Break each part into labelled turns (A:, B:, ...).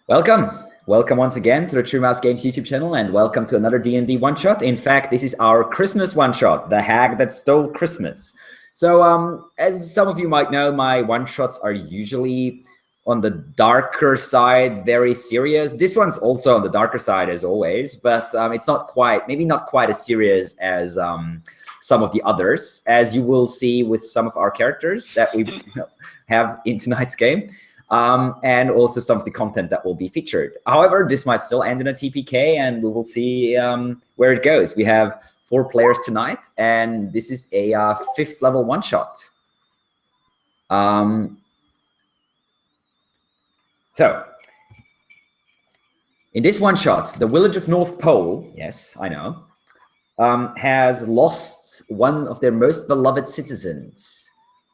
A: Welcome once again to the True Mouse Games YouTube channel, and welcome to another D&D one-shot. In fact, this is our Christmas one-shot, The Hag That Stole Christmas. So, as some of you might know, my one-shots are usually on the darker side, very serious. This one's also on the darker side, as always, but it's maybe not quite as serious as some of the others, as you will see with some of our characters that we have in tonight's game. And also some of the content that will be featured. However, this might still end in a TPK, and we will see where it goes. We have 4 players tonight, and this is a 5th level one-shot. So, in this one-shot, the village of North Pole, yes, I know, has lost one of their most beloved citizens.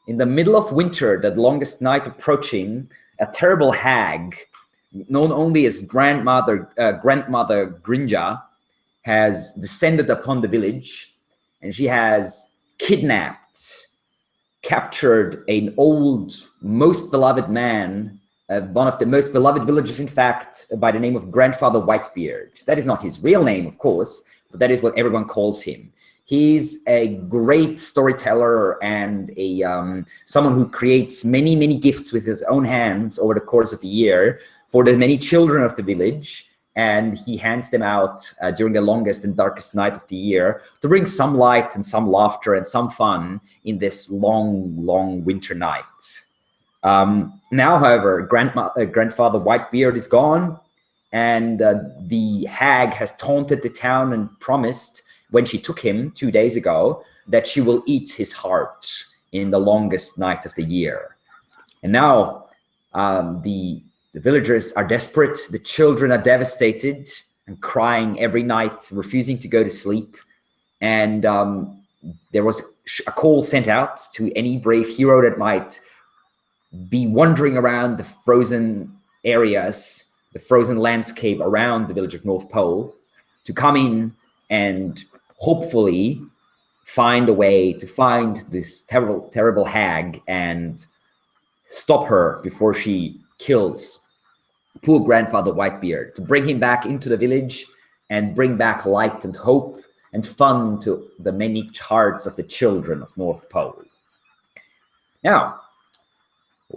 A: In the middle of winter, the longest night approaching, a terrible hag, known only as Grandmother Grinja, has descended upon the village, and she has kidnapped, captured an old, most beloved man, one of the most beloved villagers, in fact, by the name of Grandfather Whitebeard. That is not his real name, of course, but that is what everyone calls him. He's a great storyteller and someone who creates many, many gifts with his own hands over the course of the year for the many children of the village. And he hands them out during the longest and darkest night of the year to bring some light and some laughter and some fun in this long, long winter night. Now, however, Grandfather Whitebeard is gone, and the hag has taunted the town and promised, when she took him 2 days ago, that she will eat his heart in the longest night of the year. And now the villagers are desperate. The children are devastated and crying every night, refusing to go to sleep. And there was a call sent out to any brave hero that might be wandering around the frozen areas, the frozen landscape around the village of North Pole, to come in and hopefully find a way to find this terrible, terrible hag and stop her before she kills poor Grandfather Whitebeard, to bring him back into the village and bring back light and hope and fun to the many hearts of the children of North Pole. Now,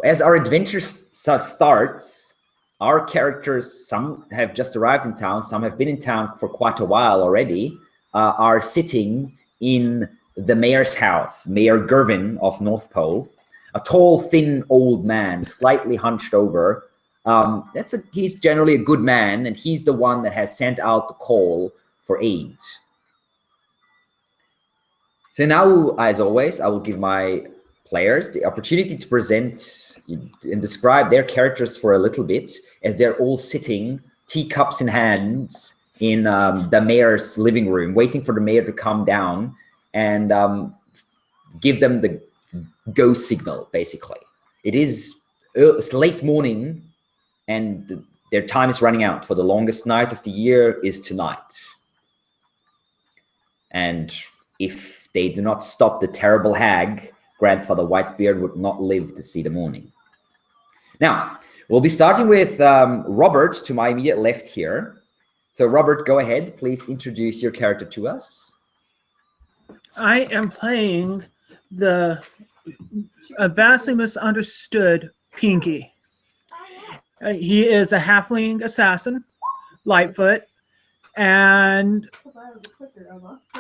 A: as our adventure starts, our characters, some have just arrived in town, some have been in town for quite a while already, are sitting in the mayor's house, Mayor Gervin of North Pole, a tall, thin, old man, slightly hunched over. He's generally a good man, and he's the one that has sent out the call for aid. So now, as always, I will give my players the opportunity to present and describe their characters for a little bit, as they're all sitting, teacups in hands, in the mayor's living room, waiting for the mayor to come down and give them the go signal, basically. It's late morning, and their time is running out, for the longest night of the year is tonight. And if they do not stop the terrible hag, Grandfather Whitebeard would not live to see the morning. Now, we'll be starting with Robert to my immediate left here. So Robert, go ahead. Please introduce your character to us.
B: I am playing a vastly misunderstood Pinky. He is a halfling assassin, Lightfoot, and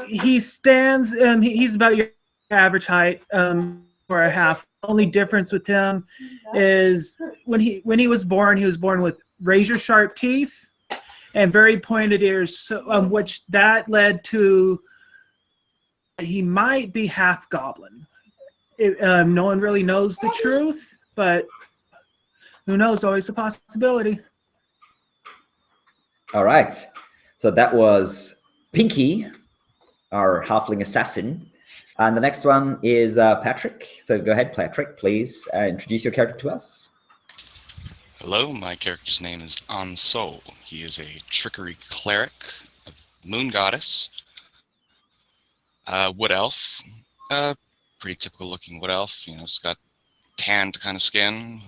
B: he stands, he's about your average height for a half. The only difference with him is when he was born with razor sharp teeth and very pointed ears, so, which that led to he might be half goblin. No one really knows the truth, but who knows? Always a possibility.
A: All right. So that was Pinky, our halfling assassin. And the next one is Patrick. So go ahead, Patrick, please introduce your character to us.
C: Hello, my character's name is Ansol. He is a trickery cleric, a moon goddess, wood elf, pretty typical looking wood elf. You know, it's got tanned kind of skin,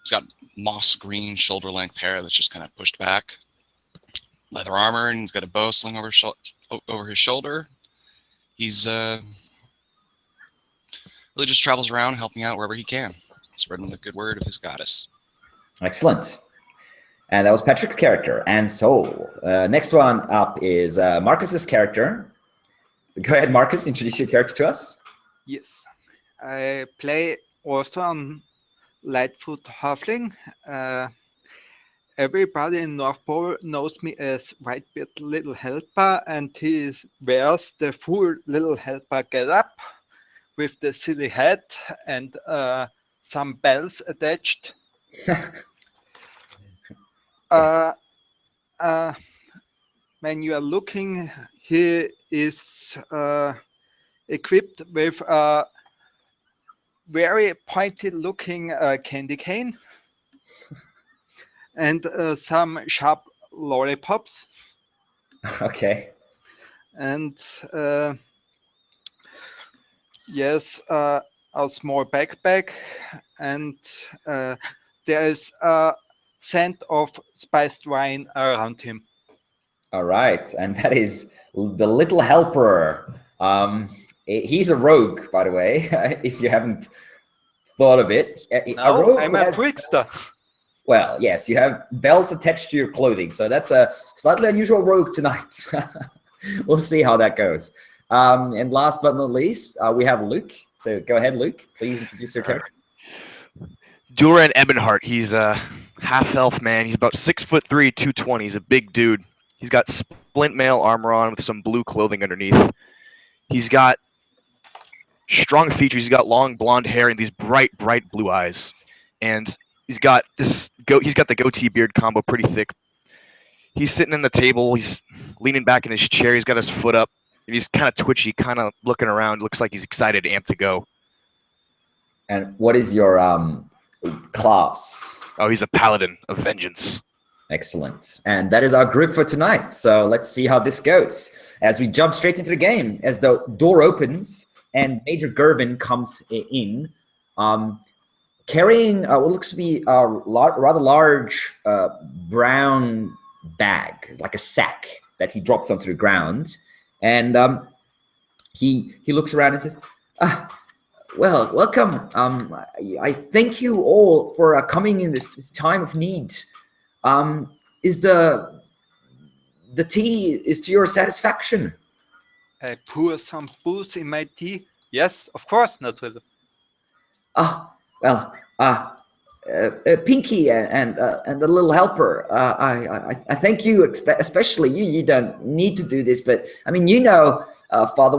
C: He's got moss green shoulder length hair that's just kind of pushed back. Leather armor, and he's got a bow slung over his shoulder. He's really just travels around helping out wherever he can, spreading the good word of his goddess.
A: Excellent. And that was Patrick's character, and Soul. Next one up is Marcus's character. Go ahead, Marcus, introduce your character to us.
D: Yes, I play also on Lightfoot Halfling. Everybody in North Pole knows me as Whitebeard Little Helper, and he wears the full Little Helper getup with the silly hat and some bells attached. When you are looking, he is equipped with a very pointy-looking candy cane and some sharp lollipops.
A: Okay.
D: And yes, a small backpack, and there is a scent of spiced wine around him.
A: All right, and that is the Little Helper. He's a rogue, by the way, if you haven't thought of it.
D: No, I'm a trickster.
A: Well, yes, you have bells attached to your clothing, so that's a slightly unusual rogue tonight. We'll see how that goes. And last but not least, we have Luke. So go ahead, Luke. Please introduce your character.
E: Duran Ebonheart. He's a half-elf man. He's about 6'3", 220. He's a big dude. He's got splint mail armor on with some blue clothing underneath. He's got strong features. He's got long blonde hair and these bright blue eyes. And he's got the goatee beard combo pretty thick. He's sitting in the table. He's leaning back in his chair. He's got his foot up. And he's kind of twitchy, kind of looking around. Looks like he's excited, amped to go.
A: And what is your class?
E: Oh, he's a paladin of vengeance.
A: Excellent. And that is our group for tonight. So let's see how this goes. As we jump straight into the game, as the door opens and Major Gervin comes in, carrying what looks to be a rather large brown bag, like a sack that he drops onto the ground. And he looks around and says, well, welcome. I thank you all for coming in this time of need. Is the tea is to your satisfaction?
D: I pour some booze in my tea. Yes, of course, naturally.
A: Well, Pinky and the Little Helper. I thank you, especially you. You don't need to do this, but I mean, you know, Grandfather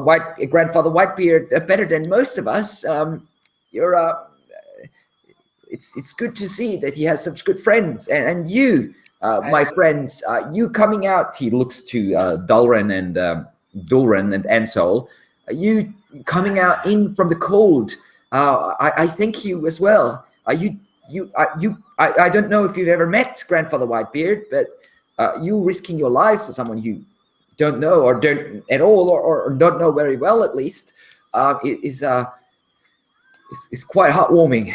A: Whitebeard better than most of us. It's good to see that he has such good friends, and you, my friends, you coming out. He looks to Dulran and Ansol. You coming out in from the cold. I thank you as well. I don't know if you've ever met Grandfather Whitebeard, but you risking your lives for someone you don't know or don't at all or don't know very well, at least, is quite heartwarming.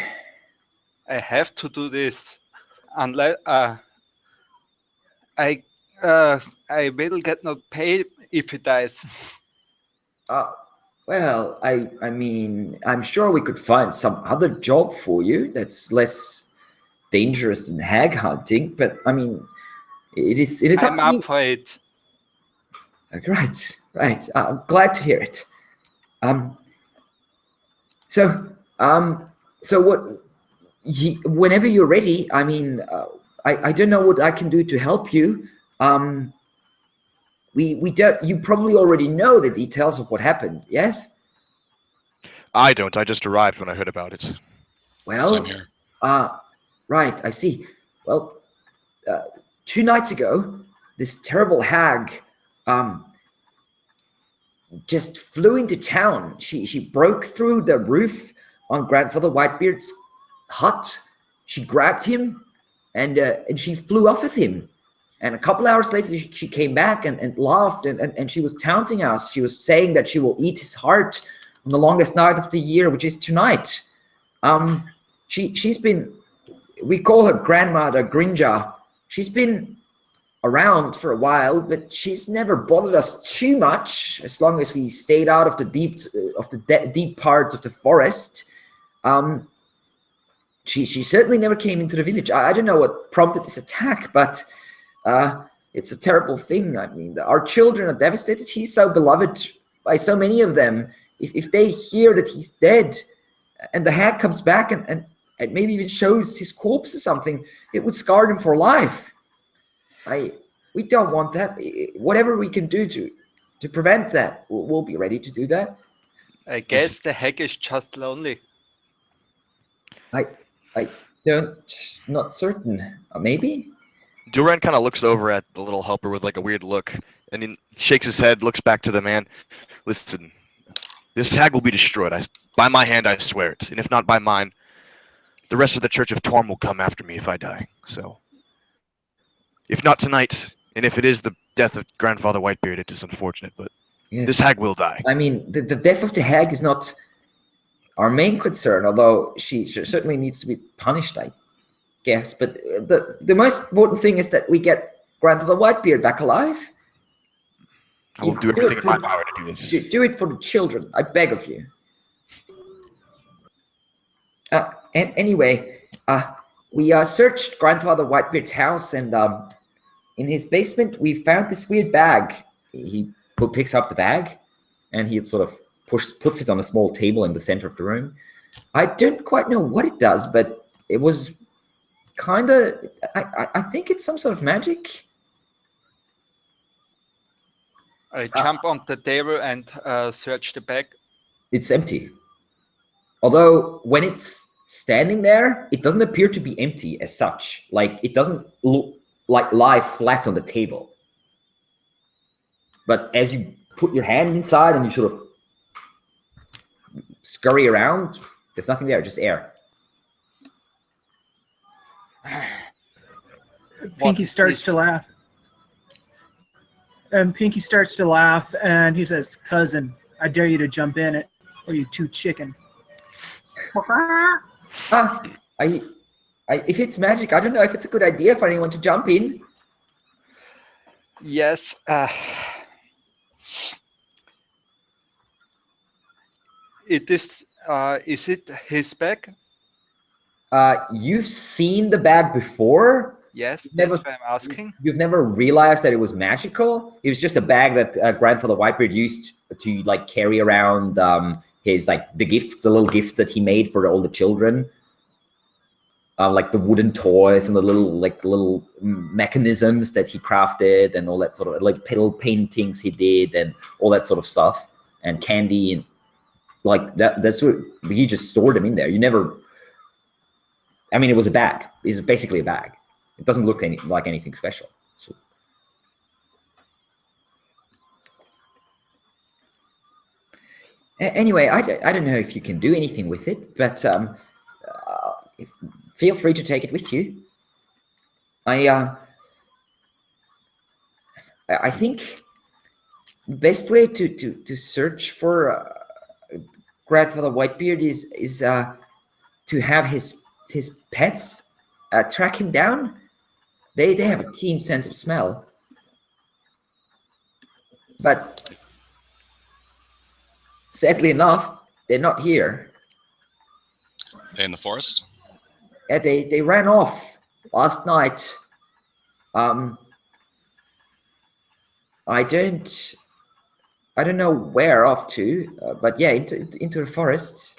D: I have to do this, unless I will get not paid if he dies.
A: Well, I mean, I'm sure we could find some other job for you that's less dangerous than hag hunting. But I mean, it is.
D: I'm up for it.
A: Right. I'm glad to hear it. So what? Whenever you're ready, I mean, I don't know what I can do to help you. We don't. You probably already know the details of what happened. Yes.
E: I don't. I just arrived when I heard about it.
A: Well, right. I see. Well, 2 nights ago, this terrible hag just flew into town. She broke through the roof on Grandfather Whitebeard's hut. She grabbed him, and she flew off with him. And a couple hours later, she came back and laughed, and she was taunting us. She was saying that she will eat his heart on the longest night of the year, which is tonight. She's been We call her Grandmother Grinja. She's been around for a while, but she's never bothered us too much as long as we stayed out of the deep parts of the forest. She certainly never came into the village. I don't know what prompted this attack, but it's a terrible thing. I mean, our children are devastated. He's so beloved by so many of them. If they hear that he's dead and the hag comes back and maybe even shows his corpse or something, it would scar them for life. We don't want that. Whatever we can do to prevent that, we'll be ready to do that.
D: I guess the hag is just lonely.
A: Not certain. Maybe?
E: Duran kind of looks over at the little helper with like a weird look, and he shakes his head, looks back to the man. Listen, this hag will be destroyed. By my hand, I swear it. And if not by mine, the rest of the Church of Torm will come after me if I die. So, if not tonight, and if it is the death of Grandfather Whitebeard, it is unfortunate, but
A: yes.
E: This hag will die.
A: I mean, the death of the hag is not our main concern, although she certainly needs to be punished, I guess. But the most important thing is that we get Grandfather Whitebeard back alive.
E: I will do everything in my power to do this.
A: Do it for the children, I beg of you. And anyway, we searched Grandfather Whitebeard's house, and in his basement we found this weird bag. He picks up the bag, and he sort of puts it on a small table in the center of the room. I don't quite know what it does, but it was kind of, I think it's some sort of magic.
D: I jump on the table and search the bag.
A: It's empty. Although when it's standing there, it doesn't appear to be empty as such. Like, it doesn't look like lie flat on the table. But as you put your hand inside and you sort of scurry around, there's nothing there, just air.
B: Pinky starts to laugh. And Pinky starts to laugh, and he says, "Cousin, I dare you to jump in it, or you too chicken."
A: If it's magic, I don't know if it's a good idea for anyone to jump in.
D: Yes. Is it his bag?
A: You've seen the bag before.
D: Yes, that's what I'm asking.
A: You've never realized that it was magical. It was just a bag that Grandfather Whitebeard used to like carry around his the little gifts that he made for all the children, like the wooden toys and the little mechanisms that he crafted and all that sort of like pedal paintings he did and all that sort of stuff, and candy and like that. That's what he just stored them in there. You never. I mean, it was a bag. It's basically a bag. It doesn't look like anything special. So. Anyway, I don't know if you can do anything with it, but feel free to take it with you. I think the best way to search for Grandfather Whitebeard is to have his pets track him down. They have a keen sense of smell, but sadly enough, they're not here.
C: They in the forest?
A: Yeah, they ran off last night. I don't know where off to, but yeah, into the forest.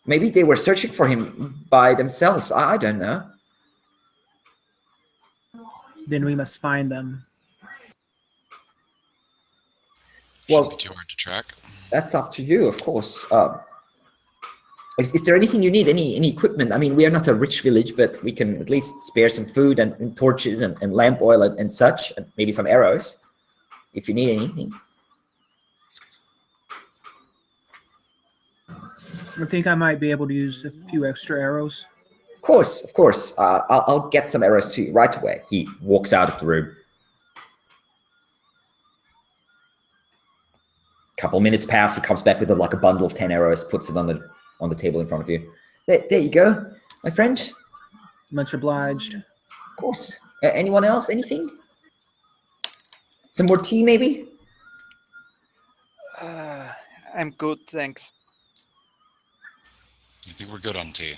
A: Maybe they were searching for him by themselves. I don't know.
B: Then we must find them.
A: Well,
C: shouldn't be too hard to track.
A: That's up to you, of course. Is there anything you need? Any equipment? I mean, we are not a rich village, but we can at least spare some food and torches and lamp oil and such, and maybe some arrows, if you need anything.
B: I think I might be able to use a few extra arrows.
A: Of course. I'll get some arrows to you right away. He walks out of the room. Couple minutes pass. He comes back with a bundle of 10 arrows, puts it on the table in front of you. There you go, my friend.
B: Much obliged.
A: Of course. Anyone else? Anything? Some more tea, maybe?
D: I'm good, thanks.
C: I think we're good on tea.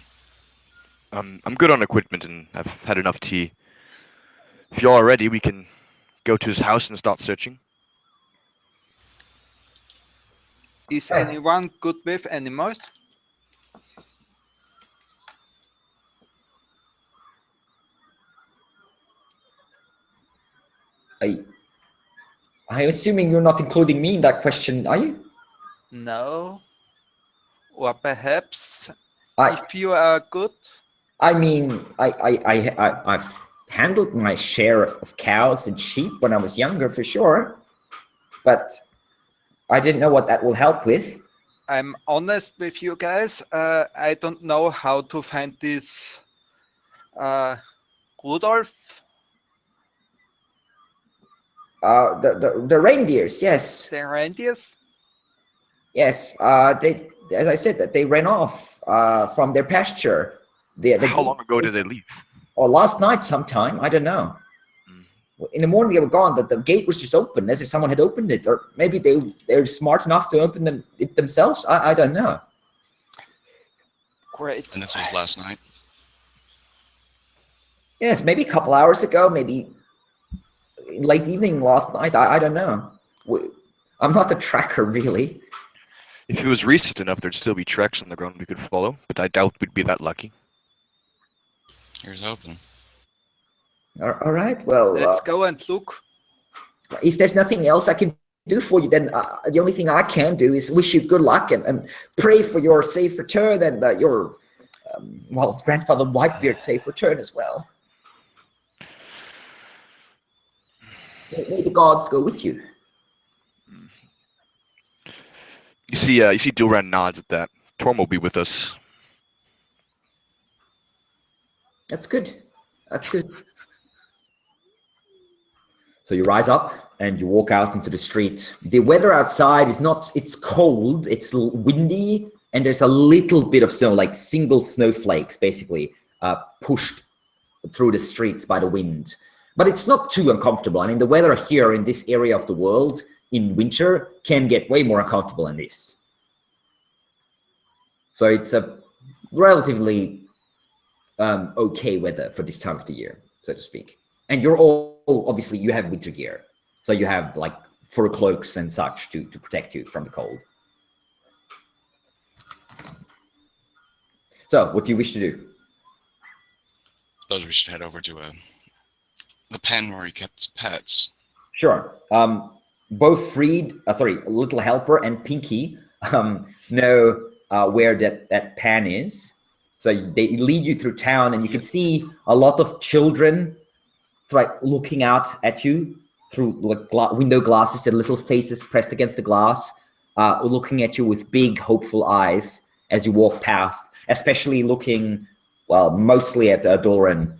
E: I'm good on equipment, and I've had enough tea. If y'all are ready, we can go to his house and start searching.
D: Is anyone good with animals?
A: I'm assuming you're not including me in that question, are you?
D: No. Or perhaps
A: I
D: if you are good.
A: mean, I've handled my share of cows and sheep when I was younger, for sure. But I didn't know what that will help with.
D: I'm honest with you guys. I don't know how to find this Rudolph.
A: The reindeers, yes.
D: The reindeers.
A: Yes, they, as I said, that they ran off from their pasture.
E: How long ago did they leave?
A: Or last night sometime, I don't know. In the morning they were gone. The gate was just open, as if someone had opened it, or maybe they're smart enough to open it themselves. I don't know.
D: Great.
C: And this was last night.
A: Yes, maybe a couple hours ago, maybe in late evening last night. I don't know. I'm not a tracker, really.
E: If it was recent enough, there'd still be tracks on the ground we could follow, but I doubt we'd be that lucky.
C: Here's hoping.
A: All right, well,
D: Let's go and look.
A: if there's nothing else I can do for you, then the only thing I can do is wish you good luck and pray for your safe return and your, well, Grandfather Whitebeard safe return as well. May the gods go with you.
E: You see Duran nods at that. Torm will be with us.
A: That's good. That's good. So you rise up and you walk out into the street. The weather outside is not, it's cold, it's windy, and there's a little bit of snow, like single snowflakes, basically, pushed through the streets by the wind. But it's not too uncomfortable. I mean, the weather here in this area of the world in winter can get way more uncomfortable than this. So it's a relatively okay weather for this time of the year, so to speak. And you're all, obviously, you have winter gear. So you have like fur cloaks and such to protect you from the cold. So what do you wish to do?
C: Suppose we should head over to the pen where he kept his pets.
A: Sure. Both Little Helper and Pinky know where that pan is. So they lead you through town, and you can see a lot of children like looking out at you through like window glasses, their little faces pressed against the glass, looking at you with big, hopeful eyes as you walk past, especially looking, well, mostly at Doran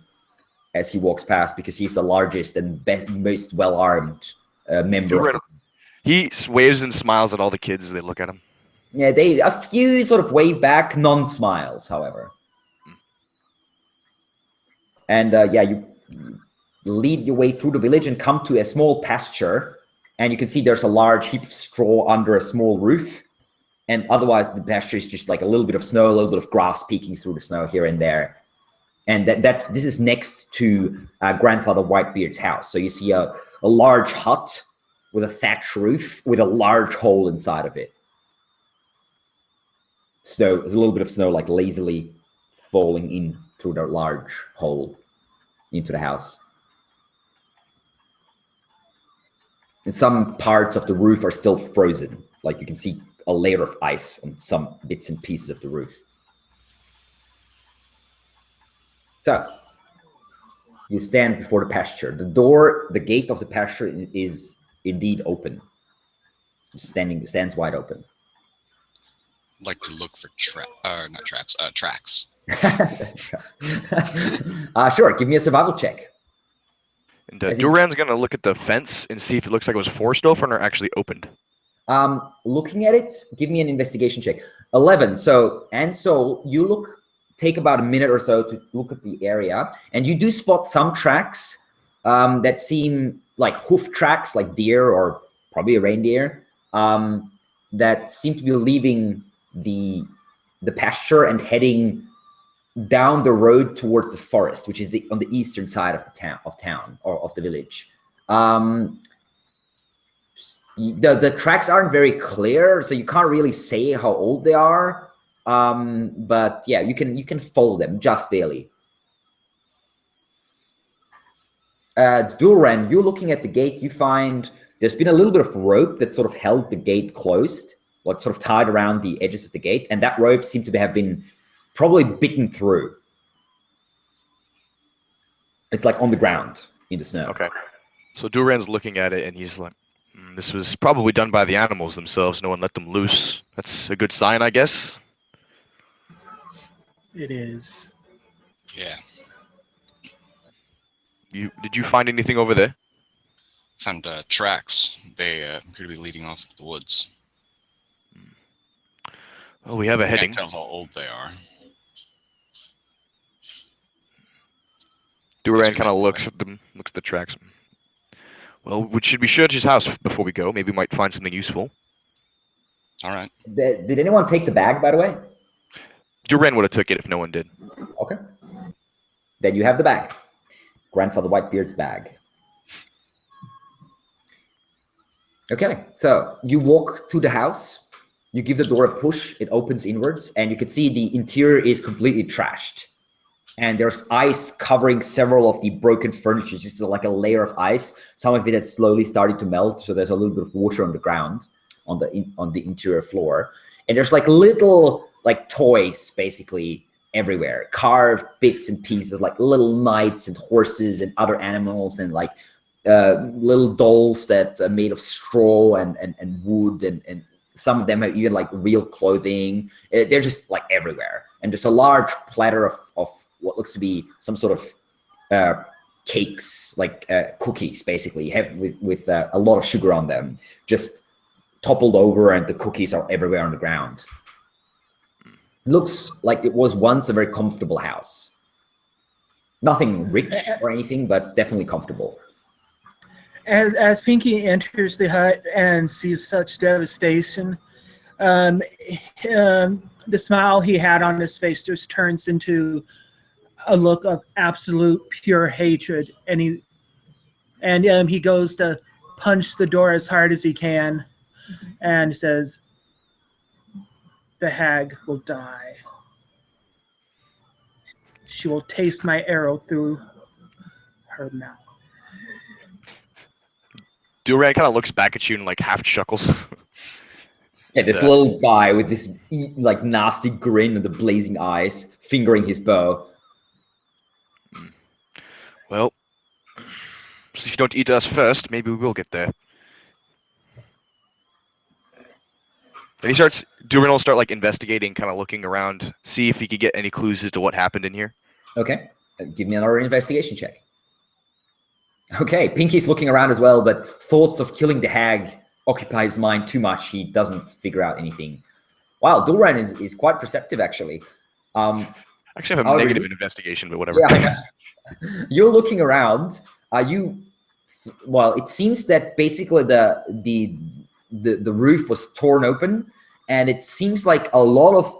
A: as he walks past, because he's the largest and most well-armed member.
E: Duran, he waves and smiles at all the kids as they look at him.
A: Yeah, a few sort of wave back, non-smiles, however. And yeah, you lead your way through the village and come to a small pasture, and you can see there's a large heap of straw under a small roof, and otherwise the pasture is just like a little bit of snow, a little bit of grass peeking through the snow here and there. And this is next to Grandfather Whitebeard's house. So you see a large hut with a thatch roof with a large hole inside of it. Snow, there's a little bit of snow like lazily falling in through the large hole into the house. And some parts of the roof are still frozen. Like you can see a layer of ice on some bits and pieces of the roof. So you stand before the pasture. The gate of the pasture is indeed open. Stands wide open.
C: I'd like to look for tracks.
A: Sure, give me a survival check.
E: And Duran's going to look at the fence and see if it looks like it was forced open or actually opened.
A: Looking at it, give me an investigation check. 11. So, Ansel, you look take about a minute or so to look at the area, and you do spot some tracks that seem like hoof tracks, like deer or probably a reindeer, that seem to be leaving the pasture and heading down the road towards the forest, which is on the eastern side of the town or of the village. The tracks aren't very clear, so you can't really say how old they are. But yeah, you can follow them just barely. Duran, you're looking at the gate. You find there's been a little bit of rope that sort of held the gate closed, what sort of tied around the edges of the gate, and that rope seemed to have been probably bitten through. It's like on the ground in the snow.
E: Okay. So Duran's looking at it and he's like, this was probably done by the animals themselves. No one let them loose. That's a good sign, I guess.
B: It is.
C: Yeah.
E: Did you find anything over there?
C: Found tracks. They appear to be leading off the woods.
E: Well, we have a
C: I
E: heading.
C: can't tell how old they are.
E: Duran kind of looks at them, looks at the tracks. Well, we should be search his house before we go. Maybe we might find something useful.
C: All right.
A: Did anyone take the bag, by the way?
E: Duran would have took it if no one did.
A: Okay. Then you have the bag. Grandfather Whitebeard's bag. Okay, so you walk to the house. You give the door a push. It opens inwards, and you can see the interior is completely trashed. And there's ice covering several of the broken furniture, just like a layer of ice. Some of it has slowly started to melt, so there's a little bit of water on the ground, on the interior floor. And there's like little like toys basically everywhere, carved bits and pieces, like little knights and horses and other animals, and like little dolls that are made of straw and wood, and some of them have even like real clothing. They're just like everywhere. And there's a large platter of what looks to be some sort of cakes, like cookies, basically, with a lot of sugar on them, just toppled over, and the cookies are everywhere on the ground. Looks like it was once a very comfortable house. Nothing rich or anything, but definitely comfortable.
B: As Pinky enters the hut and sees such devastation, the smile he had on his face just turns into a look of absolute pure hatred, and he goes to punch the door as hard as he can, and he says, "The hag will die. She will taste my arrow through her mouth."
E: Duran kind of looks back at you and like half chuckles.
A: Yeah, this little guy with this like nasty grin and the blazing eyes, fingering his bow.
E: Well, so if you don't eat us first, maybe we will get there. And Duran will start like investigating, kind of looking around, see if he could get any clues as to what happened in here.
A: Okay, give me another investigation check. Okay, Pinky's looking around as well, but thoughts of killing the hag occupy his mind too much. He doesn't figure out anything. Wow, Duran is quite perceptive, actually.
E: Actually, I have a negative investigation, but whatever.
A: Yeah, you're looking around. Well, it seems that basically the roof was torn open, and it seems like a lot of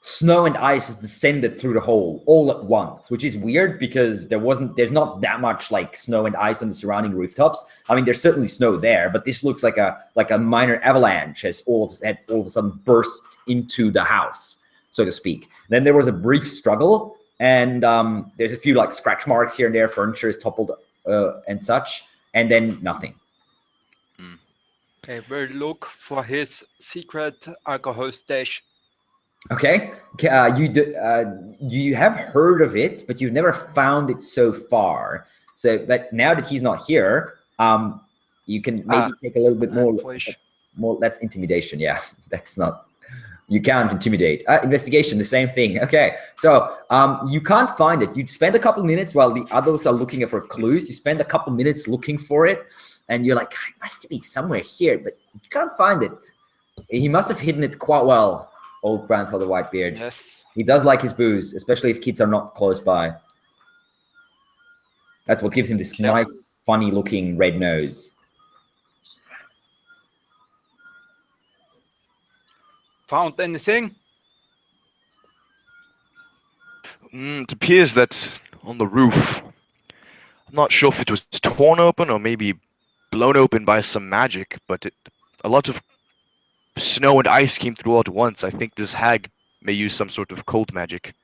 A: snow and ice has descended through the hole all at once, which is weird because there's not that much like snow and ice on the surrounding rooftops. I mean, there's certainly snow there, but this looks like a minor avalanche has all of a sudden burst into the house, so to speak. Then there was a brief struggle, and there's a few like scratch marks here and there. Furniture is toppled and such, and then nothing.
D: I will look for his secret alcohol stash.
A: Okay, you have heard of it, but you've never found it so far. So, but now that he's not here, you can maybe take a little bit more. That's intimidation. Yeah, that's not. You can't intimidate. Investigation, the same thing. Okay, so you can't find it. You spend a couple minutes while the others are looking for clues. You spend a couple minutes looking for it, and you're like, it must be somewhere here, but you can't find it. He must have hidden it quite well. Old Grandfather Whitebeard.
D: Yes.
A: He does like his booze, especially if kids are not close by. That's what gives him this nice, funny-looking red nose.
D: Found anything?
E: It appears that on the roof, I'm not sure if it was torn open or maybe blown open by some magic, but a lot of snow and ice came through all at once. I think this hag may use some sort of cold magic.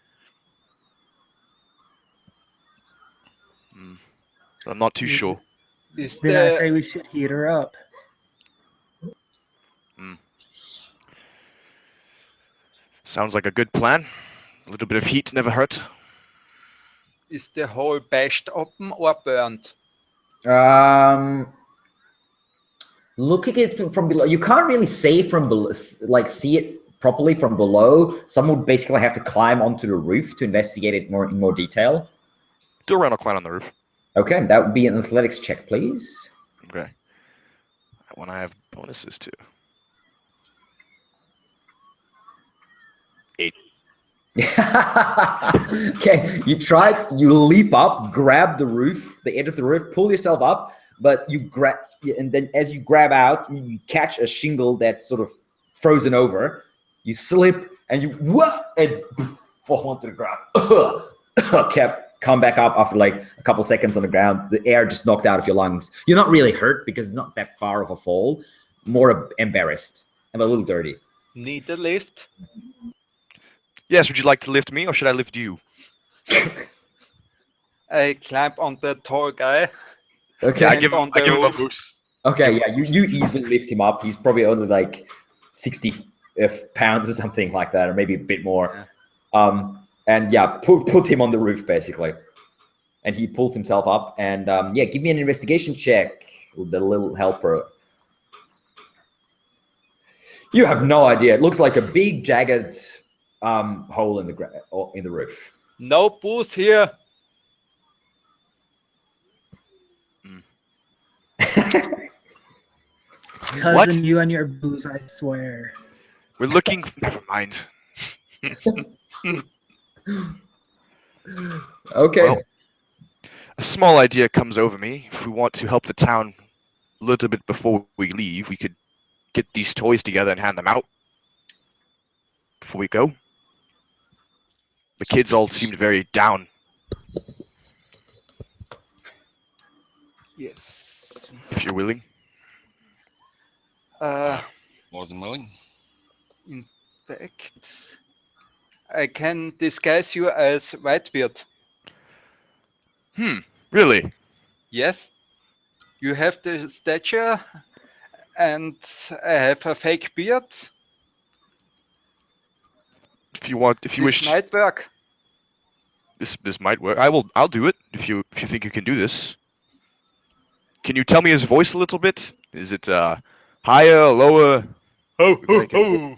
E: I'm not too sure.
D: Is
B: Then I
D: the
B: say we should heat her up.
E: Sounds like a good plan. A little bit of heat never hurt.
D: is the hole bashed open or burned?
A: Looking at it from below, you can't really say from below, like see it properly from below. Someone would basically have to climb onto the roof to investigate it in more detail.
E: Do a round of climb on the roof.
A: Okay, that would be an athletics check, please.
E: Okay. That one I have bonuses to. 8.
A: Okay, you leap up, grab the roof, the edge of the roof, pull yourself up, but you grab, and then as you grab out, you catch a shingle that's sort of frozen over. You slip and you and fall onto the ground. Come back up after like a couple seconds on the ground. The air just knocked out of your lungs. You're not really hurt because it's not that far of a fall. More embarrassed and a little dirty.
D: Need a lift?
E: Yes, would you like to lift me or should I lift you?
D: I climb on the tall guy.
A: Okay,
E: I
D: And
E: give him,
D: on
E: I
D: the
E: give him a
D: roof.
E: boost.
A: Okay, yeah, you easily lift him up. He's probably only like 60 pounds or something like that, or maybe a bit more. And yeah, put him on the roof basically. And he pulls himself up. And yeah, give me an investigation check with the little helper. You have no idea. It looks like a big jagged hole in the roof.
D: No booze here.
B: Cousin,
E: What?
B: you and your booze, I swear.
E: We're looking. Never mind.
A: Okay.
E: Well, a small idea comes over me. If we want to help the town a little bit before we leave, we could get these toys together and hand them out before we go. The kids all seemed very down.
D: Yes.
E: If you're willing.
C: More than willing.
D: In fact, I can disguise you as Whitebeard.
E: Really?
D: Yes. You have the stature, and I have a fake beard.
E: If you want, if you
D: This
E: wish,
D: might work.
E: this might work. I'll do it if you think you can do this. Can you tell me his voice a little bit? Is it higher, lower?
D: Ho
E: ho ho!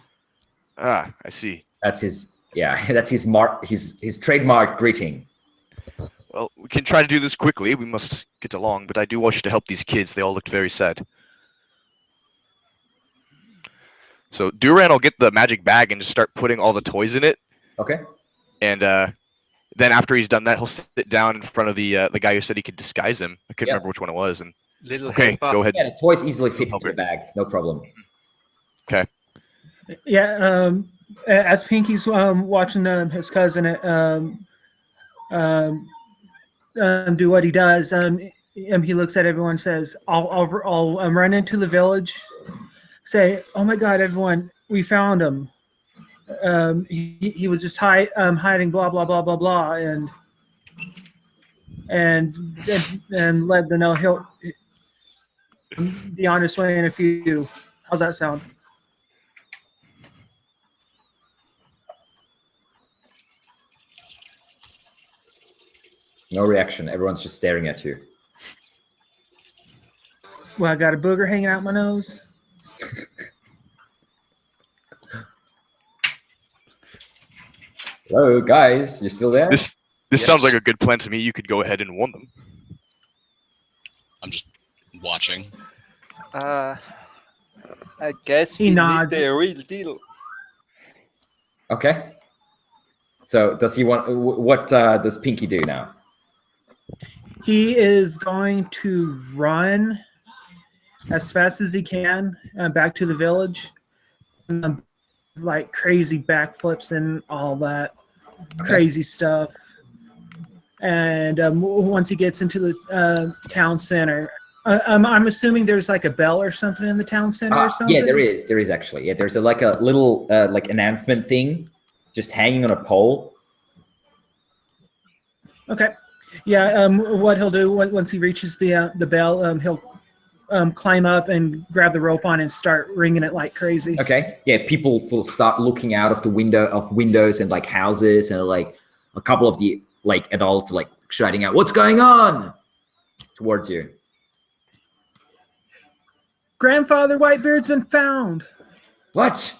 E: Ah, I see.
A: That's his, yeah, that's his trademark greeting.
E: Well, we can try to do this quickly. We must get along, but I do want you to help these kids. They all looked very sad. So Duran will get the magic bag and just start putting all the toys in it.
A: Okay.
E: And then after he's done that, he'll sit down in front of the guy who said he could disguise him. I couldn't remember which one it was. And
D: Little
E: okay,
D: helper.
E: go ahead.
A: Yeah, the toys easily fit into
E: Okay.
A: the bag. No problem.
E: Okay.
B: Yeah, as Pinky's watching his cousin do what he does, he looks at everyone and says, I'll run into the village, say, oh my God, everyone, we found him. He was just hiding, blah, blah, blah, blah, blah, and let them know he'll be on his way in a few. How's that sound?
A: No reaction. Everyone's just staring at you.
B: Well, I got a booger hanging out my nose.
A: Hello, guys. You still there?
E: This
C: Yes.
E: sounds like a good plan to me. You could go ahead and warn them.
C: I'm just watching.
D: I guess
B: He
D: we
B: nods.
D: need the real deal.
A: Okay. So does he want? What does Pinky do now?
B: He is going to run as fast as he can back to the village, like crazy backflips and all that crazy stuff. And once he gets into the town center, I'm assuming there's like a bell or something in the town center or something.
A: Yeah, there is. There is actually. Yeah, there's like a little like announcement thing, just hanging on a pole.
B: Okay. Yeah. What he'll do once he reaches the bell, he'll climb up and grab the rope on and start ringing it like crazy.
A: Okay. Yeah, people sort of start looking out of the windows and like houses, and like a couple of the like adults like shouting out, "What's going on?" towards you.
B: Grandfather Whitebeard's been found.
A: What?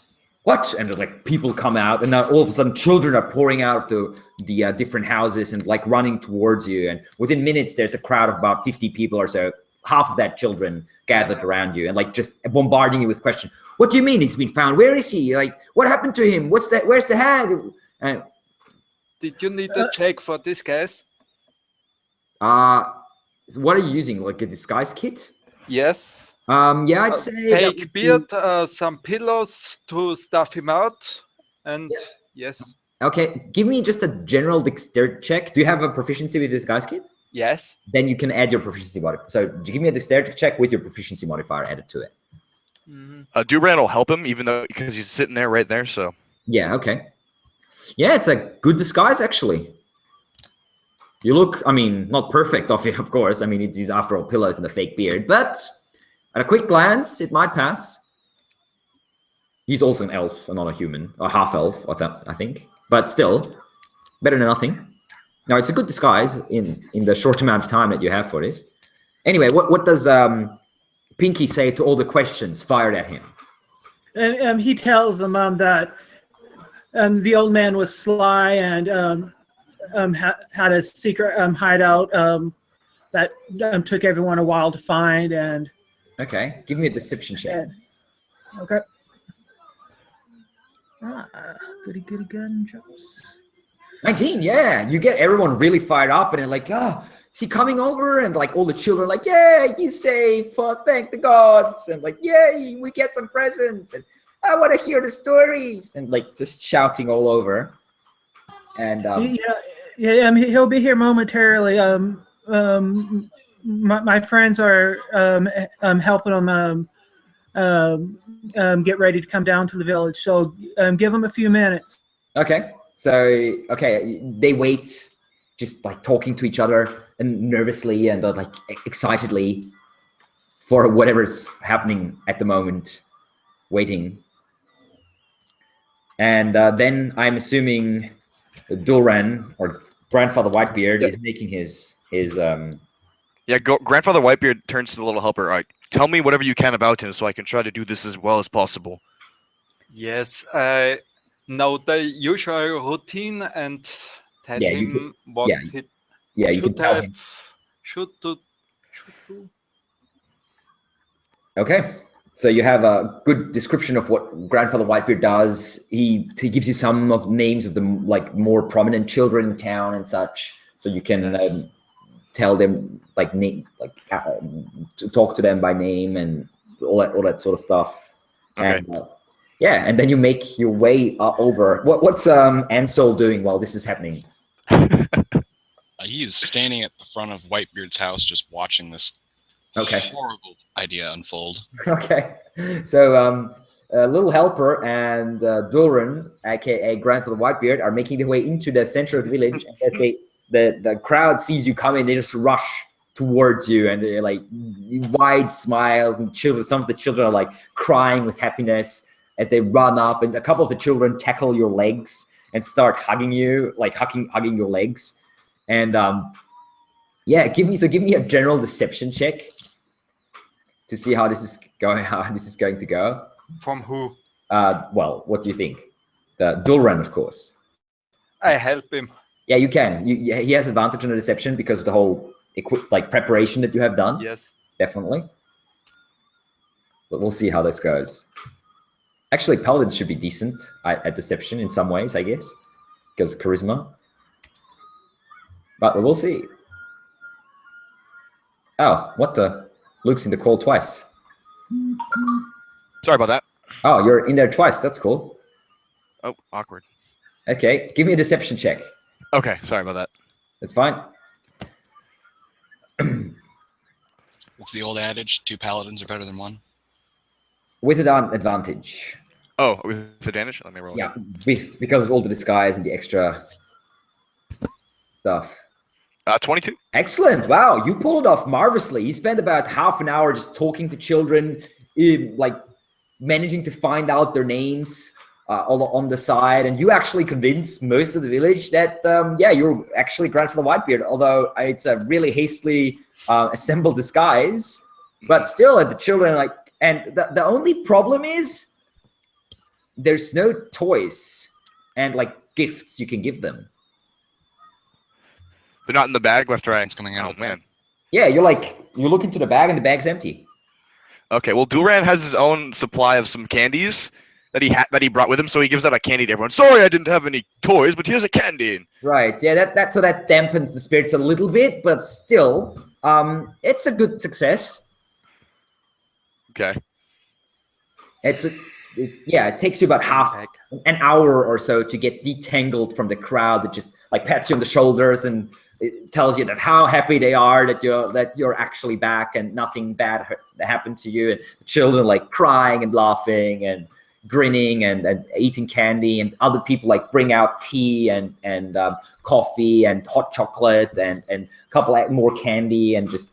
A: And like people come out, and now all of a sudden children are pouring out of the different houses and like running towards you. And within minutes, there's a crowd of about 50 people or so. Half of that children gathered around you and like just bombarding you with questions. What do you mean he's been found? Where is he? Like, what happened to him? What's that? Where's the hag?
D: Did you need a check for this, guys?
A: So what are you using? Like a disguise kit?
D: Yes.
A: Yeah, I'd say
D: Fake beard, some pillows to stuff him out, and yes.
A: Okay, give me just a general dexterity check. Do you have a proficiency with disguise kit?
D: Yes.
A: Then you can add your proficiency modifier. So give me a dexterity check with your proficiency modifier added to it.
E: Duran will help him, even though because he's sitting there right there. So
A: yeah, okay. Yeah, it's a good disguise actually. You look, I mean, not perfect, of course. I mean, it's after all pillows and a fake beard, but at a quick glance, it might pass. He's also an elf and not a human, or half elf, I think. But still, better than nothing. Now, it's a good disguise in the short amount of time that you have for this. Anyway, what does Pinky say to all the questions fired at him?
B: And he tells them that the old man was sly and had a secret hideout that took everyone a while to find. And
A: okay, give me a deception check.
B: Okay. Goody gun jumps.
A: 19, yeah. You get everyone really fired up and they're like, is he coming over? And like all the children are like, yeah, he's safe. Thank the gods. And like, yay, we get some presents. And I want to hear the stories. And like just shouting all over. And
B: he'll be here momentarily. My friends are helping him get ready to come down to the village. So give them a few minutes.
A: Okay. So, they wait, just like talking to each other and nervously and like excitedly for whatever's happening at the moment, waiting. And then I'm assuming Duran or Grandfather Whitebeard is making his
E: Grandfather Whitebeard turns to the little helper. All right, tell me whatever you can about him so I can try to do this as well as possible.
D: Yes, I know the usual routine and tell him what he should do.
A: Okay, so you have a good description of what Grandfather Whitebeard does. He gives you some of names of the like more prominent children in town and such, so you can tell them like name, talk to them by name and all that sort of stuff.
E: Okay.
A: And, and then you make your way over. What's Ansel doing while this is happening?
C: He is standing at the front of Whitebeard's house, just watching this horrible idea unfold. Okay,
A: so Little Helper and Duran, aka Grandfather Whitebeard, are making their way into the center of the village. And as the crowd sees you coming, they just rush towards you, and they're like wide smiles. And some of the children are like crying with happiness as they run up, and a couple of the children tackle your legs and start hugging you, like hugging your legs. And give me a general deception check to see how this is going to go.
D: From who?
A: Well, what do you think? Duran, of course.
D: I help him.
A: Yeah, you can. He has advantage on the deception because of the whole preparation that you have done.
D: Yes,
A: definitely. But we'll see how this goes. Actually, paladins should be decent at deception in some ways, I guess. because charisma. But we'll see. Oh, what the? Luke's in the call twice.
E: Sorry about that.
A: Oh, you're in there twice. That's cool.
E: Oh, awkward.
A: Okay, give me a deception check.
E: Okay, sorry about that.
A: That's fine.
C: What's the old adage? 2 paladins are better than 1.
A: With an advantage.
E: Oh, with advantage? Let me roll.
A: Yeah, because of all the disguise and the extra stuff.
E: 22.
A: Excellent. Wow, you pulled it off marvelously. You spent about half an hour just talking to children, like managing to find out their names on the side, and you actually convinced most of the village that, yeah, you're actually Grandfather Whitebeard, although it's a really hastily assembled disguise. But still, the children like, and the only problem is there's no toys and like gifts you can give them.
E: They're not in the bag after I...
C: It's coming out.
E: Oh, man.
A: Yeah, you look into the bag and the bag's empty.
E: Okay, well, Duran has his own supply of some candies that he brought with him, so he gives out a candy to everyone. Sorry, I didn't have any toys, but here's a candy.
A: Right. Yeah, that dampens the spirits a little bit, but still, it's a good success.
E: Okay.
A: It takes you about an hour or so to get detangled from the crowd that just like pats you on the shoulders and it tells you that how happy they are that you're actually back and nothing bad happened to you, and the children like crying and laughing and grinning and eating candy, and other people like bring out tea and coffee and hot chocolate and a couple more candy, and just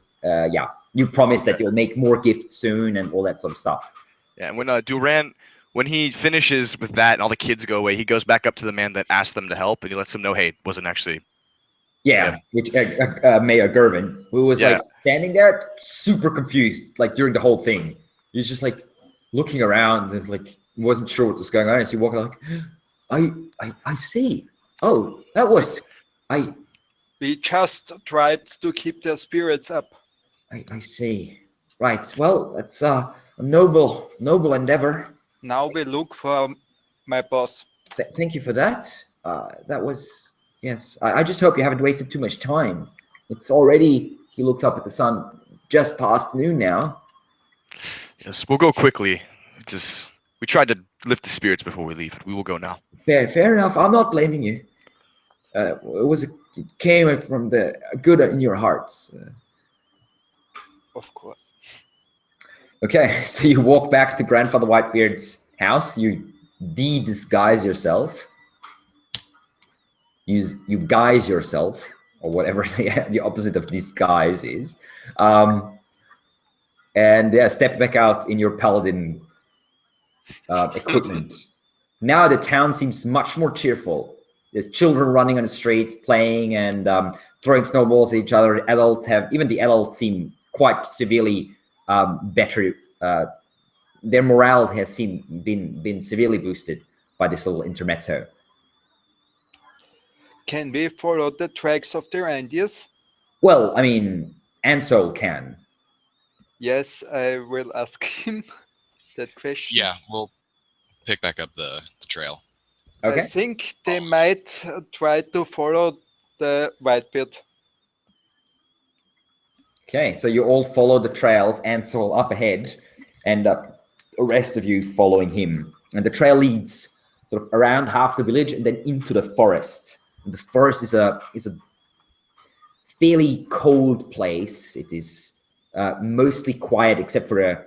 A: you promise that you'll make more gifts soon and all that sort of stuff.
E: Yeah, and when Duran, when he finishes with that and all the kids go away, he goes back up to the man that asked them to help, and he lets them know, hey, it wasn't actually...
A: Yeah, which Mayor Gervin, who was like standing there super confused, like during the whole thing. He's just like looking around and like wasn't sure what was going on. As he walked like, I see. Oh, that was
D: We just tried to keep their spirits up.
A: I see. Right. Well, that's a noble endeavor.
D: Now we look for my boss.
A: Thank you for that. That was. Yes, I just hope you haven't wasted too much time. It's already, he looked up at the sun, just past noon now.
E: Yes, we'll go quickly. We tried to lift the spirits before we leave. We will go now.
A: Fair enough. I'm not blaming you. It came from the good in your hearts.
D: Of course.
A: Okay, so you walk back to Grandfather Whitebeard's house. You de-disguise yourself. You guise yourself, or whatever the opposite of disguise is, and step back out in your paladin equipment. Now the town seems much more cheerful. There's children running on the streets, playing and throwing snowballs at each other. Even the adults seem quite severely better. Their morale has been severely boosted by this little intermezzo.
D: Can we follow the tracks of the reindeers?
A: Well, I mean, Ansel can.
D: Yes, I will ask him that question.
C: Yeah, we'll pick back up the trail.
A: Okay.
D: I think they might try to follow the Whitebeard.
A: Okay, so you all follow the trails, Ansel up ahead, and the rest of you following him. And the trail leads sort of around half the village and then into the forest. And the forest is a fairly cold place. It is mostly quiet except for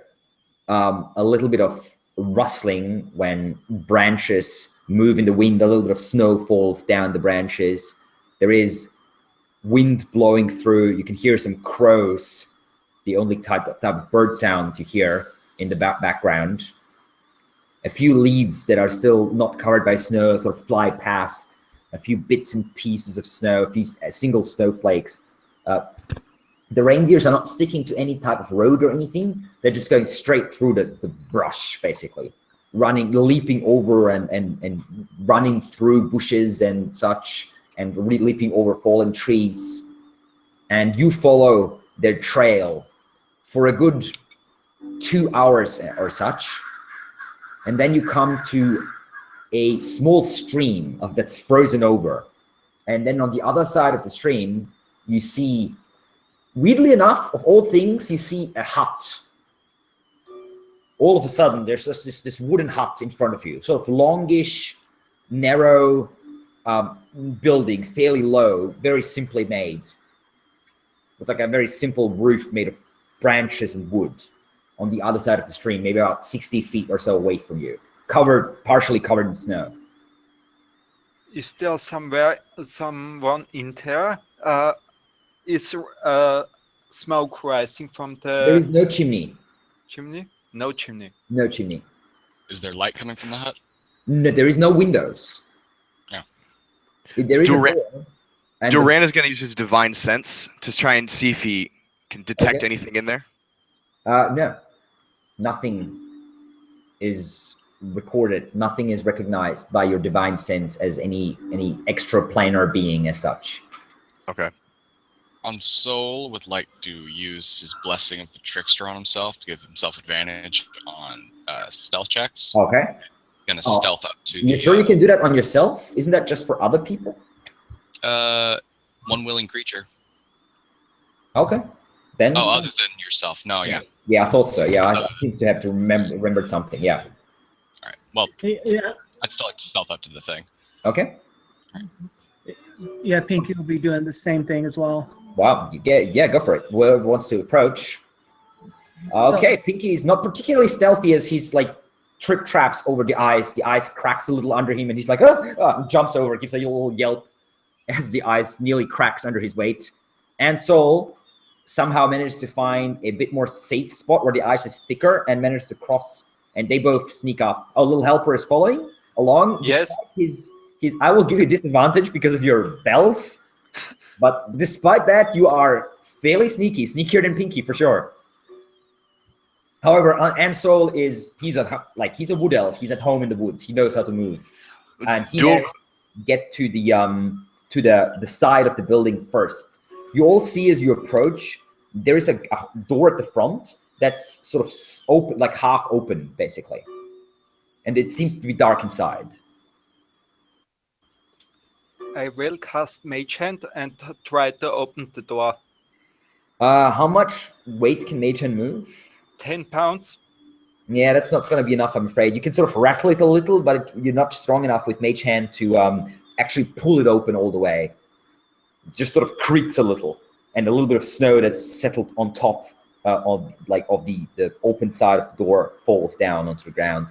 A: a little bit of rustling when branches move in the wind. A little bit of snow falls down the branches. There is wind blowing through. You can hear some crows, the only type of bird sounds you hear in the background. A few leaves that are still not covered by snow sort of fly past. A few bits and pieces of snow, a few single snowflakes. The reindeers are not sticking to any type of road or anything. They're just going straight through the brush, basically. Leaping over and running through bushes and such, and leaping over fallen trees. And you follow their trail for a good 2 hours or such. And then you come to a small stream that's frozen over. And then on the other side of the stream, you see, weirdly enough, of all things, you see a hut. All of a sudden, there's just this wooden hut in front of you, sort of longish, narrow building, fairly low, very simply made, with like a very simple roof made of branches and wood on the other side of the stream, maybe about 60 feet or so away from you, partially covered in snow.
D: Is there someone in there? Is smoke rising from
A: There is
D: the
A: no chimney.
D: chimney? No chimney.
A: No chimney.
C: Is there light coming from the hut?
A: No, there is no windows.
C: Yeah.
A: There is
E: Duran-
A: a door. And
E: Duran is going to use his divine sense to try and see if he can detect
A: Okay.
E: anything in there.
A: no, nothing is recorded. Nothing is recognized by your divine sense as any extraplanar being as such.
E: Okay.
C: On Soul would like to use his blessing of the trickster on himself to give himself advantage on stealth checks.
A: Okay.
C: Gonna
A: Oh.
C: stealth up to
A: You
C: the
A: sure you can do that on yourself? Isn't that just for other people?
C: one willing creature.
A: Okay. Then.
C: Oh, other than yourself. No, yeah.
A: Yeah, I thought so. Yeah, I seem to have to remembered something. Yeah.
C: All right. Well,
B: Yeah,
C: I'd still like to stealth up to the thing.
A: Okay.
B: yeah. Pinky will be doing the same thing as well.
A: Wow. Yeah, go for it. Whoever wants to approach. Okay, Pinky is not particularly stealthy as he's like trip traps over the ice. The ice cracks a little under him, and he's like, jumps over, gives a little yelp as the ice nearly cracks under his weight. And Soul somehow managed to find a bit more safe spot where the ice is thicker and managed to cross, and they both sneak up. A little helper is following along.
D: Yes.
A: Despite I will give you disadvantage because of your bells, but despite that, you are fairly sneaky, sneakier than Pinky for sure. However, Ansol he's a wood elf. He's at home in the woods. He knows how to move, and he managed to get to the side of the building first. You all see as you approach, there is a door at the front that's sort of open, like half open, basically, and it seems to be dark inside.
D: I will cast Mage Hand and try to open the door.
A: How much weight can Mage Hand move?
D: 10 pounds.
A: Yeah, that's not going to be enough, I'm afraid. You can sort of rattle it a little, but you're not strong enough with Mage Hand to actually pull it open all the way. It just sort of creaks a little, and a little bit of snow that's settled on top of the open side of the door falls down onto the ground.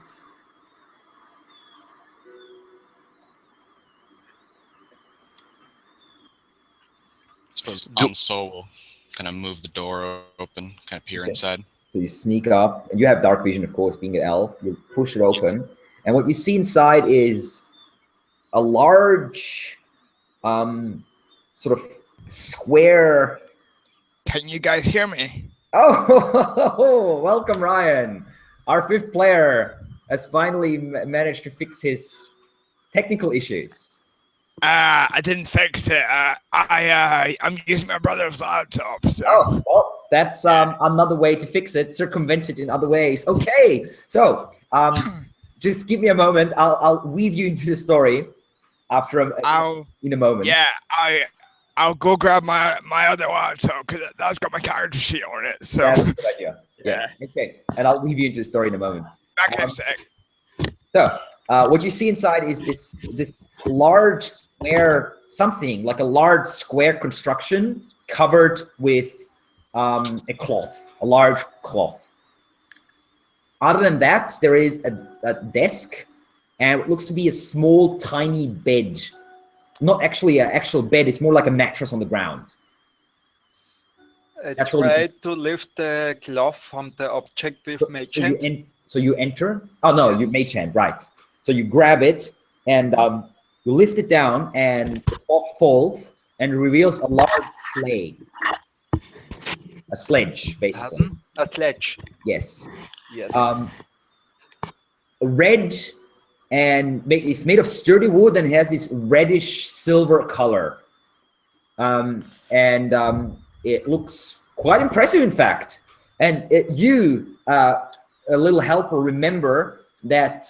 C: I suppose on Soul will kind of move the door open, kind of peer inside.
A: So you sneak up, and you have dark vision, of course, being an elf. You push it open, and what you see inside is a large, sort of square.
F: Can you guys hear me?
A: Oh, welcome, Ryan. Our fifth player has finally managed to fix his technical issues.
F: I didn't fix it. I'm using my brother's laptop. So.
A: Oh, well, that's another way to fix it. Circumvent it in other ways. Okay, so just give me a moment. I'll weave you into the story in a moment.
F: Yeah, I'll go grab my other laptop because that's got my character sheet on it. So
A: Yeah, that's a good idea. Yeah. Okay, and I'll weave you into the story in a moment.
F: back in a sec.
A: So what you see inside is this large square, something like a large square construction covered with a large cloth. Other than that, there is a desk and it looks to be a small, tiny bed. Not actually an actual bed, it's more like a mattress on the ground.
D: I
A: That's all
D: try to lift the cloth from the object with Mage Hand.
A: So you enter. Oh no, you Mage Hand, right? So you grab it and you lift it down, and the cloth falls and reveals a large sleigh, a sledge, basically.
D: Pardon? A sledge.
A: Yes.
D: Yes.
A: Red, and it's made of sturdy wood and has this reddish silver color. It looks quite impressive, in fact. And you, a little helper, remember that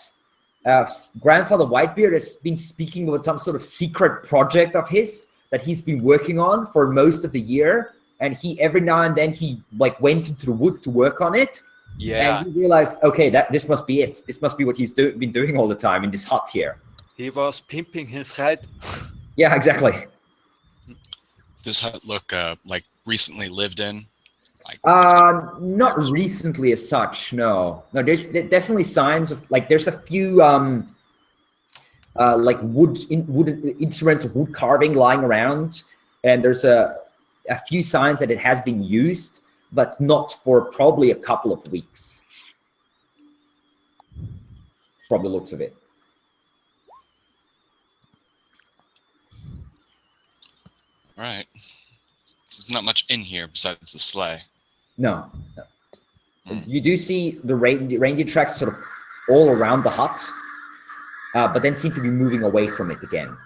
A: Grandfather Whitebeard has been speaking about some sort of secret project of his that he's been working on for most of the year. And he every now and then he like went into the woods to work on it.
D: Yeah,
A: And he realized, okay, this must be it. This must be what he's been doing all the time in this hut here.
D: he was pimping his ride.
A: Yeah, exactly.
C: This hut look like recently lived in. Like
A: Not recently as such. No. There's definitely signs of like there's a few like wooden instruments of wood carving lying around, and there's a few signs that it has been used, but not for probably a couple of weeks. From the looks of it.
C: All right. There's not much in here besides the sleigh.
A: No. You do see the reindeer tracks sort of all around the hut, but then seem to be moving away from it again.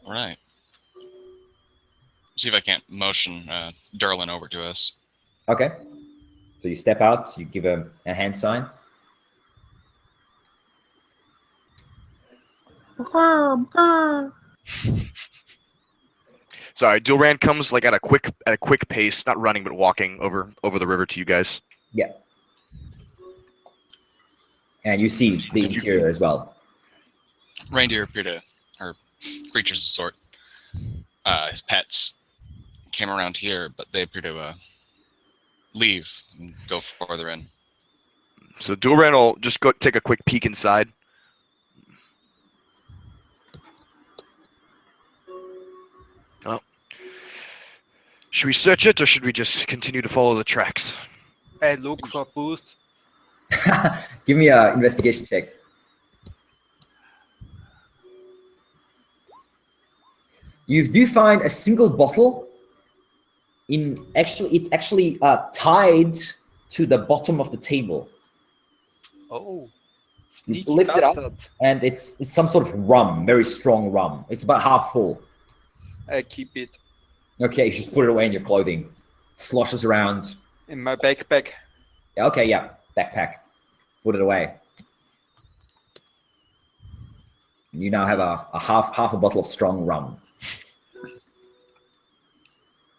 C: All right. See if I can't motion Derlin over to us.
A: Okay. So you step out, you give a hand sign.
E: Sorry, Duran comes like at a quick pace, not running but walking over the river to you guys.
A: Yeah. And you see the interior as well.
C: Reindeer appear to, or creatures of sort, his pets, came around here, but they appear to leave and go farther in.
E: So Duran will just go take a quick peek inside. Oh. Should we search it, or should we just continue to follow the tracks?
D: I look for booze.
A: Give me an investigation check. You do find a single bottle. It's actually tied to the bottom of the table.
D: Oh,
A: You
D: sneaky
A: lift it up,
D: bastard.
A: and it's some sort of rum, very strong rum. It's about half full.
D: I keep it
A: Okay, you just put it away in your clothing. Sloshes around.
D: in my backpack.
A: Yeah, okay, yeah, backpack. Put it away. You now have a half a bottle of strong rum.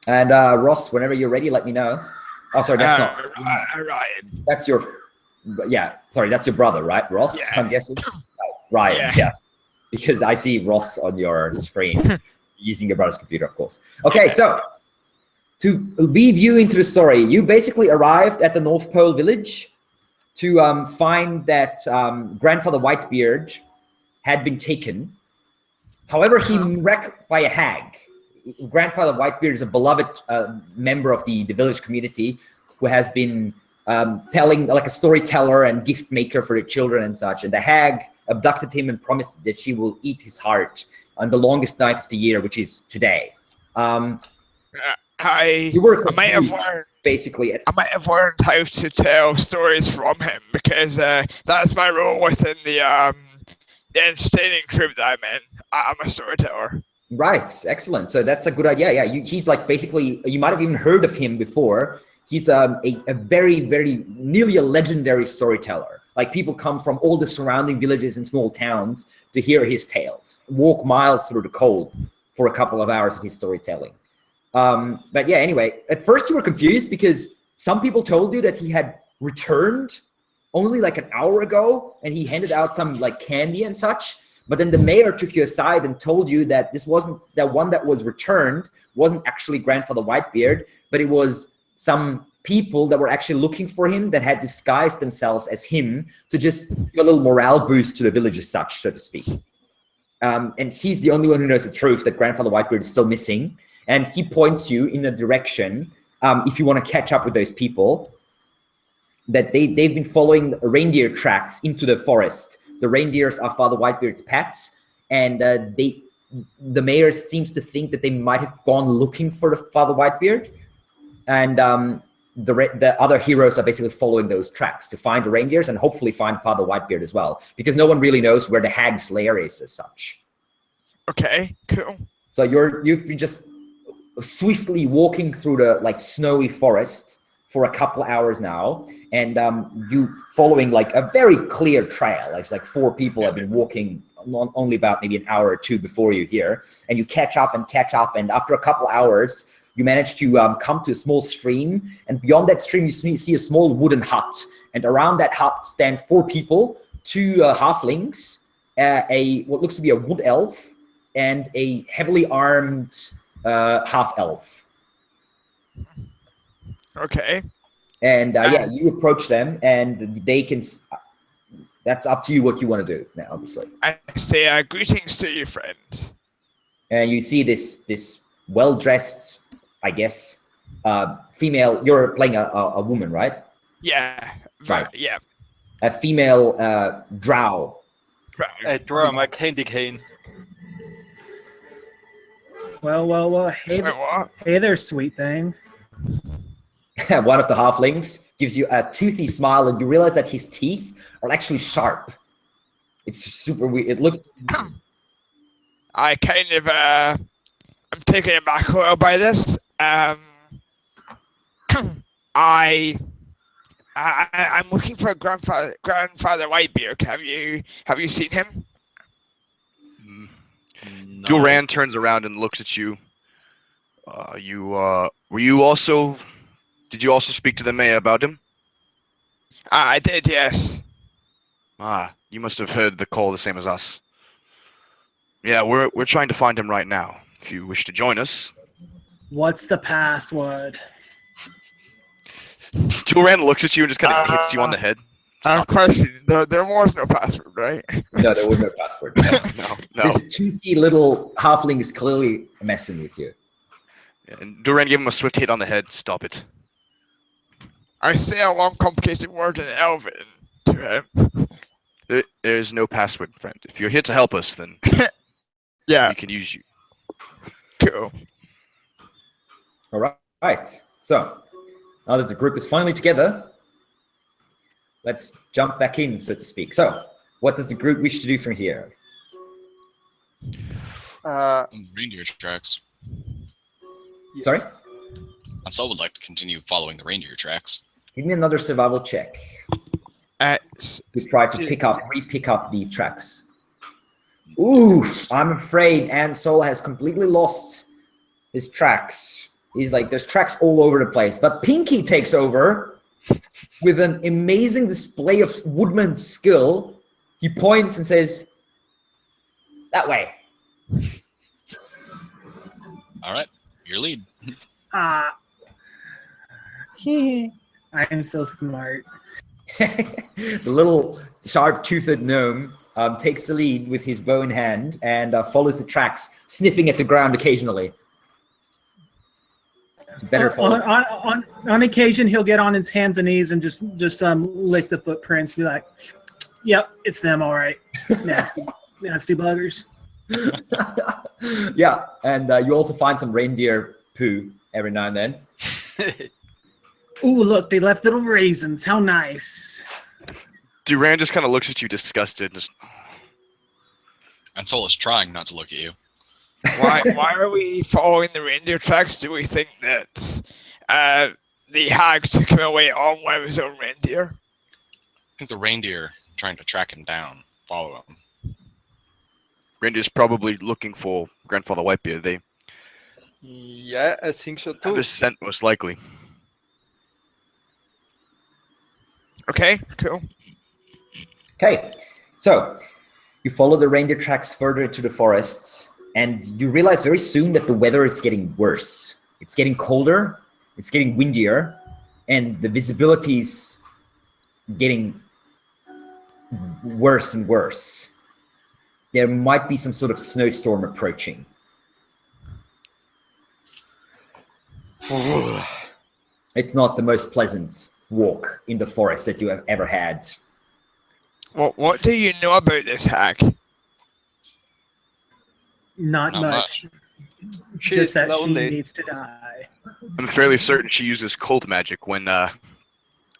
A: And Ross, whenever you're ready, let me know. Oh, sorry, that's not.
F: Ryan.
A: That's your. Yeah, sorry, that's your brother, right, Ross?
F: Yeah.
A: I'm guessing. Ryan,
F: Yeah.
A: yes. Because I see Ross on your screen using your brother's computer, of course. Okay, so to weave you into the story, you basically arrived at the North Pole village to find that Grandfather Whitebeard had been taken. However, he wrecked by a hag. Grandfather Whitebeard is a beloved member of the village community who has been telling, like a storyteller and gift maker for the children and such. And the hag abducted him and promised that she will eat his heart on the longest night of the year, which is today.
F: I
A: You were
F: might have
A: confused,
F: learned.
A: basically.
F: I might have learned how to tell stories from him because that's my role within the entertaining troupe that I'm in. I'm a storyteller.
A: Right, excellent. So that's a good idea. Yeah, he's like basically, you might have even heard of him before. He's a very, very, nearly a legendary storyteller. Like people come from all the surrounding villages and small towns to hear his tales, walk miles through the cold for a couple of hours of his storytelling. But yeah, anyway, at first you were confused because some people told you that he had returned only like an hour ago and he handed out some like candy and such. But then the mayor took you aside and told you that this wasn't, that one that was returned wasn't actually Grandfather Whitebeard, but it was some people that were actually looking for him that had disguised themselves as him to just give a little morale boost to the village as such, so to speak. And he's the only one who knows the truth that Grandfather Whitebeard is still missing. And he points you in a direction, if you want to catch up with those people, that they've been following reindeer tracks into the forest. The reindeers are Father Whitebeard's pets, and the mayor seems to think that they might have gone looking for the Father Whitebeard, and the other heroes are basically following those tracks to find the reindeers and hopefully find Father Whitebeard as well, because no one really knows where the hag's lair is as such.
F: Okay, cool.
A: So you've been just swiftly walking through the like snowy forest, for a couple hours now, and you following like a very clear trail. It's like 4 people have been walking only about maybe an hour or 2 before you here, and you catch up, and after a couple hours, you manage to come to a small stream, and beyond that stream, you see a small wooden hut, and around that hut stand 4 people, 2 halflings, what looks to be a wood elf, and a heavily armed half elf.
F: Okay.
A: And yeah, you approach them, and they can. That's up to you what you want to do now, obviously.
F: I say greetings to you, friends.
A: And you see this well-dressed, I guess, female. You're playing a woman, right?
F: Yeah.
A: Right.
F: Yeah.
A: A female drow.
D: I draw my candy cane.
B: Well. Hey,
F: Sorry, what?
B: hey there, sweet thing.
A: One of the halflings gives you a toothy smile, and you realize that his teeth are actually sharp. It's super weird. It looks.
F: I kind of I'm taken aback a little by this. I'm looking for a Grandfather Whitebeard. Have you seen him?
E: No. Duran turns around and looks at you. Did you also speak to the mayor about him?
F: I did, yes.
E: You must have heard the call the same as us. Yeah, we're trying to find him right now. If you wish to join us.
B: What's the password?
E: Duran looks at you and just kind of hits you on the head.
F: Question. There was no password, right?
A: No, there was no password.
E: No.
A: This cheeky little halfling is clearly messing with you.
E: Yeah, and Duran gave him a swift hit on the head. Stop it.
F: I say a long, complicated word in Elven to him.
E: There's no password, friend. If you're here to help us, then
F: yeah,
E: we can use you.
F: Cool.
A: All right. So now that the group is finally together, let's jump back in, so to speak. So, what does the group wish to do from here?
C: Reindeer tracks.
D: Yes.
A: Sorry?
C: Ansel would like to continue following the reindeer tracks.
A: Give me another survival check. We try to re-pick up the tracks. Ooh, I'm afraid Ansel has completely lost his tracks. He's like, there's tracks all over the place. But Pinky takes over with an amazing display of woodman's skill. He points and says, that way.
C: All right, your lead.
B: I'm so smart.
A: The little sharp-toothed gnome takes the lead with his bow in hand and follows the tracks, sniffing at the ground occasionally. Better follow.
B: On occasion, he'll get on his hands and knees and just lick the footprints. Be like, "Yep, it's them, all right." Nasty buggers.
A: Yeah, and you also find some reindeer poo every now and then.
B: Ooh, look, they left little raisins. How nice.
E: Duran just kind of looks at you disgusted. Just...
C: Ansel is trying not to look at you.
F: Why are we following the reindeer tracks? Do we think that the hag took him away on one of his own reindeer?
C: I think the reindeer trying to track him down, follow him.
E: Reindeer's probably looking for Grandfather Whitebeard.
D: Yeah, I think so too.
E: The scent most likely.
F: Okay, cool.
A: Okay, so you follow the reindeer tracks further into the forest, and you realize very soon that the weather is getting worse. It's getting colder, it's getting windier, and the visibility is getting worse and worse. There might be some sort of snowstorm approaching. It's not the most pleasant walk in the forest that you have ever had.
F: What do you know about this hag?
B: Not
C: Not
B: much.
D: She
B: Just
D: is
B: that
D: lonely.
B: she needs to die.
E: I'm fairly certain she uses cold magic. When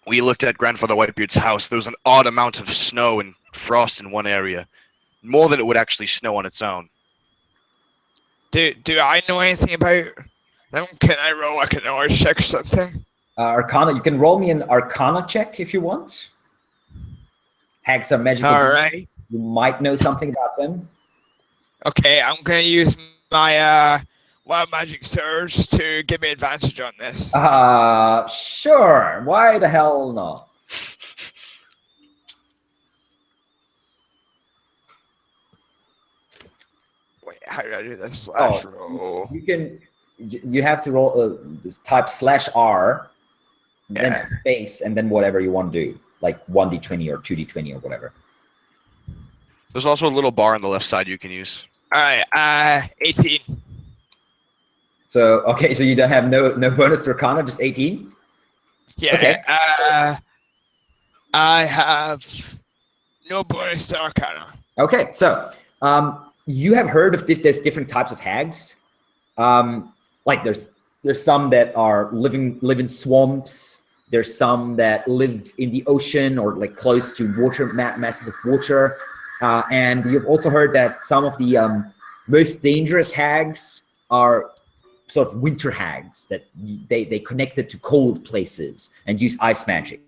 E: we looked at Grandfather Whitebeard's house, there was an odd amount of snow and frost in one area. More than it would actually snow on its own.
F: Do I know anything about them? Can I roll like a knowledge check or something?
A: Arcana. You can roll me an Arcana check if you want. Hags are magical.
F: All right.
A: You might know something about them.
F: Okay, I'm gonna use my wild magic surge to give me advantage on this.
A: Sure. Why the hell not?
F: Wait, how do I do this? Slash roll.
A: You have to roll type /R, then
F: Yeah.
A: space, and then whatever you want to do, like 1d20 or 2d20 or whatever.
E: There's also a little bar on the left side you can use.
F: All right, 18.
A: So okay, so you don't have no bonus to Arcana, just 18.
F: Yeah.
A: Okay.
F: I have no bonus to Arcana.
A: Okay, so you have heard of there's different types of hags. Like there's some that are live in swamps. There's some that live in the ocean or like close to water masses of water. And you've also heard that some of the most dangerous hags are sort of winter hags, that they connected to cold places and use ice magic.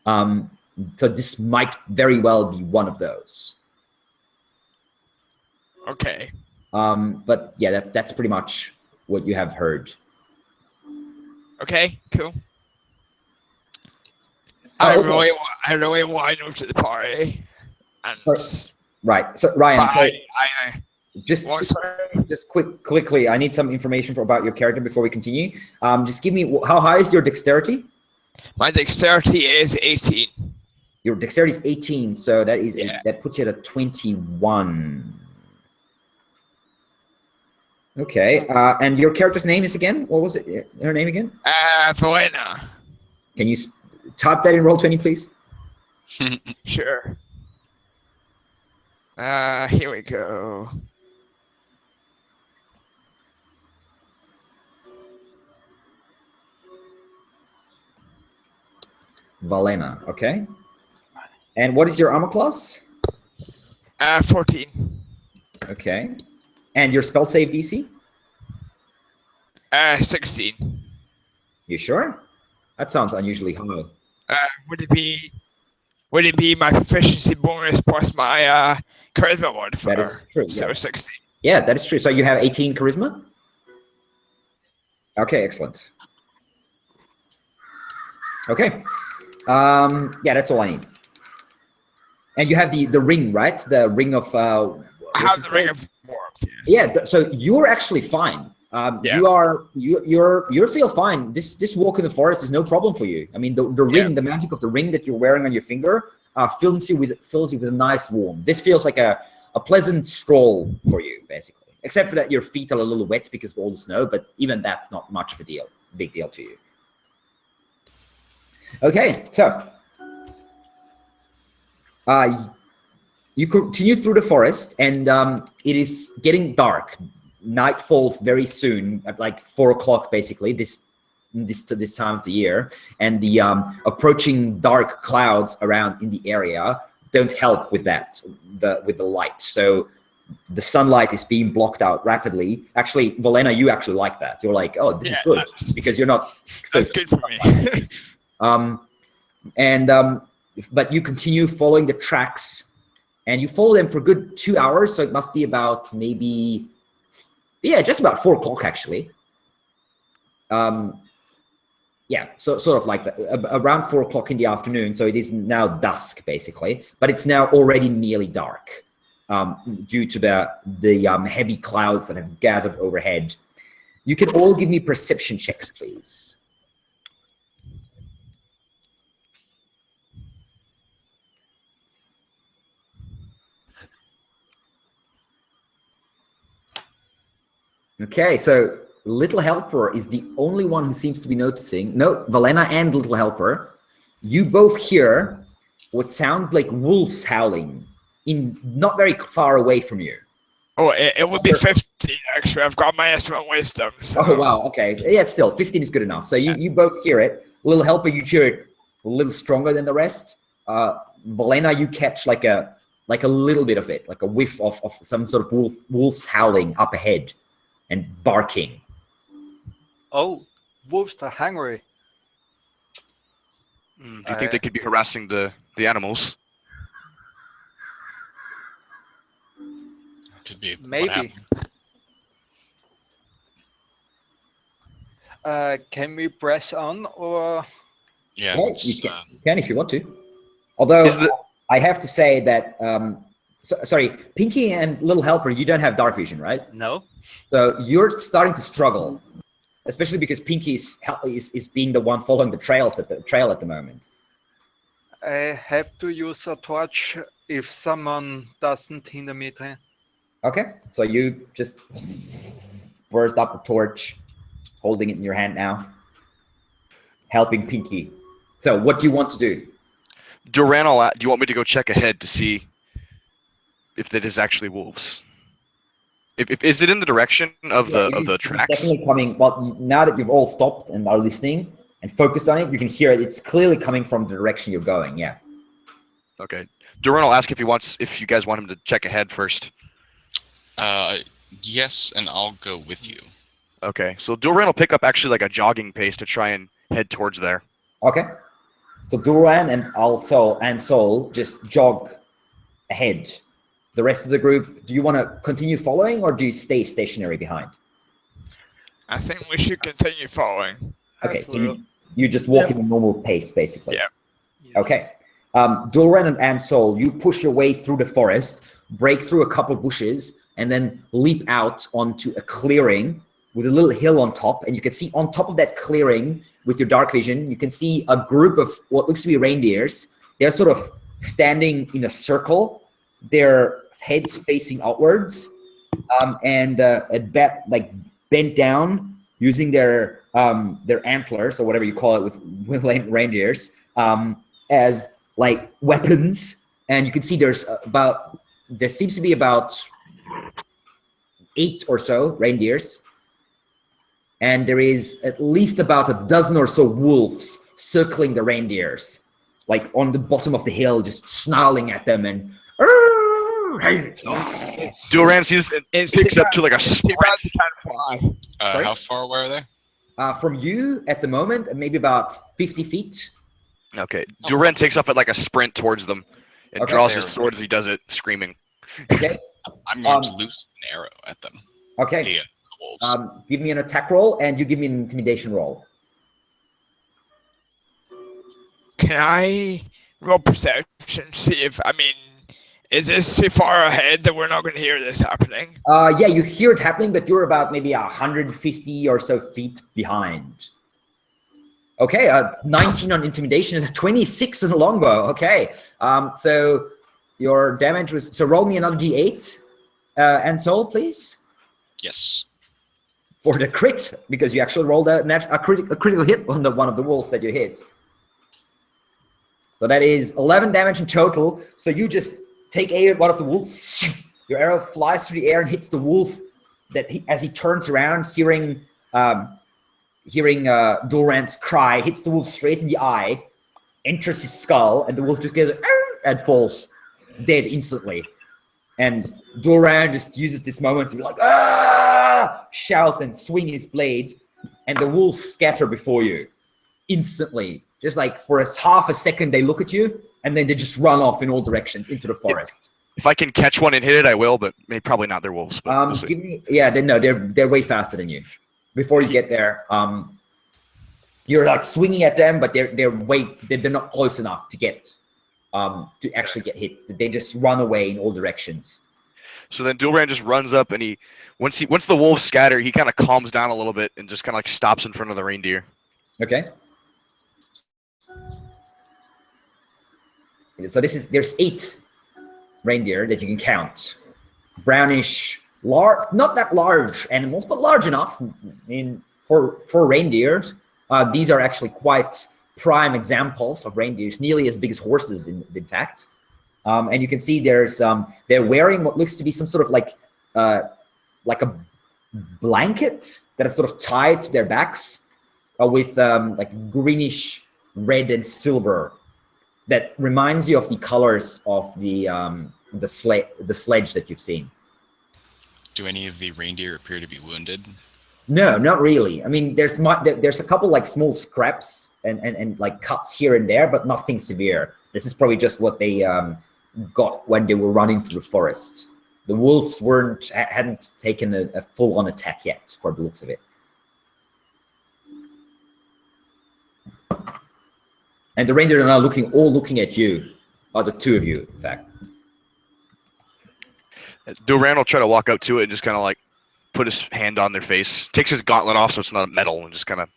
A: So this might very well be one of those.
F: Okay.
A: But yeah, that's pretty much what you have heard.
F: Okay, cool.
A: Oh,
F: I
A: okay.
F: really want to know to the party. And
A: Right. So Ryan,
F: but
A: so
F: I
A: just quickly, I need some information about your character before we continue. Just give me, how high is your dexterity?
F: my dexterity is 18.
A: Your dexterity is 18, so that is
F: Yeah.
A: that puts you at a 21. Okay, and your character's name is again? What was it? Her name again?
F: Valena.
A: Can you type that in Roll20, please?
F: Sure. Here we go.
A: Valena, okay. And what is your armor class?
F: 14.
A: Okay. And your spell save DC?
F: 16.
A: You sure? That sounds unusually high.
F: Would it be my proficiency bonus plus my charisma modifier?
A: That is true,
F: So
A: yeah.
F: 16.
A: Yeah, that is true. So you have 18 charisma? Okay, excellent. Okay. Yeah, that's all I need. And you have the ring, right? The ring of
F: I have the ring of warmth. Yes.
A: Yeah, so you're actually fine.
F: Yeah.
A: You feel fine. This walk in the forest is no problem for you. I mean, the ring, the magic of the ring that you're wearing on your finger, fills you with a nice warmth. This feels like a pleasant stroll for you, basically. Except for that your feet are a little wet because of all the snow, but even that's not much of a big deal to you. Okay, so you continue through the forest, and it is getting dark. Night falls very soon, at like 4 o'clock, basically. This time of the year, and the approaching dark clouds around in the area don't help with that. With the light, so the sunlight is being blocked out rapidly. Actually, Valena, you actually like that. You're like, oh, this is good because you're not.
F: That's good for me.
A: But you continue following the tracks, and you follow them for a good 2 hours. So it must be about maybe, just about 4 o'clock actually. So sort of like around 4 o'clock in the afternoon. So it is now dusk basically, but it's now already nearly dark due to the heavy clouds that have gathered overhead. You can all give me perception checks, please. Okay, so Little Helper is the only one who seems to be noticing. No, Valena and Little Helper, you both hear what sounds like wolves howling not very far away from you.
F: Oh, it would be 15 actually. I've got -1 wisdom. So.
A: Oh wow, okay. So, yeah, still 15 is good enough. So you both hear it. Little Helper, you hear it a little stronger than the rest. Valena, you catch like a little bit of it, like a whiff of some sort of wolves howling up ahead and barking.
D: Oh, wolves are hungry.
E: Do you think they could be harassing the animals?
C: Could be. What
D: Maybe.
C: happened.
D: Can we press on or?
C: Yeah.
A: Well,
C: let's,
A: you can if you want to. Although
E: Is the-
A: I have to say that, sorry, Pinky and Little Helper, you don't have dark vision, right?
D: No.
A: So you're starting to struggle, especially because Pinky is being the one following the trail at the moment.
D: I have to use a torch if someone doesn't hinder me.
A: Okay, so you just burst up the torch, holding it in your hand now, helping Pinky. So what do you want to do?
E: Duran, do you want me to go check ahead to see if that is actually wolves? If is it in the direction of the tracks?
A: Definitely coming. Well, now that you've all stopped and are listening and focused on it, you can hear it. It's clearly coming from the direction you're going. Yeah.
E: Okay. Duran will ask if you guys want him to check ahead first.
C: Yes, and I'll go with you.
E: Okay. So Duran will pick up actually like a jogging pace to try and head towards there.
A: Okay. So Duran and Sol just jog ahead. The rest of the group, do you want to continue following or do you stay stationary behind?
F: I think we should continue following.
A: Okay, so you just walk in a normal pace, basically.
F: Yeah.
A: Okay. Duran and Ansol, you push your way through the forest, break through a couple of bushes, and then leap out onto a clearing with a little hill on top. And you can see on top of that clearing with your dark vision, you can see a group of what looks to be reindeers. They're sort of standing in a circle, their heads facing outwards, and bent down using their antlers or whatever you call it with reindeers as like weapons. And you can see there seems to be about 8 or so reindeers, and there is at least about a dozen or so wolves circling the reindeers, like on the bottom of the hill, just snarling at them and.
E: Duran sees and picks up to like a sprint.
F: Too bad you can't fly.
C: How far away are they?
A: From you at the moment, maybe about 50 feet.
E: Okay. Duran takes up at like a sprint towards them and
A: Okay.
E: draws his sword as he does it, screaming.
A: Okay.
C: I'm going to loose an arrow at them.
A: Okay.
C: The wolves.
A: Give me an attack roll and you give me an intimidation roll.
F: Can I roll perception? See if is this too far ahead that we're not going to hear this happening?
A: Yeah, you hear it happening, but you're about maybe 150 or so feet behind. Okay, 19 on intimidation and a 26 on the longbow. Okay, so your damage was... So roll me another d8, and Sol, please.
C: Yes.
A: For the crit, because you actually rolled a critical hit on one of the wolves that you hit. So that is 11 damage in total. So you just take aim at one of the wolves. Your arrow flies through the air and hits the wolf. As he turns around, hearing Duran's cry, hits the wolf straight in the eye, enters his skull, and the wolf just goes and falls dead instantly. And Duran just uses this moment to be like, shout and swing his blade, and the wolves scatter before you instantly. Just like for half a second, they look at you, and then they just run off in all directions into the forest.
E: If I can catch one and hit it, I will, but probably not. They're wolves. But we'll see.
A: They're way faster than you. Before you get there, you're like swinging at them, but they're not close enough to get to actually get hit. They just run away in all directions.
E: So then Duran just runs up, and once the wolves scatter, he kind of calms down a little bit and just kind of like stops in front of the reindeer.
A: Okay. So there's 8 reindeer that you can count. Brownish, not that large animals, but large enough. For reindeers, these are actually quite prime examples of reindeers, nearly as big as horses, in fact. And you can see they're wearing what looks to be some sort of like a blanket that is sort of tied to their backs with like greenish red and silver. That reminds you of the colors of the sledge that you've seen.
C: Do any of the reindeer appear to be wounded?
A: No, not really. I mean, there's a couple like small scraps and like cuts here and there, but nothing severe. This is probably just what they got when they were running through the forest. The wolves hadn't taken a full-on attack yet, for the looks of it. And the reindeer are now all looking at you, or the two of you, in fact.
E: Duran will try to walk up to it and just kind of like put his hand on their face. Takes his gauntlet off so it's not metal and just kind of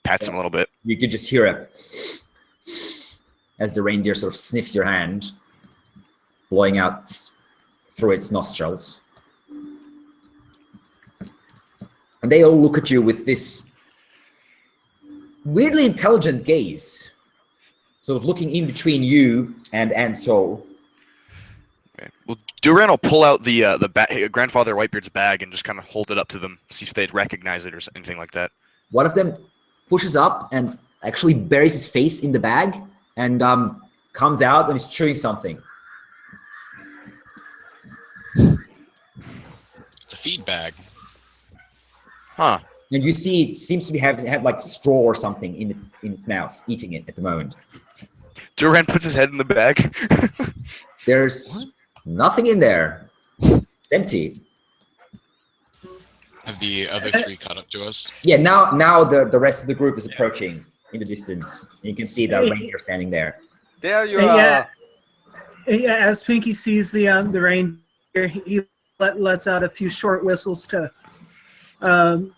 E: pats him a little bit.
A: You could just hear it as the reindeer sort of sniffs your hand, blowing out through its nostrils. And they all look at you with this weirdly intelligent gaze, sort of looking in between you and Soul.
E: Okay. Well, Duran will pull out the Grandfather Whitebeard's bag and just kind of hold it up to them, see if they'd recognize it or anything like that.
A: One of them pushes up and actually buries his face in the bag and comes out and is chewing something.
C: It's a feed bag.
E: Huh.
A: And you see it seems to have like straw or something in its mouth, eating it at the moment.
E: Duran puts his head in the bag.
A: There's nothing in there. Empty.
C: Have the other three caught up to us?
A: Yeah, now the rest of the group is approaching in the distance. You can see the reindeer standing there.
D: There you are.
B: Yeah, as Pinky sees the reindeer, he lets out a few short whistles to so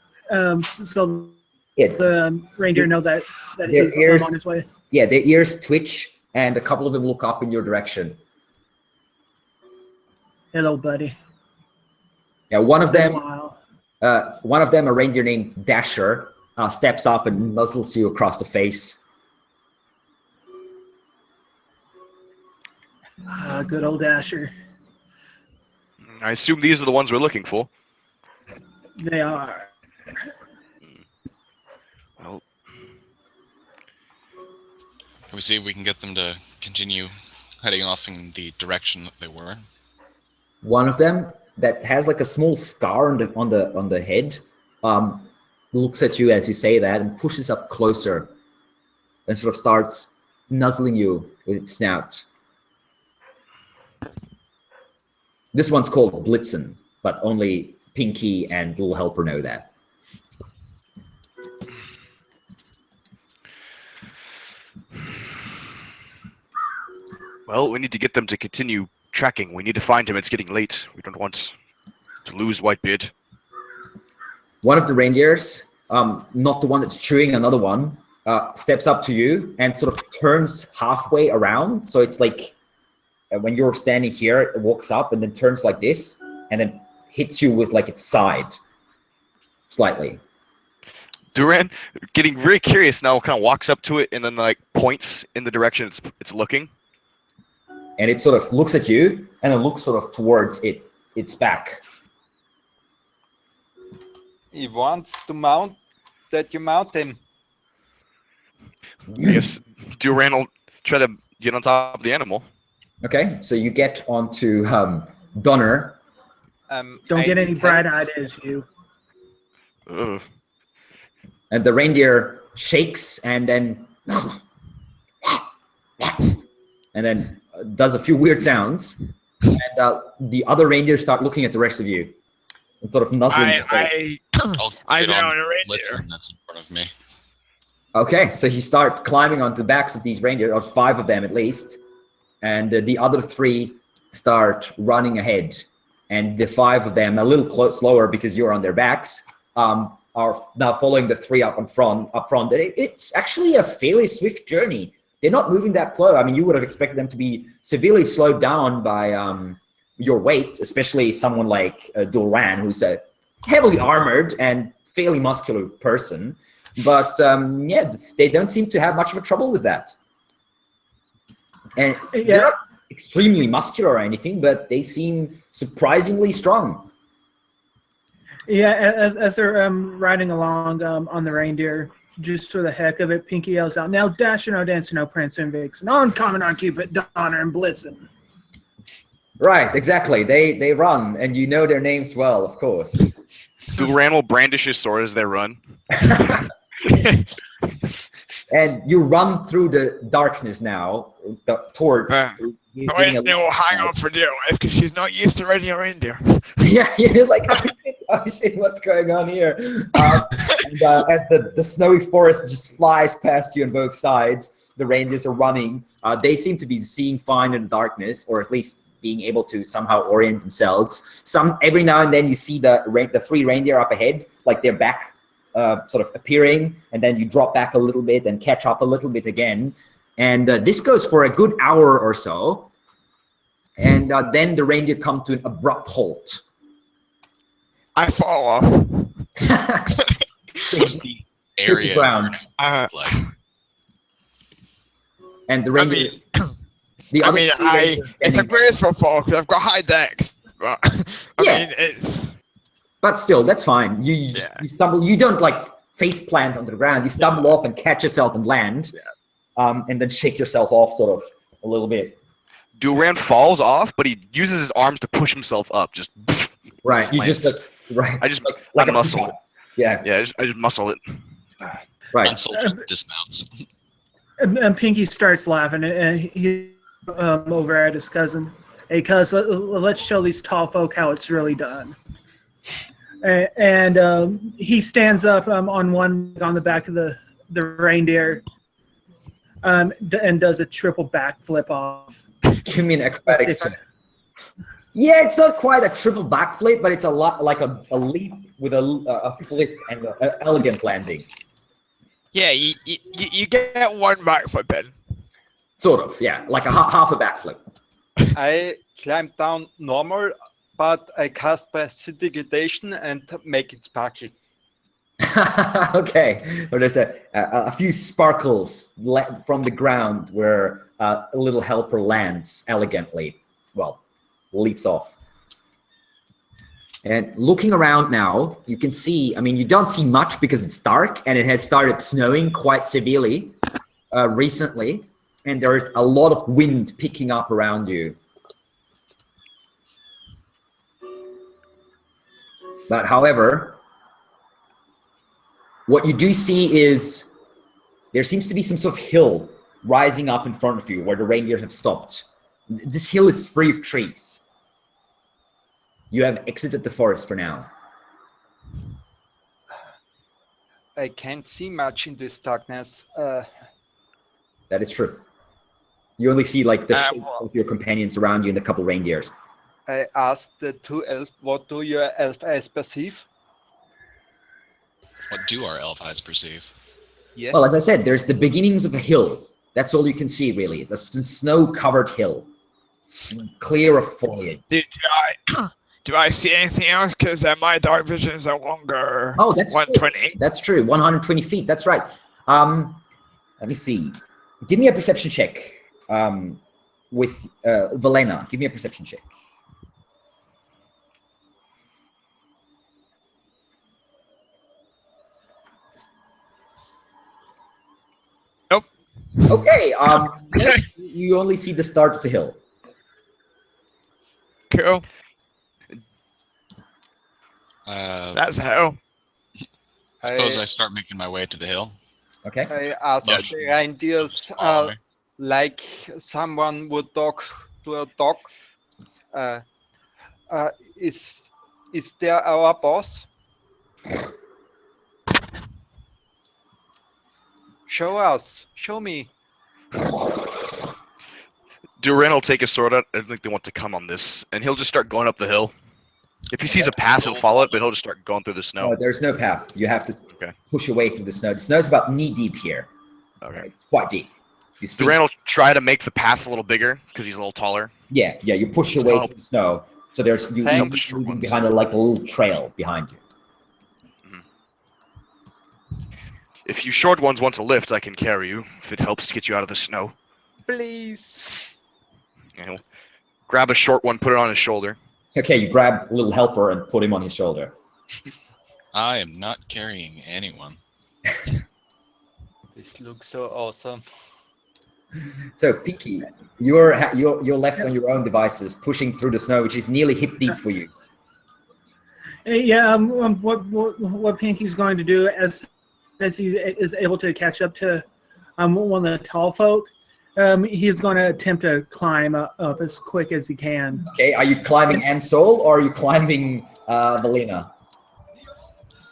B: the reindeer know that he's on his way.
A: Yeah, their ears twitch, and a couple of them look up in your direction.
B: Hello, buddy.
A: Yeah, one of them,
B: Wow.
A: a reindeer named Dasher, steps up and nuzzles you across the face.
B: Good old Dasher.
E: I assume these are the ones we're looking for.
B: They are.
E: Well,
C: Can we see if we can get them to continue heading off in the direction that they were?
A: One of them that has like a small scar on the head looks at you as you say that and pushes up closer and sort of starts nuzzling you with its snout. This one's called Blitzen, but only Pinky and Little Helper know that.
E: well, we need to get them to continue tracking. We need to find him. It's getting late. We don't want to lose Whitebeard.
A: One of the reindeers, not the one that's chewing another one, steps up to you and sort of turns halfway around. So it's like when you're standing here, it walks up and then turns like this and then hits you with like its side slightly.
E: Duran, getting very curious now, kind of walks up to it and then like points in the direction it's looking.
A: And it sort of looks at you and then looks sort of towards its back.
D: He wants to mount that you mount him.
E: I guess Duran will try to get on top of the animal.
A: Okay, so you get onto Donner.
B: Don't get any bright ideas, you.
E: Ugh.
A: And the reindeer shakes and then does a few weird sounds. And the other reindeers start looking at the rest of you and sort of nuzzling.
C: I
F: get on a reindeer.
C: Blitzen that's in front of me.
A: Okay, so you start climbing onto the backs of these reindeer, or 5 of them at least. And the other 3 start running ahead. And the 5 of them, a little slower because you're on their backs, are now following the 3 up front. It's actually a fairly swift journey. They're not moving that slow. I mean, you would have expected them to be severely slowed down by your weight, especially someone like Duran, who's a heavily armored and fairly muscular person. But yeah, they don't seem to have much of a trouble with that. And they're not extremely muscular or anything, but they seem surprisingly strong.
B: Yeah, as they're riding along on the reindeer, just for the heck of it, Pinky yells out, "Now Dasher, no Dancer, no Prancer and Vixen, on Commandant Cupid, Donner, and Blitzen."
A: Right, exactly. They run, and you know their names well, of course.
E: Duran will brandish his sword as they run.
A: And you run through the darkness now toward.
F: Reindeer will hang on for dear life because she's not used to riding a reindeer.
A: Yeah, you're like, oh shit, what's going on here? And, as the snowy forest just flies past you on both sides, the reindeers are running. They seem to be seeing fine in the darkness, or at least being able to somehow orient themselves. Every now and then you see the three reindeer up ahead, like they're back, sort of appearing, and then you drop back a little bit and catch up a little bit again. And this goes for a good hour or so. And then the reindeer come to an abrupt halt.
F: I fall off.
C: What's the area?
A: Ground.
C: Like,
A: And the reindeer.
F: It's a graceful fall because I've got high decks. But it's.
A: But still, that's fine. You stumble. You don't like face plant onto the ground. You stumble off and catch yourself and land, and then shake yourself off sort of a little bit.
E: Duran falls off, but he uses his arms to push himself up. Just
A: right.
E: Just
A: You
E: lands.
A: just right.
E: I just
A: like a
E: muscle it.
A: Yeah.
E: Yeah, I just muscle it.
A: Right.
C: one soldier dismounts.
B: And Pinky starts laughing, and he over at his cousin. Hey, cuz, let's show these tall folk how it's really done. And he stands up on the back of the reindeer, and does a triple backflip off.
A: Give me an acrobatics check. Yeah, it's not quite a triple backflip, but it's a lot like a leap with a flip and an elegant landing.
F: Yeah, you get one backflip in.
A: Sort of, yeah, like a half a backflip.
D: I climb down normal, but I cast prestidigitation and make it sparkly.
A: Okay, well, there's a few sparkles from the ground where a little helper lands elegantly. Well, leaps off. And looking around now, you can see, I mean, you don't see much because it's dark and it has started snowing quite severely recently. And there's a lot of wind picking up around you. But however, what you do see is there seems to be some sort of hill rising up in front of you where the reindeer have stopped. This hill is free of trees. You have exited the forest for now.
D: I can't see much in this darkness.
A: That is true. You only see like the shape of your companions around you and a couple reindeers.
D: I asked the two elves, what do your elf eyes perceive?
C: What do our elf eyes perceive?
D: Yes.
A: Well, as I said, there's the beginnings of a hill. That's all you can see, really. It's a snow-covered hill, clear of foliage.
F: Do I see anything else? Because my dark vision is no longer 120.
A: That's true. 120 feet. That's right. Let me see. Give me a perception check. With Valena, give me a perception check.
F: Nope.
A: Okay. You only see the start of the hill.
F: Cool.
C: That's
F: hell.
C: Suppose I start making my way to the hill.
A: Okay.
D: I asked the reindeers like someone would talk to a dog. Is there our boss? Show us. Show me.
E: Duran will take his sword out. I don't think they want to come on this, and he'll just start going up the hill. If he sees a path, he'll follow it, but he'll just start going through the snow.
A: No, there's no path. You have to push your way through the snow. The snow's about knee deep here.
E: Okay.
A: It's quite deep. You see,
E: Duran will try to make the path a little bigger because he's a little taller.
A: Yeah, you push your way through the snow. So there's you behind like a little trail behind you.
E: If you short ones want a lift, I can carry you if it helps to get you out of the snow.
D: Please.
E: And he'll grab a short one, put it on his shoulder.
A: Okay, you grab a little helper and put him on his shoulder.
C: I am not carrying anyone.
D: This looks so awesome.
A: So, Pinky, you're left on your own devices, pushing through the snow, which is nearly hip deep for you.
B: Yeah. What Pinky's going to do as he is able to catch up to one of the tall folk, he's going to attempt to climb up as quick as he can.
A: Okay, are you climbing Ansol or are you climbing Valina?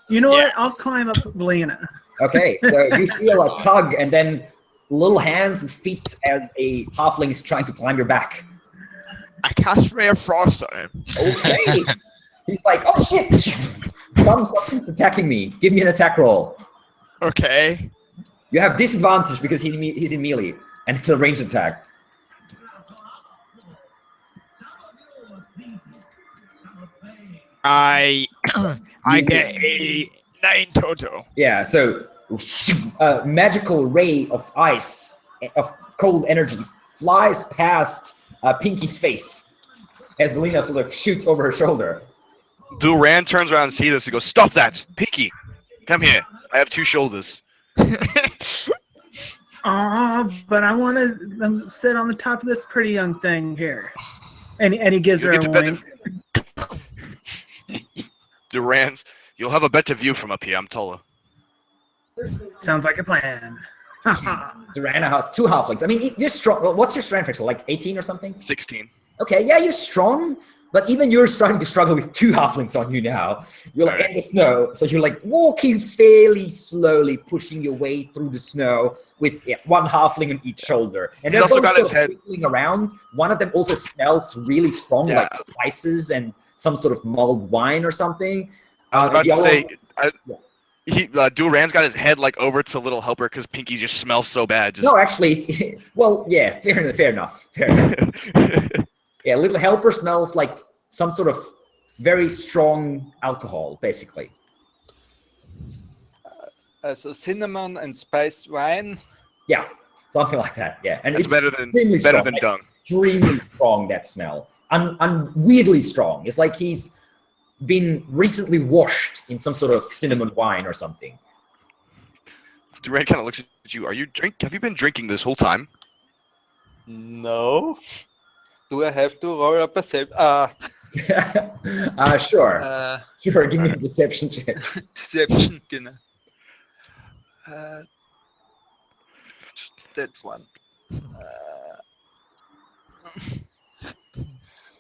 B: You know
F: Yeah.
B: what? I'll climb up Valina.
A: Okay, so you feel a tug and then little hands and feet as a halfling is trying to climb your back.
F: I cast Ray of Frost on him.
A: Okay. He's like, oh shit! Something's attacking me. Give me an attack roll.
F: Okay.
A: You have disadvantage because he's in melee, and it's a ranged attack.
F: I get a 9 total.
A: Yeah, so a magical ray of ice, of cold energy, flies past Pinky's face as Valina sort of shoots over her shoulder.
E: Duran turns around and sees this and goes, "Stop that! Pinky, come here. I have 2 shoulders."
B: But I want to sit on the top of this pretty young thing here. And he gives
E: You'll
B: her
E: get
B: a
E: to bed
B: wink.
E: Duran's, you'll have a better view from up here. I'm taller.
B: Sounds like a plan.
A: Durana has 2 halflings. I mean, you're strong. What's your strength actually? Like 18 or something?
E: 16.
A: Okay, yeah, you're strong, but even you're starting to struggle with 2 halflings on you now. You're like in the snow, so you're like walking fairly slowly, pushing your way through the snow with 1 halfling on each shoulder. And
E: He's
A: they're
E: also
A: both
E: got
A: sort
E: his
A: of
E: head-
A: wiggling around. One of them also smells really strong,
E: Yeah.
A: like spices and some sort of mulled wine or something.
E: I was about
A: the
E: to
A: other
E: say,
A: one-
E: Duran's got his head like over to Little Helper because Pinky just smells so bad. Just...
A: No, actually, it's, well, yeah, fair enough. Yeah, Little Helper smells like some sort of very strong alcohol, basically.
D: So cinnamon and spiced wine.
A: Yeah, something like that. Yeah, and
E: It's
A: it's
E: better than
A: extremely strong, like,
E: dung.
A: extremely strong. That smell, weirdly strong. It's like he's been recently washed in some sort of cinnamon wine or something.
E: Duran kind of looks at you. Have you been drinking this whole time?
D: No. Do I have to roll a perception?
A: Sure. Sure, give me a deception check.
D: Deception, genau. That one.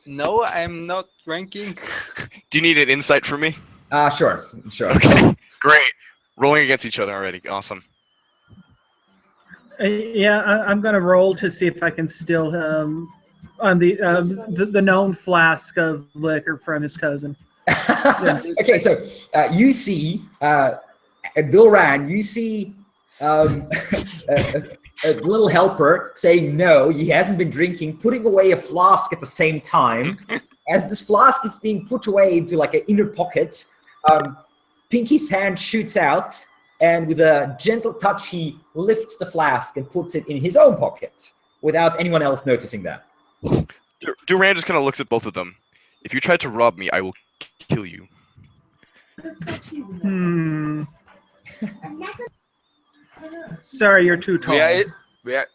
D: No, I'm not drinking.
E: Do you need an insight from me?
A: Sure.
E: Okay, great. Rolling against each other already. Awesome.
B: Yeah, I'm gonna roll to see if I can steal on the known flask of liquor from his cousin.
A: Okay, so you see, Duran, you see a Little Helper saying no, he hasn't been drinking, putting away a flask at the same time. As this flask is being put away into like an inner pocket, Pinky's hand shoots out, and with a gentle touch, he lifts the flask and puts it in his own pocket without anyone else noticing that.
E: Duran just kind of looks at both of them. If you try to rob me, I will kill you.
B: Sorry, you're too tall.
D: Where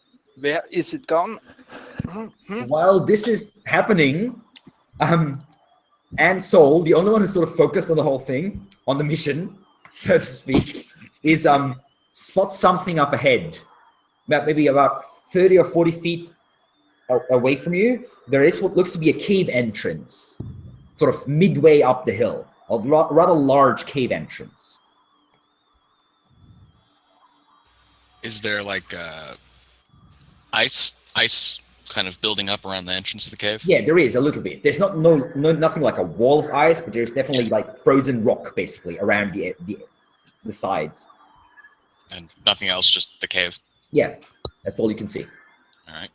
D: is it gone?
A: While this is happening, and Sol, the only one who's sort of focused on the whole thing, on the mission, so to speak, is spot something up ahead, maybe about 30 or 40 feet away from you. There is what looks to be a cave entrance, sort of midway up the hill, a rather large cave entrance.
C: Is there like ice kind of building up around the entrance to the cave?
A: Yeah, there is a little bit. There's nothing like a wall of ice, but there's definitely like frozen rock basically around the sides.
C: And nothing else, just the cave.
A: Yeah, that's all you can see.
C: All right.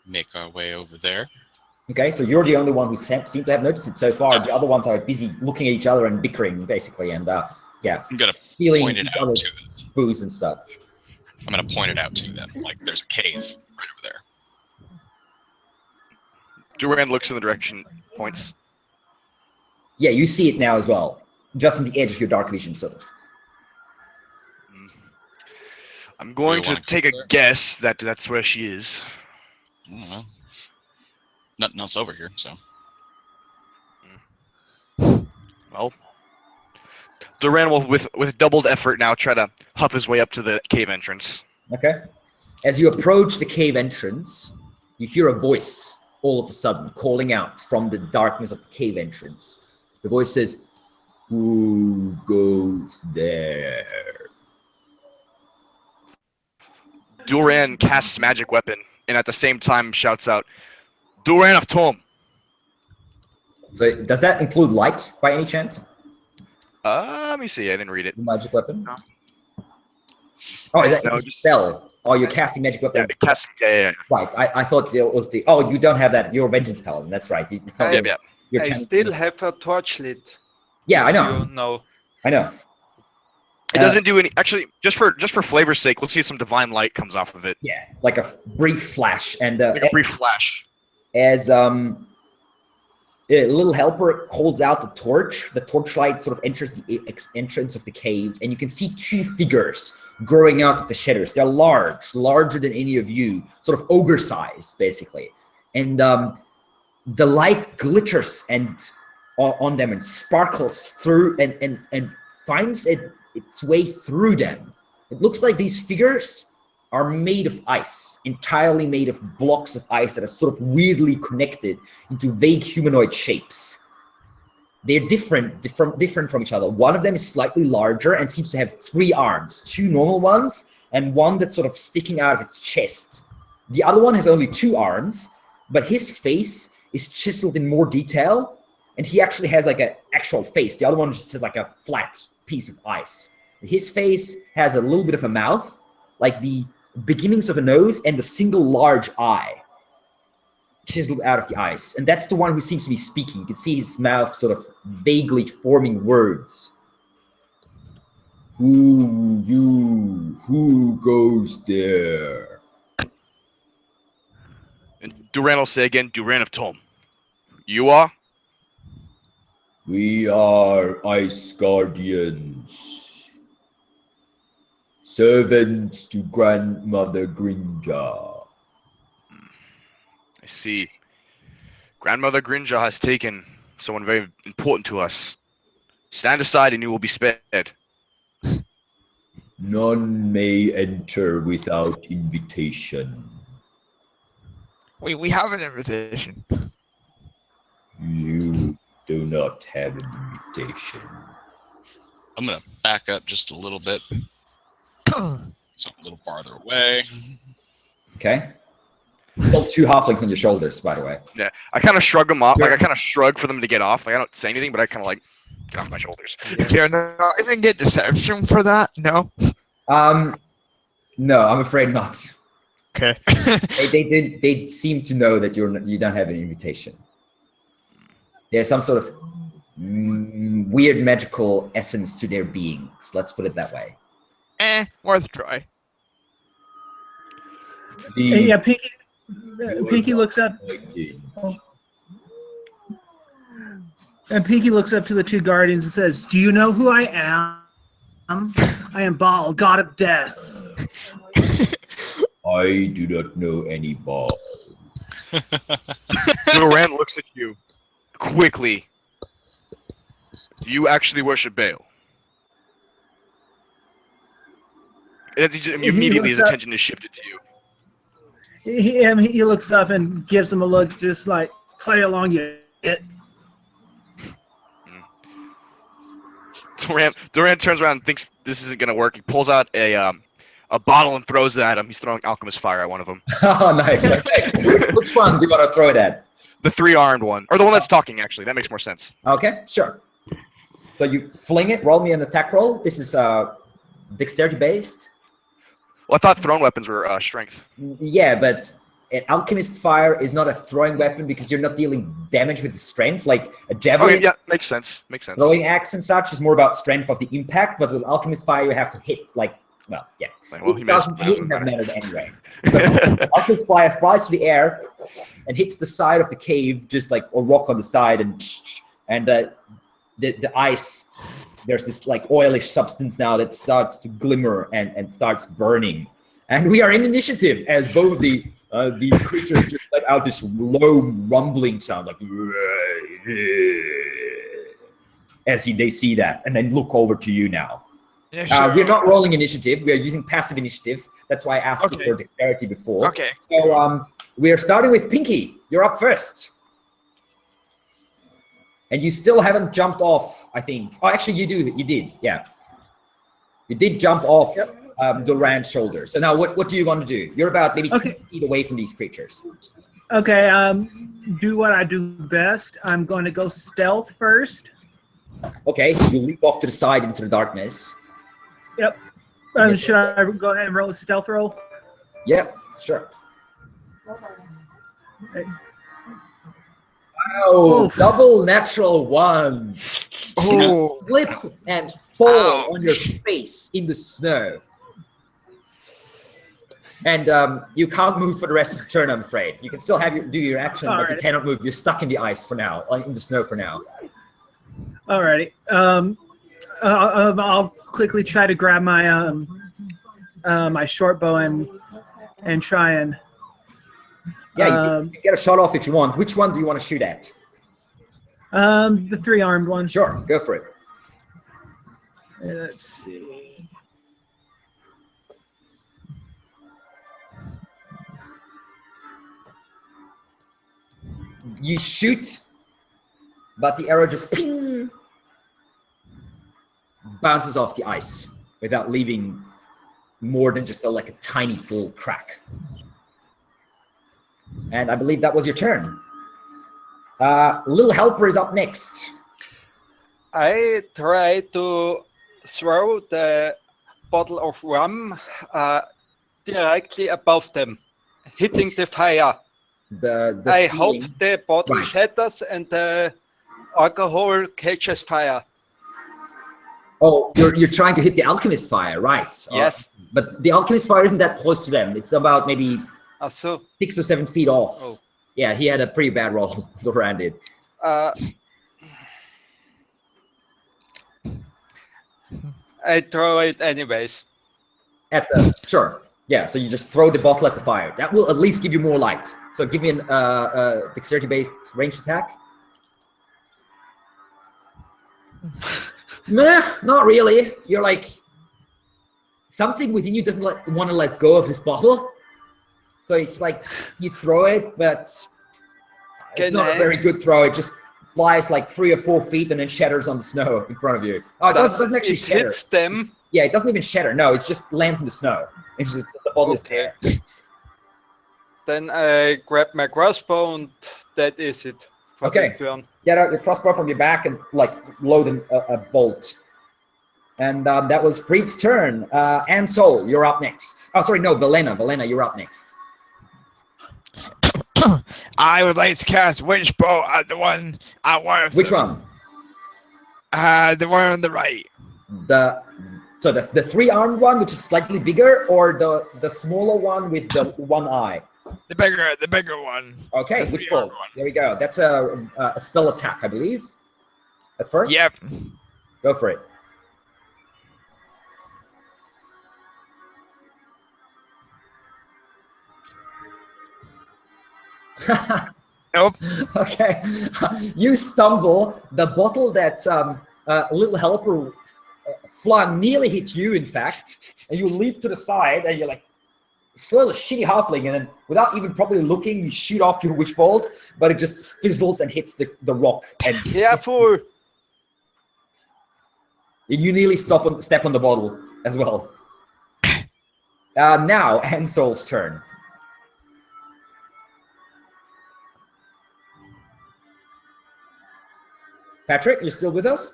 C: Make our way over there.
A: Okay, so you're the only one who seems to have noticed it so far. The other ones are busy looking at each other and bickering, basically, and yeah,
C: I'm gonna
A: feeling
C: point it
A: each
C: out
A: other's booze and such.
C: I'm gonna point it out to them. Like there's a cave right over there.
E: Duran looks in the direction, points.
A: Yeah, you see it now as well, just on the edge of your dark vision, sort of.
E: I'm going
C: Do you
E: to
C: wanna
E: take
C: go
E: a
C: there?
E: guess that that's where she is.
C: I don't know. Nothing else over here, so.
E: Well, Duran will, with doubled effort now, try to huff his way up to the cave entrance.
A: Okay. As you approach the cave entrance, you hear a voice all of a sudden calling out from the darkness of the cave entrance. The voice says, "Who goes there?"
E: Duran casts magic weapon and at the same time shouts out, "Duran of Tom."
A: So does that include light by any chance?
E: Let me see. I didn't read it.
A: The magic weapon?
E: No.
A: Oh, is that
E: No,
A: it's a
E: just-
A: spell? Oh, you're casting magic weapon.
E: Yeah.
A: Right. I thought it was the. Oh, you don't have that. You're a vengeance paladin. That's right. It's not.
E: Yeah.
A: You're
D: I
A: channeling-
D: still have a torchlight.
A: Yeah, I know.
D: You know.
A: I know.
E: It doesn't do any. Actually, just for flavor's sake, let's see if some divine light comes off of it.
A: Yeah, like a brief flash, and
E: Like a brief flash.
A: as a little helper holds out the torchlight sort of enters the entrance of the cave, and you can see two figures growing out of the shadows. They're larger than any of you, sort of ogre size, basically. And the light glitters and on them and sparkles through and finds its way through them. It looks like these figures are made of ice, entirely made of blocks of ice that are sort of weirdly connected into vague humanoid shapes. They're different from each other. One of them is slightly larger and seems to have 3 arms, 2 normal ones, and one that's sort of sticking out of its chest. The other one has only 2 arms, but his face is chiseled in more detail, and he actually has like an actual face. The other one just has like a flat piece of ice. His face has a little bit of a mouth, like the beginnings of a nose and the single large eye chiseled out of the ice. And that's the one who seems to be speaking. You can see his mouth sort of vaguely forming words. Who goes there?
E: And Duran will say again, "Duran of Tom." You are?
A: We are Ice Guardians. Servants to Grandmother Grinja.
E: I see. Grandmother Grinja has taken someone very important to us. Stand aside and you will be spared.
A: None may enter without invitation.
F: We have an invitation.
A: You do not have an invitation.
C: I'm gonna back up just a little bit, so I'm a little farther away.
A: Okay? Still 2 halflings on your shoulders, by the way.
E: Yeah, I kind of shrug them off.
A: Sure.
E: Like I kind of shrug for them to get off. Like I don't say anything, but I kind of like get off my shoulders.
F: Do you not even get deception for that? No.
A: No, I'm afraid not.
F: Okay.
A: They seem to know that you don't have an invitation. There's some sort of weird magical essence to their beings. Let's put it that way.
F: Worth a try.
B: Yeah, Pinky looks up. And Pinky looks up to the 2 guardians and says, "Do you know who I am? I am Baal, god of death."
A: I do not know any Baal.
E: Duran looks at you quickly. Do you actually worship Baal? And immediately his attention is shifted to you.
B: He looks up and gives him a look, just like, "Play along, you it."
E: Duran turns around and thinks this isn't gonna work. He pulls out a bottle and throws it at him. He's throwing alchemist fire at one of them.
A: Oh, nice. Okay. Which one do you want to throw it at?
E: The 3-armed one, or the one that's talking. Actually, that makes more sense.
A: Okay, sure. So you fling it. Roll me an attack roll. This is dexterity based.
E: Well, I thought thrown weapons were strength.
A: Yeah, but an alchemist fire is not a throwing weapon because you're not dealing damage with the strength. Like a javelin,
E: Okay, yeah, makes sense. Makes sense.
A: throwing axe and such is more about strength of the impact. But with alchemist fire, you have to hit. Like, well, yeah.
E: Well,
A: It wouldn't have mattered anyway. Alchemist fire flies to the air and hits the side of the cave, just like a rock on the side, and the ice. There's this like oilish substance now that starts to glimmer and starts burning. And we are in initiative as both the creatures just let out this low rumbling sound like. as they see that, and then look over to you now.
F: Yeah, sure.
A: We're not rolling initiative. We are using passive initiative. That's why I asked you
F: Okay.
A: for dexterity before.
F: Okay.
A: So we are starting with Pinky. You're up first. And you still haven't jumped off, I think. Oh, actually, you do. You did. Yeah. You did jump off Duran's shoulder. So now what do you want to do? You're about maybe 2 feet away from these creatures.
B: Okay, do what I do best. I'm going to go stealth first.
A: Okay, so you leap off to the side into the darkness.
B: Yep. Should I go ahead and roll a stealth roll?
A: Yep, sure.
B: Okay.
A: Wow,
B: Oof.
A: double natural one.
F: Oh.
A: Slip and fall
F: Ouch.
A: on your face in the snow. And you can't move for the rest of the turn, I'm afraid. You can still do your action, but you
B: Alrighty.
A: cannot move. You're stuck in the ice for now, in the snow for now.
B: Alrighty. I'll quickly try to grab my my short bow and try and.
A: Yeah, you can get a shot off if you want. Which one do you want to shoot at?
B: The 3-armed one.
A: Sure, go for it.
B: Let's see.
A: You shoot, but the arrow just ping, bounces off the ice without leaving more than just like a tiny little crack. And I believe that was your turn. Little Helper is up next.
D: I try to throw the bottle of rum directly above them, hitting the fire. I hope
A: ceiling.
D: the bottle
A: Right.
D: shatters and the alcohol catches fire.
A: Oh, you're trying to hit the alchemist fire, right?
D: Yes.
A: But the alchemist fire isn't that close to them. It's about maybe
D: Also,
A: 6 or 7 feet off.
D: Oh.
A: Yeah, he had a pretty bad roll. Doran did.
D: I throw it anyways.
A: Sure. Yeah, so you just throw the bottle at the fire. That will at least give you more light. So give me an dexterity-based ranged attack. Meh, not really. You're like, something within you doesn't want to let go of this bottle. So it's like you throw it, but it's not a very good throw. It just flies like 3 or 4 feet and then shatters on the snow in front of you. Oh, it doesn't actually
D: it
A: shatter.
D: hits them.
A: Yeah, it doesn't even shatter. No, it just lands in the snow. It's just the bottle is there.
D: Then I grab my crossbow and that is it for this turn.
A: Get out your crossbow from your back and like load a bolt. And that was Freed's turn. Ansol, you're up next. Oh, sorry, no, Velena. Velena, you're up next.
F: I would like to cast Witch Bolt at the one at one of
A: Which
F: them.
A: one?
F: The one on the right.
A: The 3-armed one, which is slightly bigger, or the smaller one with the one eye?
F: The bigger one.
A: Okay,
F: The
A: Witch
F: 3-armed
A: Bolt.
F: one.
A: There we go. That's a spell attack, I believe. At first?
F: Yep.
A: Go for it.
F: Nope.
A: Okay. You stumble. The bottle that Little Helper flung nearly hit you, in fact, and you leap to the side, and you're like, still a shitty halfling, and then without even properly looking, you shoot off your witch bolt, but it just fizzles and hits the rock, and
D: Careful!
A: you nearly step on the bottle as well. Now, Ansol's turn. Patrick, you're still with us?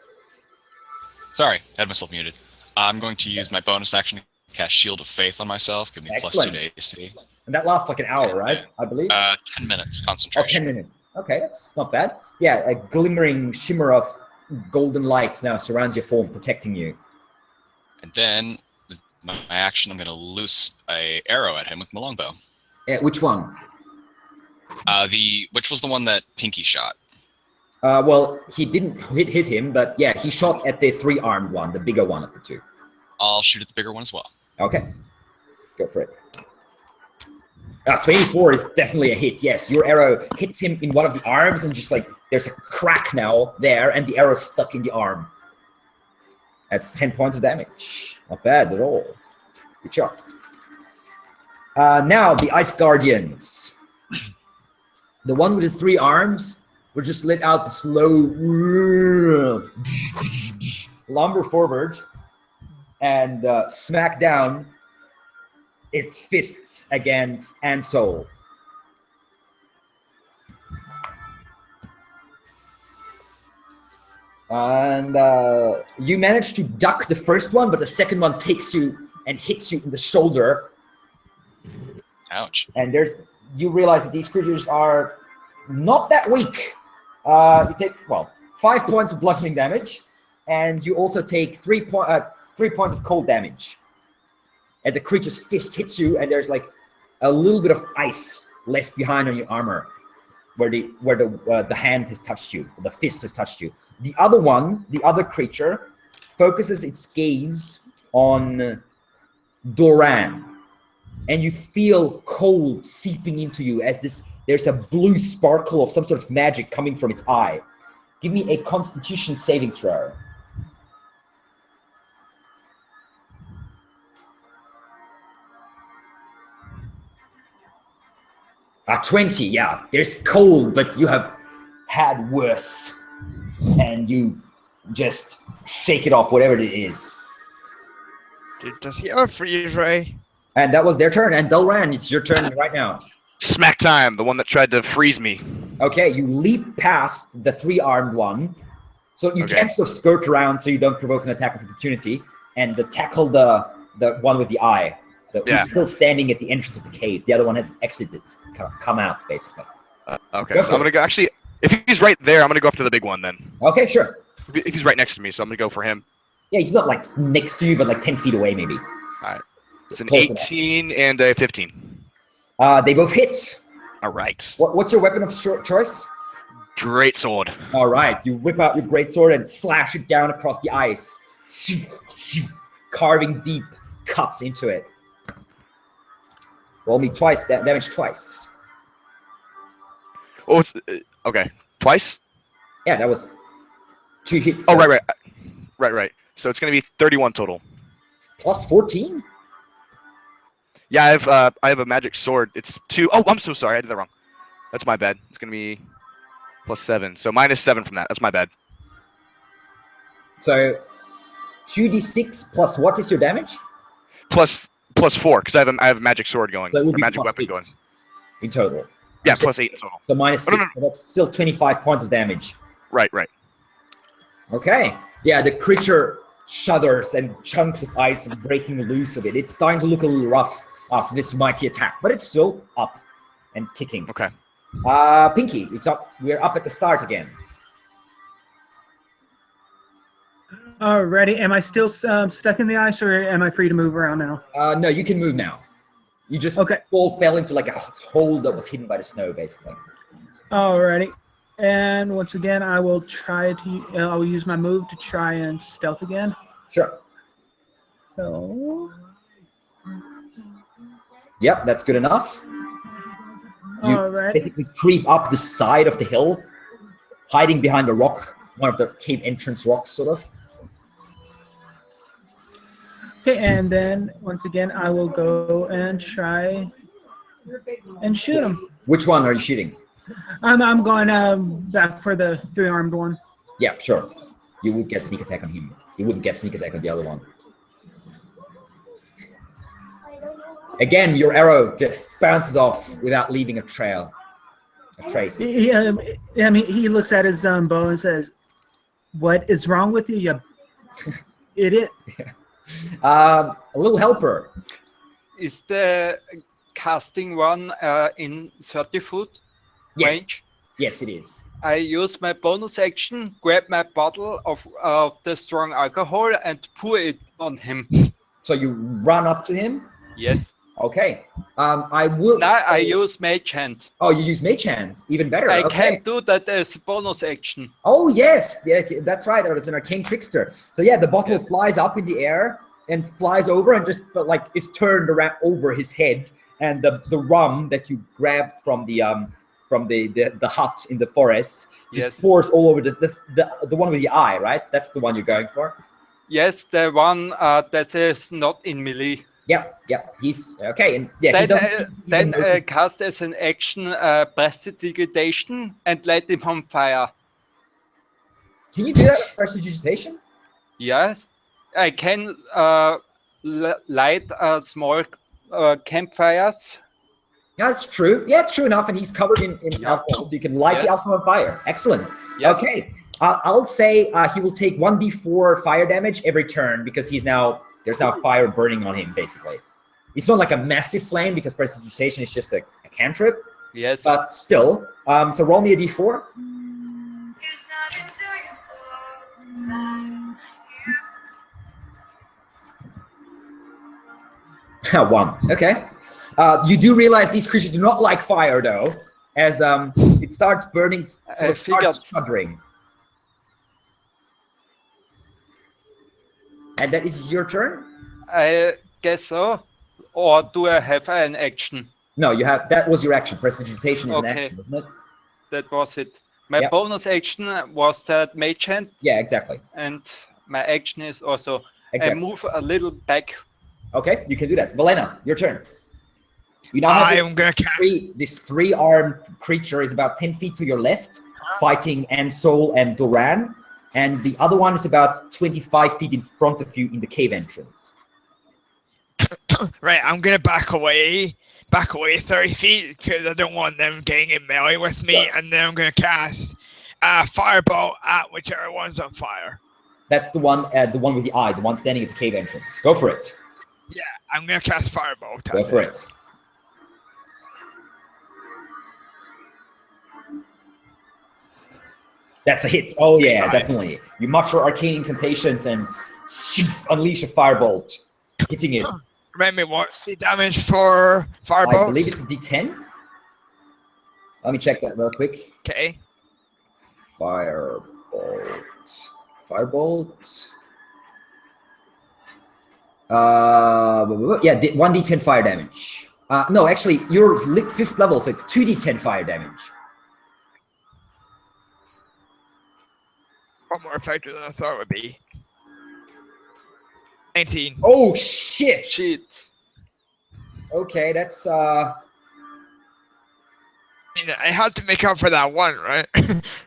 C: Sorry, had myself muted. I'm going to use my bonus action to cast Shield of Faith on myself. Give me
A: Excellent.
C: +2 to AC.
A: And that lasts like an hour, right? I believe.
C: 10 minutes
A: Oh,
C: concentration.
A: 10 minutes. Okay, that's not bad. Yeah, a glimmering shimmer of golden light now surrounds your form, protecting you.
C: And then, with my action, I'm going to loose a arrow at him with my longbow.
A: Which one?
C: Which was the one that Pinky shot?
A: Well, he didn't hit him, but yeah, he shot at the 3-armed one, the bigger one of the two.
C: I'll shoot at the bigger one as well.
A: Okay, go for it. 24 is definitely a hit. Yes, your arrow hits him in one of the arms, and just like there's a crack now there, and the arrow's stuck in the arm. That's 10 points of damage. Not bad at all. Good job. Now the Ice Guardians. The one with the 3 arms will just let out the slow lumber forward and smack down its fists against Ansol. And you manage to duck the first one, but the second one takes you and hits you in the shoulder.
C: Ouch.
A: And you realize that these creatures are not that weak. You take 5 points of bludgeoning damage, and you also take 3 points of cold damage. And the creature's fist hits you, and there's like a little bit of ice left behind on your armor, where the hand has touched you, or the fist has touched you. The other creature, focuses its gaze on Doran, and you feel cold seeping into you as there's a blue sparkle of some sort of magic coming from its eye. Give me a Constitution saving throw. 20, yeah. There's cold, but you have had worse. And you just shake it off, whatever it is.
F: Does he have a freeze ray?
A: And that was their turn. And Delran, it's your turn right now.
E: Smack time, the one that tried to freeze me.
A: Okay, you leap past the 3-armed one. So you can't sort of skirt around so you don't provoke an attack of opportunity. And tackle the one with the eye. Who's still standing at the entrance of the cave. The other one has exited, kind of come out, basically.
E: Okay, so I'm gonna go. Actually, if he's right there, I'm gonna go up to the big one then.
A: Okay, sure.
E: If he's right next to me, so I'm gonna go for him.
A: Yeah, he's not like next to you, but like 10 feet away, maybe.
E: All right. It's an 18 and a 15.
A: They both hit.
E: All right.
A: What's your weapon of choice?
E: Great sword.
A: All right, you whip out your great sword and slash it down across the ice, carving deep cuts into it. Roll me twice, damage twice.
E: Oh, it's okay. Twice?
A: Yeah, that was 2 hits.
E: Oh, right. So it's gonna be 31 total.
A: Plus 14?
E: Yeah, I have a magic sword. It's 2. Oh, I'm so sorry. I did that wrong. That's my bad. It's gonna be plus 7. So minus 7 from that. That's my bad.
A: So 2d6 plus what is your damage?
E: Plus 4, because I have a magic sword going.
A: So it will
E: a
A: be
E: magic
A: plus
E: weapon
A: 8
E: going.
A: in total.
E: Yeah, plus 8 in total.
A: So minus 6.
E: No.
A: So that's still 25 points of damage.
E: Right.
A: Okay. Yeah, the creature shudders and chunks of ice are breaking loose of it. It's starting to look a little rough after this mighty attack, but it's still up and kicking.
E: Okay.
A: Pinky, it's up. We're up at the start again.
B: Alrighty, am I still stuck in the ice, or am I free to move around now?
A: No, you can move now. You just all fell into like a hole that was hidden by the snow, basically.
B: Alrighty, and once again, I will try to. I will use my move to try and stealth again.
A: Sure.
B: So.
A: Yep, that's good enough. You basically creep up the side of the hill, hiding behind a rock, one of the cave entrance rocks, sort of.
B: Okay, and then once again, I will go and try and shoot him.
A: Which one are you shooting?
B: I'm going back for the 3-armed one.
A: Yeah, sure. You would get sneak attack on him. You wouldn't get sneak attack on the other one. Again, your arrow just bounces off without leaving a trail, a trace.
B: He looks at his bow and says, "What is wrong with you, you idiot?"
A: A little helper.
D: Is the casting one in 30 foot range?
A: Yes, it is.
D: I use my bonus action, grab my bottle of the strong alcohol and pour it on him.
A: So you run up to him?
D: Yes.
A: Okay. I will.
D: Now I use Mage Hand.
A: Oh, you use Mage Hand. Even better.
D: I can do that as a bonus action.
A: Oh, yes. Yeah, that's right. It's an arcane trickster. So yeah, the bottle flies up in the air and flies over and just it's turned around over his head and the rum that you grabbed from the hut in the forest just
D: Yes.
A: pours all over the one with the eye, right? That's the one you're going for.
D: Yes, the one that is not in melee.
A: Yep. He's okay, and yeah, he
D: Then,
A: doesn't even notice.
D: cast as an action prestidigitation and light him on fire.
A: Can you do that with prestidigitation?
D: Yes, I can light small campfires.
A: Yeah, that's true. Yeah, it's true enough, and he's covered in alcohol, so you can light the
D: Yes.
A: alcohol on fire. Excellent.
D: Yes.
A: Okay, I'll say he will take 1d4 fire damage every turn because there's now fire burning on him. Basically, it's not like a massive flame because prestidigitation is just a cantrip,
D: Yes.
A: but still. So roll me a d4. One. Okay. You do realize these creatures do not like fire, though, as it starts burning, sort of starts shuddering. And that is your turn?
D: I guess so. Or do I have an action?
A: No, you have. That was your action. Prestidigitation is an
D: Okay.
A: action, wasn't it?
D: That was it. My
A: Yep.
D: bonus action was that mage hand,
A: Yeah, exactly.
D: and my action is also I
A: Exactly.
D: move a little back.
A: Okay, you can do that. Valena, your turn. You now have
F: I'm gonna cast.
A: this three-armed creature is about 10 feet to your left, fighting Ansol and Doran, and the other one is about 25 feet in front of you in the cave entrance.
F: Right, I'm gonna back away 30 feet because I don't want them getting in melee with me,
A: Sure.
F: and then I'm gonna cast a firebolt at whichever one's on fire.
A: That's the one with the eye, the one standing at the cave entrance. Go for it.
F: Yeah, I'm gonna cast firebolt.
A: Go for it. That's a hit. Oh yeah,
F: 25.
A: definitely. You mutter arcane incantations and unleash a firebolt, hitting it.
F: Remind me, what's the damage for firebolt?
A: I believe it's a D10. Let me check that real quick.
F: Okay.
A: Firebolt. Firebolt. Yeah, 1d10 fire damage. No, actually, you're 5th level, so it's 2d10 fire damage.
F: One more effective than I thought it would be. 19.
A: Oh shit!
D: Shit.
A: Okay, that's
F: I mean, I had to make up for that one, right?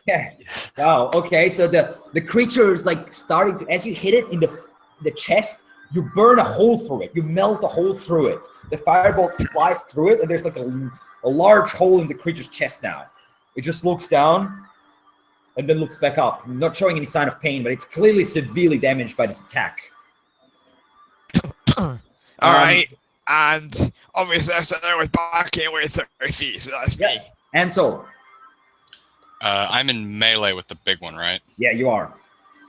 A: yeah. Wow. Okay, so the creature is like starting to, as you hit it in the chest, you burn a hole through it. You melt a hole through it. The firebolt flies through it, and there's like a large hole in the creature's chest now. It just looks down and then looks back up, not showing any sign of pain, but it's clearly severely damaged by this attack.
F: All right. And obviously, I said I was backing away 30 feet, so that's me.
A: And so,
C: I'm in melee with the big one, right?
A: yeah, you are.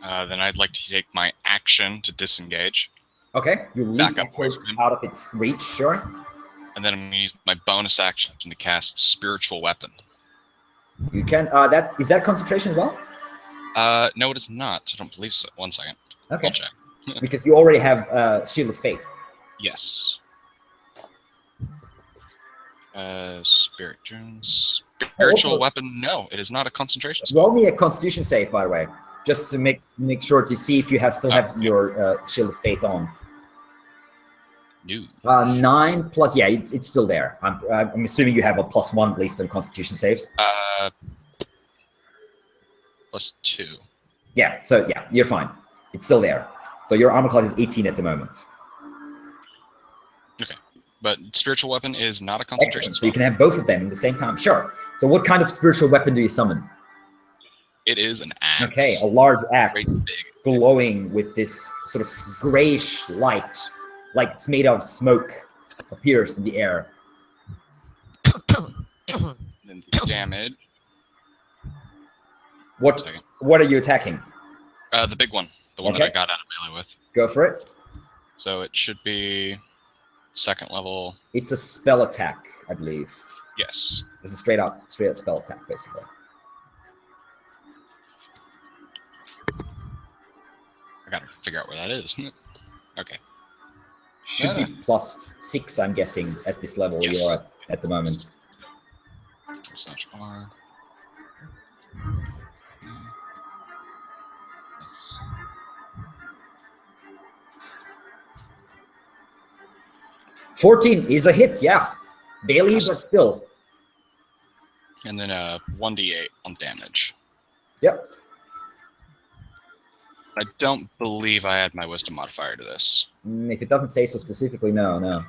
C: Then I'd like to take my action to disengage.
A: Okay, you leap
C: Back up away
A: backwards
C: from him.
A: out of its reach, sure.
C: And then I'm going to use my bonus action to cast Spiritual Weapon.
A: You can, is that concentration as well?
C: No, it is not. I don't believe so. One second.
A: Okay.
C: I'll check.
A: Because you already have Shield of Faith.
C: Yes. Spiritual Weapon. No, it is not a concentration spell.
A: Roll me a Constitution save, by the way, just to make sure to see if you still have your Shield of Faith on.
C: No.
A: 9 plus, yeah, it's still there. I'm assuming you have a +1 at least on Constitution saves.
C: +2.
A: Yeah, so yeah, you're fine. It's still there. So your armor class is 18 at the moment.
C: Okay, but Spiritual Weapon is not a concentration
A: Excellent. So
C: spell.
A: you can have both of them at the same time. Sure. So what kind of spiritual weapon do you summon?
C: It is an axe.
A: Okay, a large axe,
C: Great big.
A: glowing with this sort of grayish light, like it's made of smoke, appears in the air.
C: Then the damage.
A: What are you attacking?
C: The big one. The one that I got out of melee with.
A: Go for it.
C: So it should be 2nd level.
A: It's a spell attack, I believe.
C: Yes.
A: It's a straight up spell attack, basically.
C: I gotta figure out where that is. Okay.
A: Should be +6, I'm guessing, at this level
C: Yes.
A: you're at the moment.
C: /R.
A: 14 is a hit, yeah. Barely, but still.
C: And then 1d8 on damage.
A: Yep.
C: I don't believe I add my wisdom modifier to this.
A: If it doesn't say so specifically, no.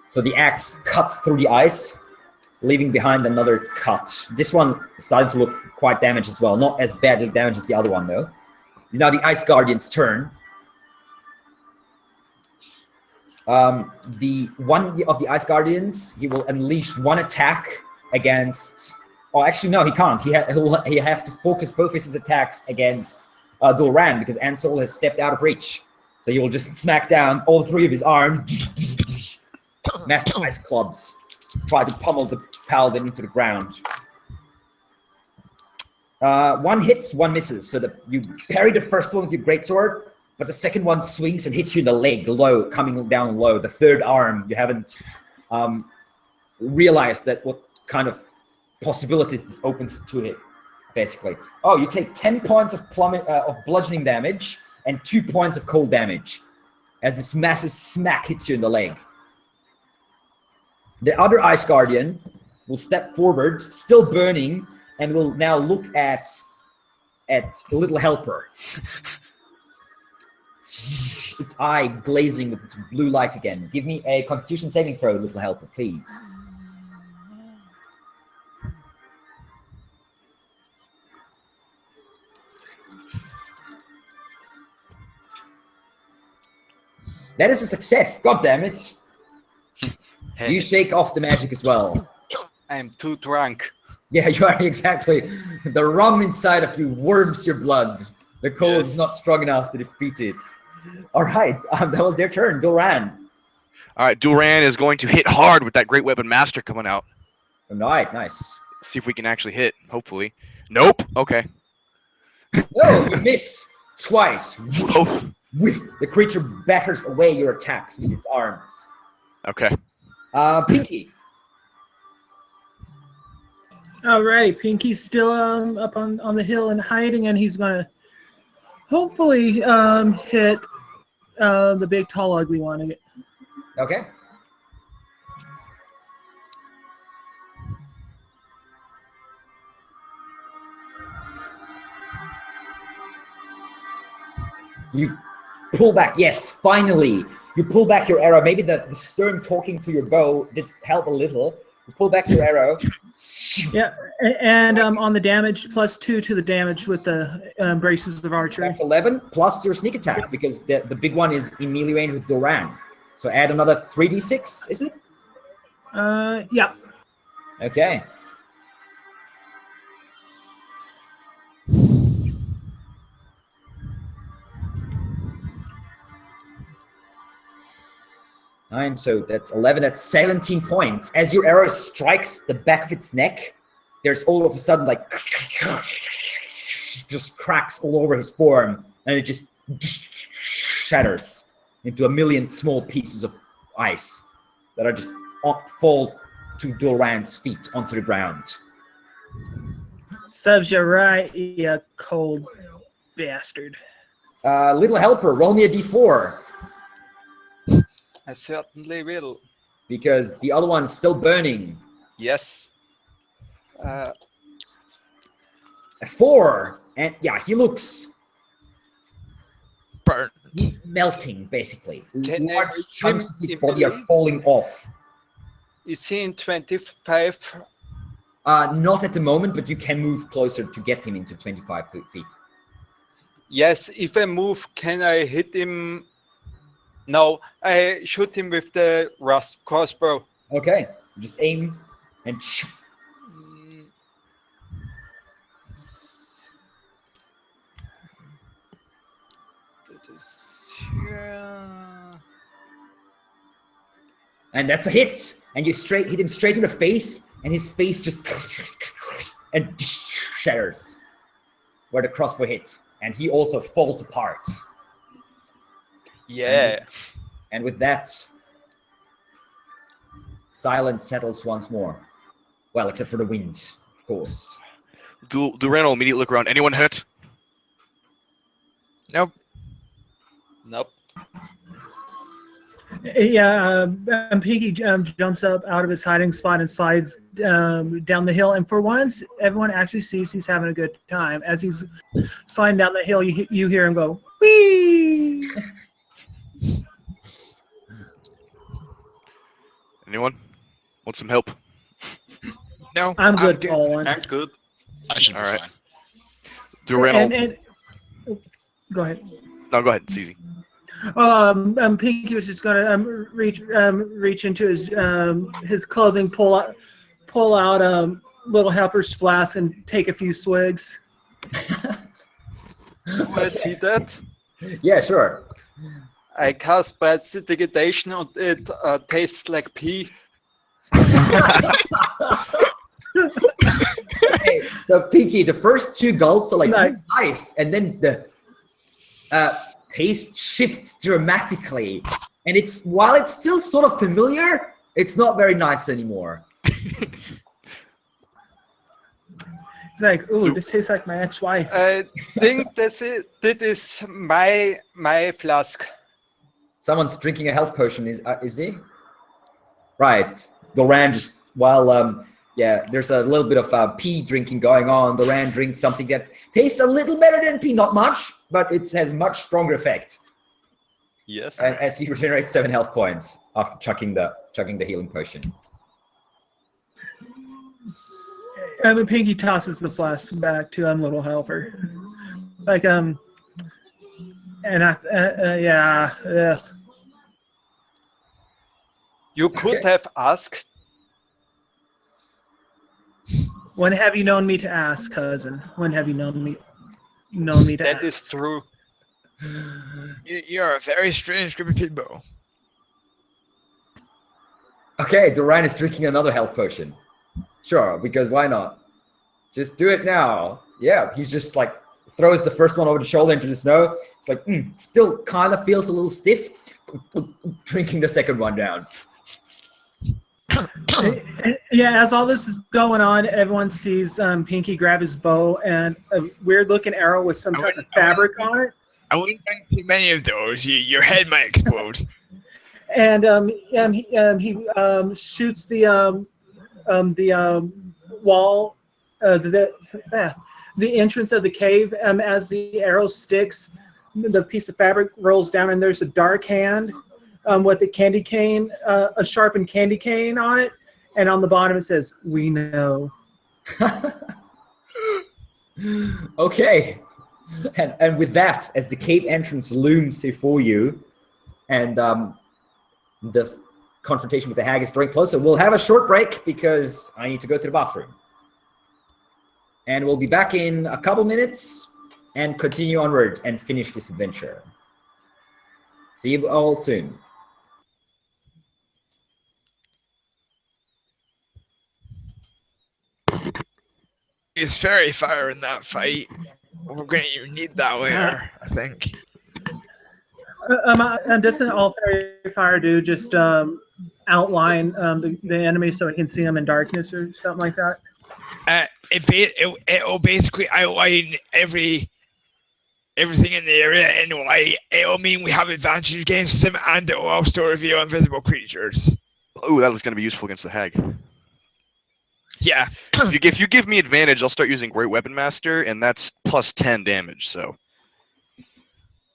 A: So the axe cuts through the ice, leaving behind another cut. This one is starting to look quite damaged as well. Not as badly damaged as the other one, though. Now the Ice Guardian's turn. The one of the Ice Guardians, he will unleash one attack against... Oh, actually, no, he can't. He has to focus both his attacks against Doran because Ansel has stepped out of reach. So he will just smack down all three of his arms. Massive ice clubs. Try to pummel the paladin into the ground. One hits, one misses. So that you parry the first one with your greatsword, but the second one swings and hits you in the leg, low, coming down low. The third arm, you haven't realized that what kind of possibilities this opens to it, basically. Oh, you take 10 points of bludgeoning damage and 2 points of cold damage as this massive smack hits you in the leg. The other Ice Guardian will step forward, still burning, and will now look at Little Helper. Its eye glazing with its blue light again. Give me a Constitution saving throw, Little Helper, please. That is a success. God damn it. You shake off the magic as well.
D: I'm too drunk.
A: Yeah, you are exactly. The rum inside of you warms your blood. The cold is not strong enough to defeat it. All right, that was their turn. Doran.
E: All right, Duran is going to hit hard with that Great Weapon Master coming out.
A: All right, nice.
E: See if we can actually hit, hopefully. Nope. Okay.
A: No, you miss twice.
E: Oh.
A: The creature batters away your attacks with its arms.
E: Okay.
A: Pinky.
B: Alrighty, Pinky's still up on the hill and hiding, and he's gonna hopefully hit the big, tall, ugly one again.
A: Okay. You pull back. Yes, finally. You pull back your arrow. Maybe the stern talking to your bow did help a little. You pull back your arrow.
B: Yeah, and on the damage, +2 to the damage with the braces of archery.
A: That's 11 plus your sneak attack because the big one is in melee range with Doran. So add another 3d6, is it?
B: Yeah.
A: Okay. Nine, so that's 11, that's 17 points. As your arrow strikes the back of its neck, there's all of a sudden like just cracks all over his form, and it just shatters into a million small pieces of ice that are just fall to Doran's feet onto the ground.
B: Serves you right, you cold bastard.
A: Little Helper, roll me a d4.
D: I certainly will.
A: Because the other one is still burning.
D: Yes.
A: A 4. And yeah, he looks...
F: Burn.
A: He's melting, basically.
D: Can
A: Large
D: I
A: chunks of his body are
D: immediately?
A: falling off.
D: Is he in 25?
A: Not at the moment, but you can move closer to get him into 25 feet.
D: Yes, if I move, can I hit him? No, I shoot him with the rust crossbow.
A: Okay, just aim and shoot. And that's a hit. And you hit him straight in the face, and his face just and shatters where the crossbow hit. And he also falls apart.
D: Yeah.
A: And with that, silence settles once more. Well, except for the wind, of course.
E: Duran will immediately look around. Anyone hurt?
F: Nope.
D: Nope.
B: Yeah, Pinky jumps up out of his hiding spot and slides down the hill. And for once, everyone actually sees he's having a good time. As he's sliding down the hill, you hear him go, whee!
E: Anyone? Want some help?
F: No.
B: I'm good, Colin.
D: I'm good.
C: I should be
E: All right.
C: fine.
E: Duran will...
B: And go ahead.
E: No, go ahead. It's easy.
B: Pinky was just gonna reach into his clothing, pull out little helper's flask, and take a few swigs.
D: I see that.
A: Yeah, sure.
D: I cast prestidigitation and it tastes like pee.
A: Okay, so Pinky, the first 2 gulps are like
B: Like-
A: nice, and then the taste shifts dramatically, and while it's still sort of familiar, it's not very nice anymore.
B: It's like, ooh, this tastes like my ex-wife.
D: I think this is my flask.
A: Someone's drinking a health potion. Is he? Right. Doran just while there's a little bit of pee drinking going on. Doran drinks something that tastes a little better than pee, not much, but it has much stronger effect.
D: Yes.
A: As he regenerates 7 health points after chugging the healing potion.
B: Pinky tosses the flask back to little helper. Like and yeah. Ugh.
D: You could have asked.
B: When have you known me to ask, cousin? When have you known me to
D: That
B: ask?
D: is true.
F: You're a very strange group of people.
A: Okay, Doran is drinking another health potion. Sure, because why not? Just do it now. Yeah, he's just like throws the first one over the shoulder into the snow. It's like, still kind of feels a little stiff. Drinking the second one down.
B: Yeah, as all this is going on, everyone sees Pinky grab his bow and a weird-looking arrow with some type of fabric on it.
F: I wouldn't drink too many of those. Your head might explode.
B: And he shoots the wall, the entrance of the cave. As the arrow sticks, the piece of fabric rolls down, and there's a dark hand with a candy cane, a sharpened candy cane on it, and on the bottom it says, "We know."
A: Okay. And with that, as the cave entrance looms before you, and the confrontation with the hag is drawing closer, we'll have a short break because I need to go to the bathroom. And we'll be back in a couple minutes and continue onward and finish this adventure. See you all soon.
F: It's fairy fire in that fight. We're going to need that later, I think.
B: Doesn't all fairy fire do just outline the enemy so we can see them in darkness or something like that?
F: It'll basically outline everything in the area in white. It'll mean we have advantage against them, and it'll also reveal invisible creatures.
E: Oh, that was going to be useful against the hag.
F: Yeah.
E: If you give me advantage, I'll start using Great Weapon Master, and that's plus 10 damage. So.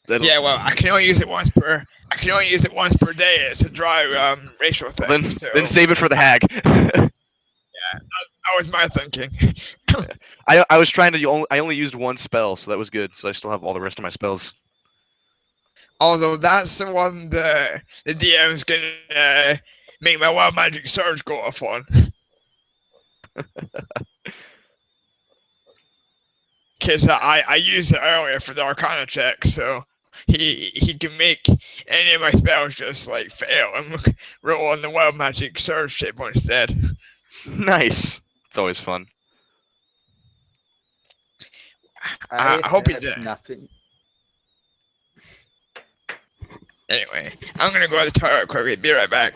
F: Yeah, well, I can only use it once per day. It's a dry racial thing.
E: Then save it for the hag.
F: Yeah, that was my thinking.
E: I was trying to. I only used 1 spell, so that was good. So I still have all the rest of my spells.
F: Although that's the one the DM's gonna make my wild magic surge go off on. Because I used it earlier for the Arcana check, so he can make any of my spells just like fail and roll on the wild magic surge table instead.
E: Nice. It's always fun.
F: I hope he
D: have
F: did.
D: nothing.
F: Anyway, I'm gonna go to the toilet quickly. Be right back.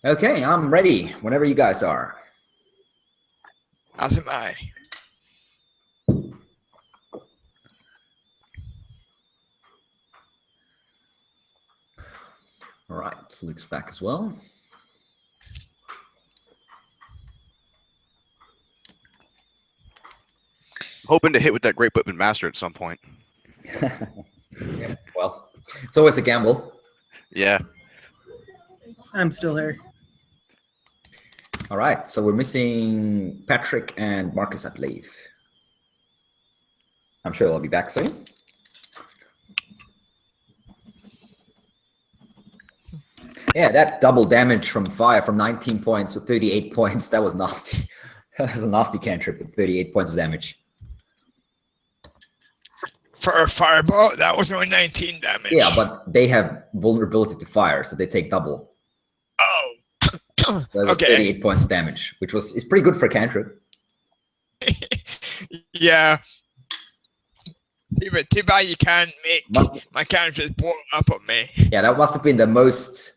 A: Okay, I'm ready whenever you guys are.
F: As am I.
A: All right, Luke's back as well.
E: Hoping to hit with that Great Whitman Master at some point.
A: Yeah, well, it's always a gamble.
E: Yeah.
B: I'm still here.
A: All right, so we're missing Patrick and Marcus, I believe. I'm sure they'll be back soon. Yeah, that double damage from fire from 19 points to 38 points, that was nasty. That was a nasty cantrip with 38 points of damage.
F: For a fireball, that was only 19 damage.
A: Yeah, but they have vulnerability to fire, so they take double.
F: Oh.
A: So that was
F: Okay.
A: 38 points of damage, which is pretty good for a cantrip.
F: Yeah. Too bad you can't make
A: Must-
F: my cantrip blow up on me.
A: Yeah, that must have been the most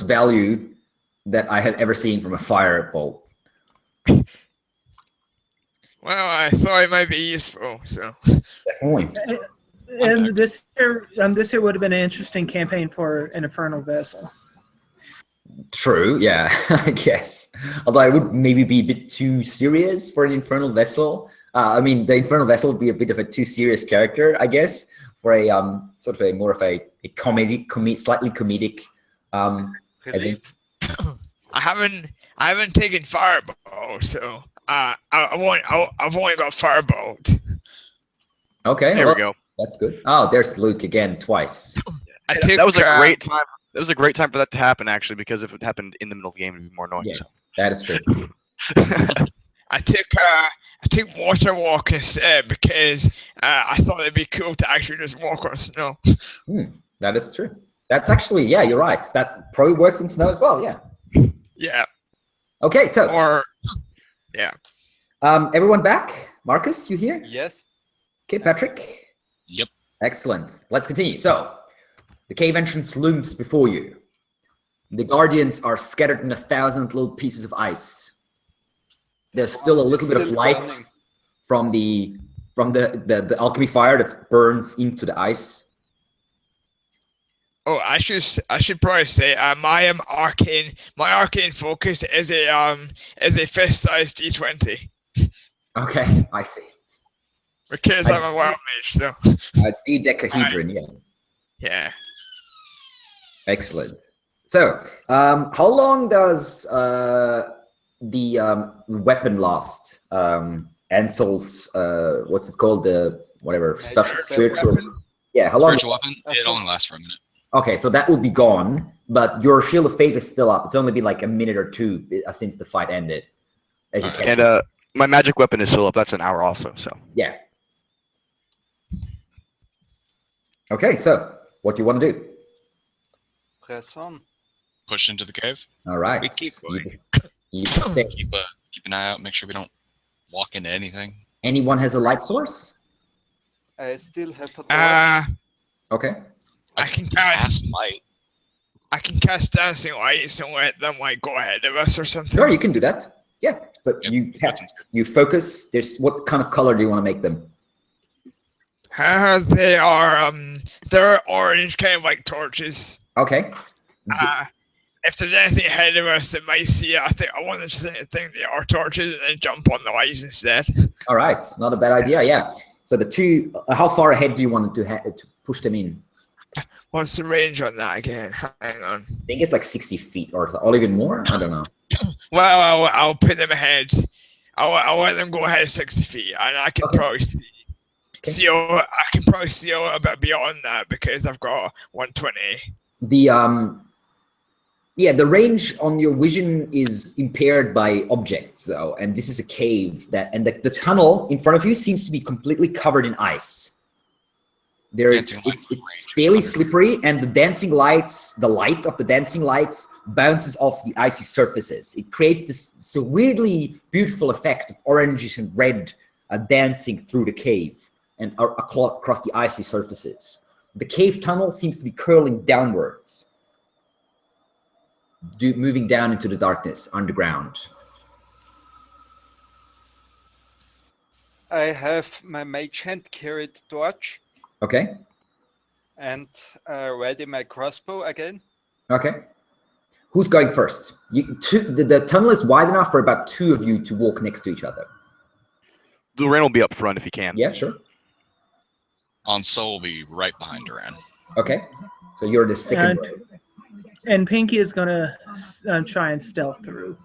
A: value that I had ever seen from a firebolt.
F: Well, I thought it might be useful, so.
A: Definitely.
B: And this year would have been an interesting campaign for an Infernal Vessel.
A: True, yeah, I guess. Although it would maybe be a bit too serious for an Infernal Vessel. I mean, the Infernal Vessel would be a bit of a too serious character, I guess, for a sort of a more of a slightly comedic. I think.
F: I haven't taken fireball, so I've only got firebolt.
A: Okay,
E: There
A: well,
E: we go.
A: That's good. Oh, there's Luke again twice.
F: I took,
E: That was a great time. That was a great time for that to happen, actually, because if it happened in the middle of the game, it'd be more annoying.
A: Yeah.
E: So.
A: That is true.
F: I took water walk instead because I thought it'd be cool to actually just walk on snow.
A: That is true. That's actually, yeah, you're right. That probably works in snow as well. Yeah.
F: Yeah.
A: Okay, so
F: Yeah.
A: everyone back? Marcus, you here?
D: Yes.
A: Okay, Patrick.
C: Yep.
A: Excellent. Let's continue. So, the cave entrance looms before you. The guardians are scattered in 1,000 little pieces of ice. There's still a little bit of
D: Still
A: light
D: burning.
A: from the alchemy fire that burns into the ice.
F: Oh, I should probably say my arcane focus is a fist-sized D20
A: Okay, I see.
F: because I'm a wild mage. So
A: Dodecahedron, yeah.
F: yeah.
A: Excellent. So, how long does the weapon last? Ansel's, what's it called? The whatever spiritual.
D: Weapon?
A: Yeah, how long?
C: Spiritual weapon,
D: That's
C: it
D: all.
C: only lasts for a minute.
A: Okay, so that will be gone, but your Shield of Faith is still up. It's only been like a minute or two since the fight ended. As you
C: Alright.
A: catch
E: And
A: up.
E: my magic weapon is still up. That's an hour also. So
A: Yeah. Okay, so what do you want to do?
D: Press on.
C: Push into the cave.
A: All right.
F: We keep
A: You
F: going.
A: you descend.
C: Keep an eye out. Make sure we don't walk into anything.
A: Anyone has a light source?
D: I still have a torch.
A: Okay.
F: I can cast
C: light.
F: I can cast dancing lights and let them like go ahead of us or something.
A: Sure, you can do that. Yeah. So
C: Yep, that sounds good.
A: you focus. There's what kind of color do you want to make them?
F: They're orange, kind of like torches.
A: Okay.
F: If there's anything ahead of us that might see it, I want them to think they are torches and then jump on the lights instead.
A: All right. Not a bad idea. Yeah. So the two. How far ahead do you want to push them in?
F: What's the range on that again? Hang on.
A: I think it's like 60 feet or even more. I don't know.
F: Well, I'll put them ahead. I'll let them go ahead 60 feet, and I can probably see. I can probably see a little bit beyond that because I've got 120.
A: The range on your vision is impaired by objects though, and this is a cave and the tunnel in front of you seems to be completely covered in ice. It's fairly slippery, and the light of the dancing lights bounces off the icy surfaces. It creates this weirdly beautiful effect of oranges and red dancing through the cave and across the icy surfaces. The cave tunnel seems to be curling downwards, moving down into the darkness underground.
D: I have my mage hand carried torch.
A: Okay.
D: And ready my crossbow again.
A: Okay. Who's going first? The tunnel is wide enough for about two of you to walk next to each other.
E: Duran will be up front if he can.
A: Yeah, sure.
C: Anso will be right behind Duran.
A: Okay. So you're the second row.
B: And Pinky is going to try and stealth through.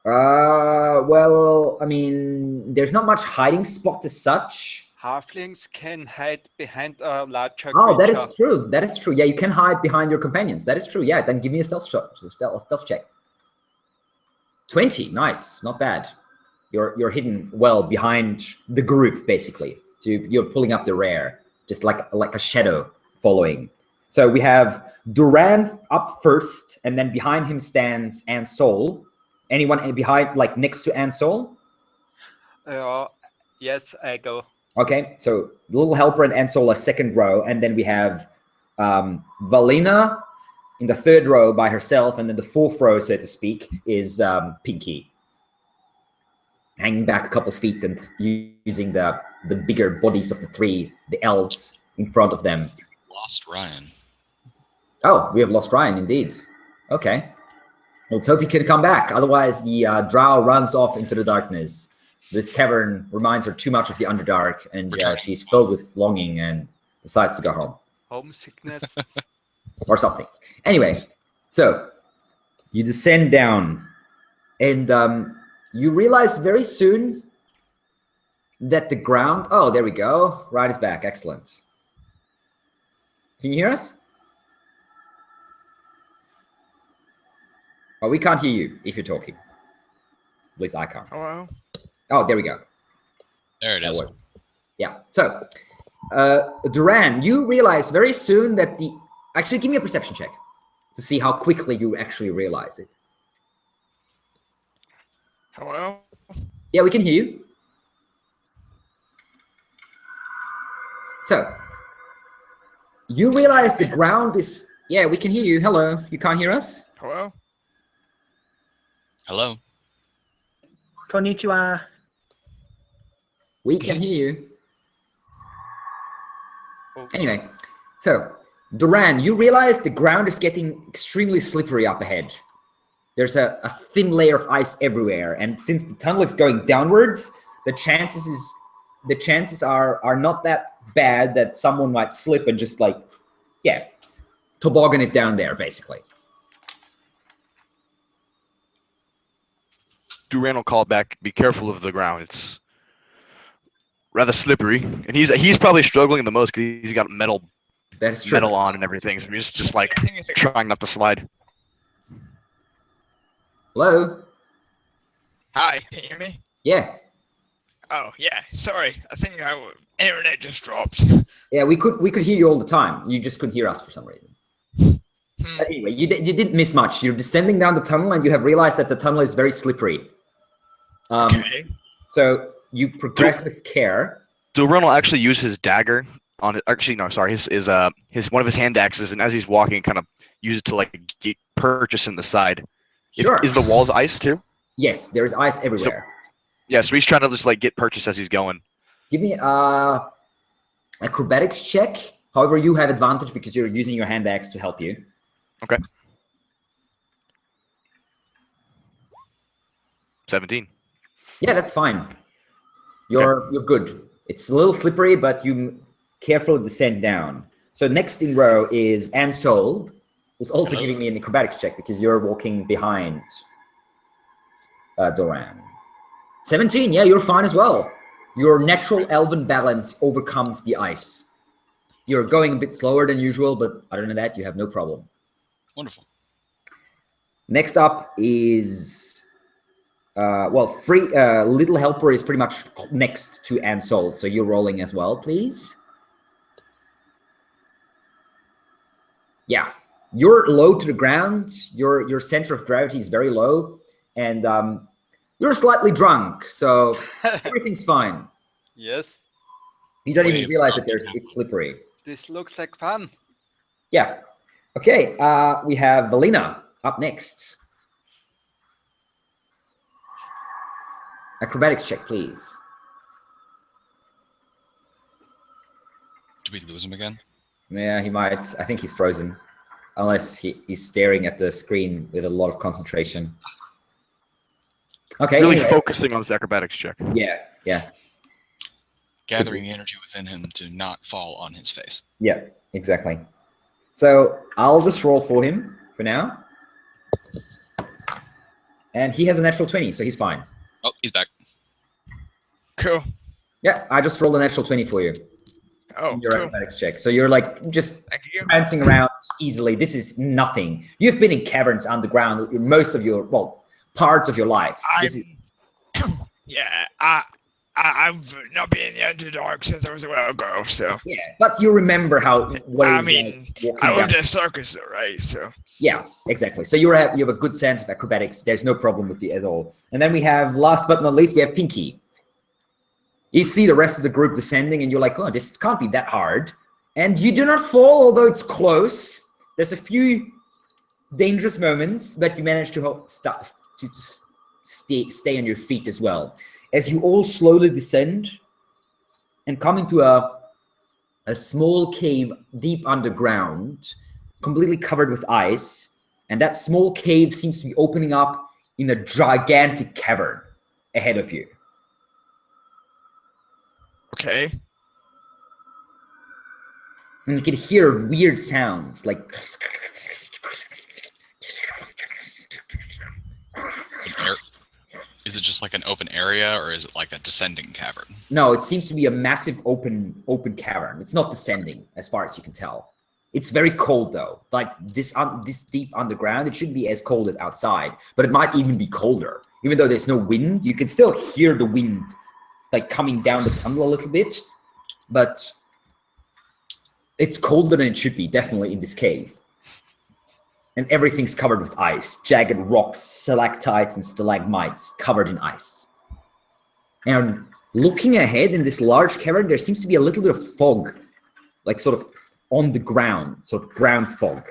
A: Well, I mean, there's not much hiding spot as such.
D: Halflings can hide behind a larger
A: Oh, that
D: creature.
A: is true. That is true. Yeah, you can hide behind your companions. That is true. Yeah, then give me a stealth check. 20. Nice. Not bad. You're hidden well behind the group, basically. So you're pulling up the rear, just like a shadow following. So we have Duran up first, and then behind him stands Ansol. Anyone behind, like next to Ansol?
D: Yes, I go.
A: Okay, so Little Helper and Ansol are second row, and then we have Valina in the third row by herself, and then the fourth row, so to speak, is Pinky, hanging back a couple feet and using the bigger bodies of the elves in front of them.
C: Lost Ryan.
A: Oh, we have lost Ryan, indeed. Okay. Let's hope he can come back. Otherwise, the drow runs off into the darkness. This cavern reminds her too much of the Underdark, and she's filled with longing and decides to go home.
D: Homesickness.
A: Or something. Anyway, so you descend down, and you realize very soon that the ground... Oh, there we go. Ryan is back. Excellent. Can you hear us? Oh, we can't hear you if you're talking. At least I can't.
F: Hello?
A: Oh, there we go.
C: There it is.
A: Yeah. So, Duran, you realize very soon that Actually, give me a perception check to see how quickly you actually realize it.
F: Hello?
A: Yeah, we can hear you. So, you realize the ground is... Yeah, we can hear you. Hello. You can't hear us?
F: Hello?
C: Hello.
B: Konnichiwa.
A: We can hear you. Anyway, so Duran, you realize the ground is getting extremely slippery up ahead. There's a thin layer of ice everywhere, and since the tunnel is going downwards, the chances are not that bad that someone might slip and just toboggan it down there, basically.
E: Duran will call back, be careful of the ground. It's rather slippery. And he's probably struggling the most because he's got metal on and everything. So he's just like trying not to slide.
A: Hello?
F: Hi, can you hear me?
A: Yeah.
F: Oh yeah, sorry. I think our internet just dropped.
A: Yeah, we could hear you all the time. You just couldn't hear us for some reason. But anyway, you didn't miss much. You're descending down the tunnel, and you have realized that the tunnel is very slippery.
F: Okay.
A: So you progress with care.
E: Duran will actually use his dagger on it. Actually, no, sorry, his one of his hand axes, and as he's walking, kind of use it to like get purchase in the side.
A: Sure.
E: Is the walls ice too?
A: Yes, there's ice everywhere.
E: Yeah, so he's trying to just like get purchase as he's going.
A: Give me acrobatics check. However, you have advantage because you're using your hand axe to help you.
E: Okay. 17.
A: Yeah, that's fine. You're good. It's a little slippery, but you carefully descend down. So next in row is Ansol, who's also giving me an acrobatics check because you're walking behind Doran. 17, yeah, you're fine as well. Your natural elven balance overcomes the ice. You're going a bit slower than usual, but other than that, you have no problem.
C: Wonderful.
A: Next up is, Little Helper is pretty much next to Ansol, so you're rolling as well, please. Yeah, you're low to the ground. Your center of gravity is very low, and you're slightly drunk, so everything's fine.
D: Yes,
A: You don't even realize that it's slippery.
D: this looks like fun.
A: Yeah. Okay, we have Valina up next. Acrobatics check, please.
C: Did we lose him again?
A: Yeah, he might. I think he's frozen. Unless he's staring at the screen with a lot of concentration. Okay.
E: Really
A: anyway.
E: focusing on this acrobatics check.
A: Yeah.
C: Gathering the energy within him to not fall on his face.
A: Yeah, exactly. So I'll just roll for him for now. And he has a natural 20, so he's fine.
C: Oh, he's back.
F: Cool.
A: Yeah, I just rolled a natural 20 for you.
F: Oh,
A: Your
F: cool.
A: acrobatics check. So you're like just
F: Thank you.
A: prancing around easily. This is nothing. You've been in caverns underground most of your, parts of your life.
F: Yeah, I've not been in the Underdark since I was a little girl, so.
A: Yeah, but you remember what
F: I
A: it's
F: mean,
A: like walking
F: I lived
A: down.
F: in a circus, though, right? So.
A: Yeah, exactly. So you have a good sense of acrobatics. There's no problem with you at all. And then we have, last but not least, we have Pinky. You see the rest of the group descending, and you're like, oh, this can't be that hard. And you do not fall, although it's close. There's a few dangerous moments, but you manage to stay on your feet as well. As you all slowly descend and come into a small cave deep underground, completely covered with ice, and that small cave seems to be opening up in a gigantic cavern ahead of you.
F: Okay.
A: And you can hear weird sounds like
C: Is it just like an open area, or is it like a descending cavern?
A: no, it seems to be a massive open cavern. It's not descending as far as you can tell. It's very cold though. Like this deep underground, it shouldn't be as cold as outside, but it might even be colder. Even though there's no wind, you can still hear the wind like coming down the tunnel a little bit, but it's colder than it should be, definitely in this cave. And everything's covered with ice, jagged rocks, stalactites and stalagmites covered in ice. And looking ahead in this large cavern, there seems to be a little bit of fog, like sort of on the ground, sort of ground fog.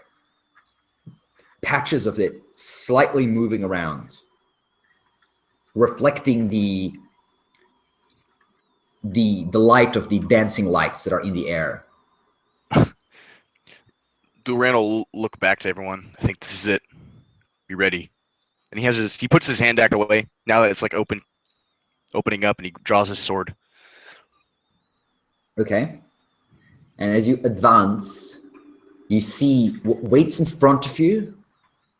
A: Patches of it slightly moving around, reflecting the light of the dancing lights that are in the air.
E: Duran will look back to everyone. I think this is it. Be ready. And he puts his hand back away. Now that it's like opening up, and he draws his sword.
A: Okay. And as you advance, you see what waits in front of you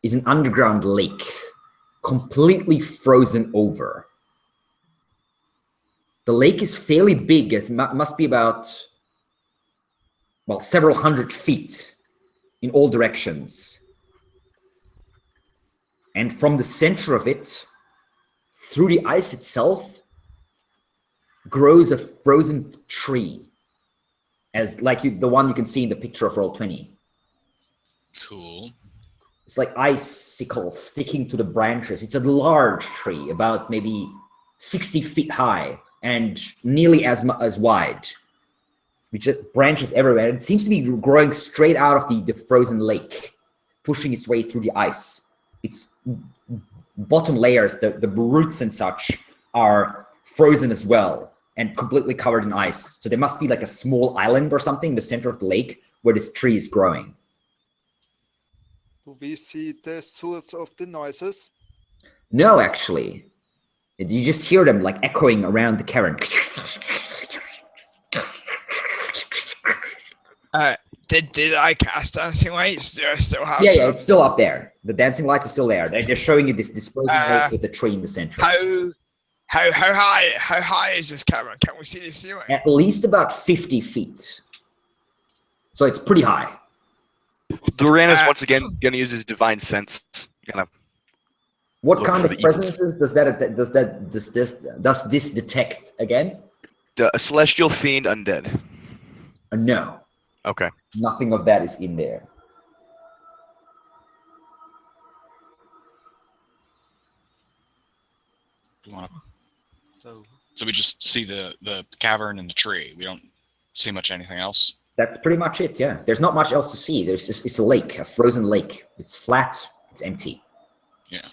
A: is an underground lake, completely frozen over. The lake is fairly big. It must be about, several hundred feet in all directions. And from the center of it, through the ice itself, grows a frozen tree, as like the one you can see in the picture of Roll20.
C: Cool.
A: It's like icicles sticking to the branches. It's a large tree, about maybe 60 feet high and nearly as wide. With just branches everywhere. It seems to be growing straight out of the frozen lake, pushing its way through the ice. Its bottom layers, the roots and such, are frozen as well and completely covered in ice. So there must be like a small island or something in the center of the lake where this tree is growing.
D: Do we see the source of the noises?
A: No, actually. You just hear them like echoing around the cavern.
F: Did I cast dancing lights? Do I still have
A: Yeah,
F: them?
A: it's still up there. The dancing lights are still there. They're showing you this frozen lake with the tree in the center.
F: How high is this cavern? Can we see the ceiling?
A: At least about 50 feet. So it's pretty high.
E: Duran is once again going to use his divine sense.
A: What
E: Look
A: kind
E: for
A: of
E: the evils.
A: presences does this detect again?
E: A celestial fiend undead.
A: No,
E: Okay.
A: nothing of that is in there.
C: You wanna-
D: So
C: So we just see the cavern and the tree. We don't see much anything else.
A: That's pretty much it. Yeah, there's not much else to see. It's a lake, a frozen lake. It's flat. It's empty.
C: Yeah.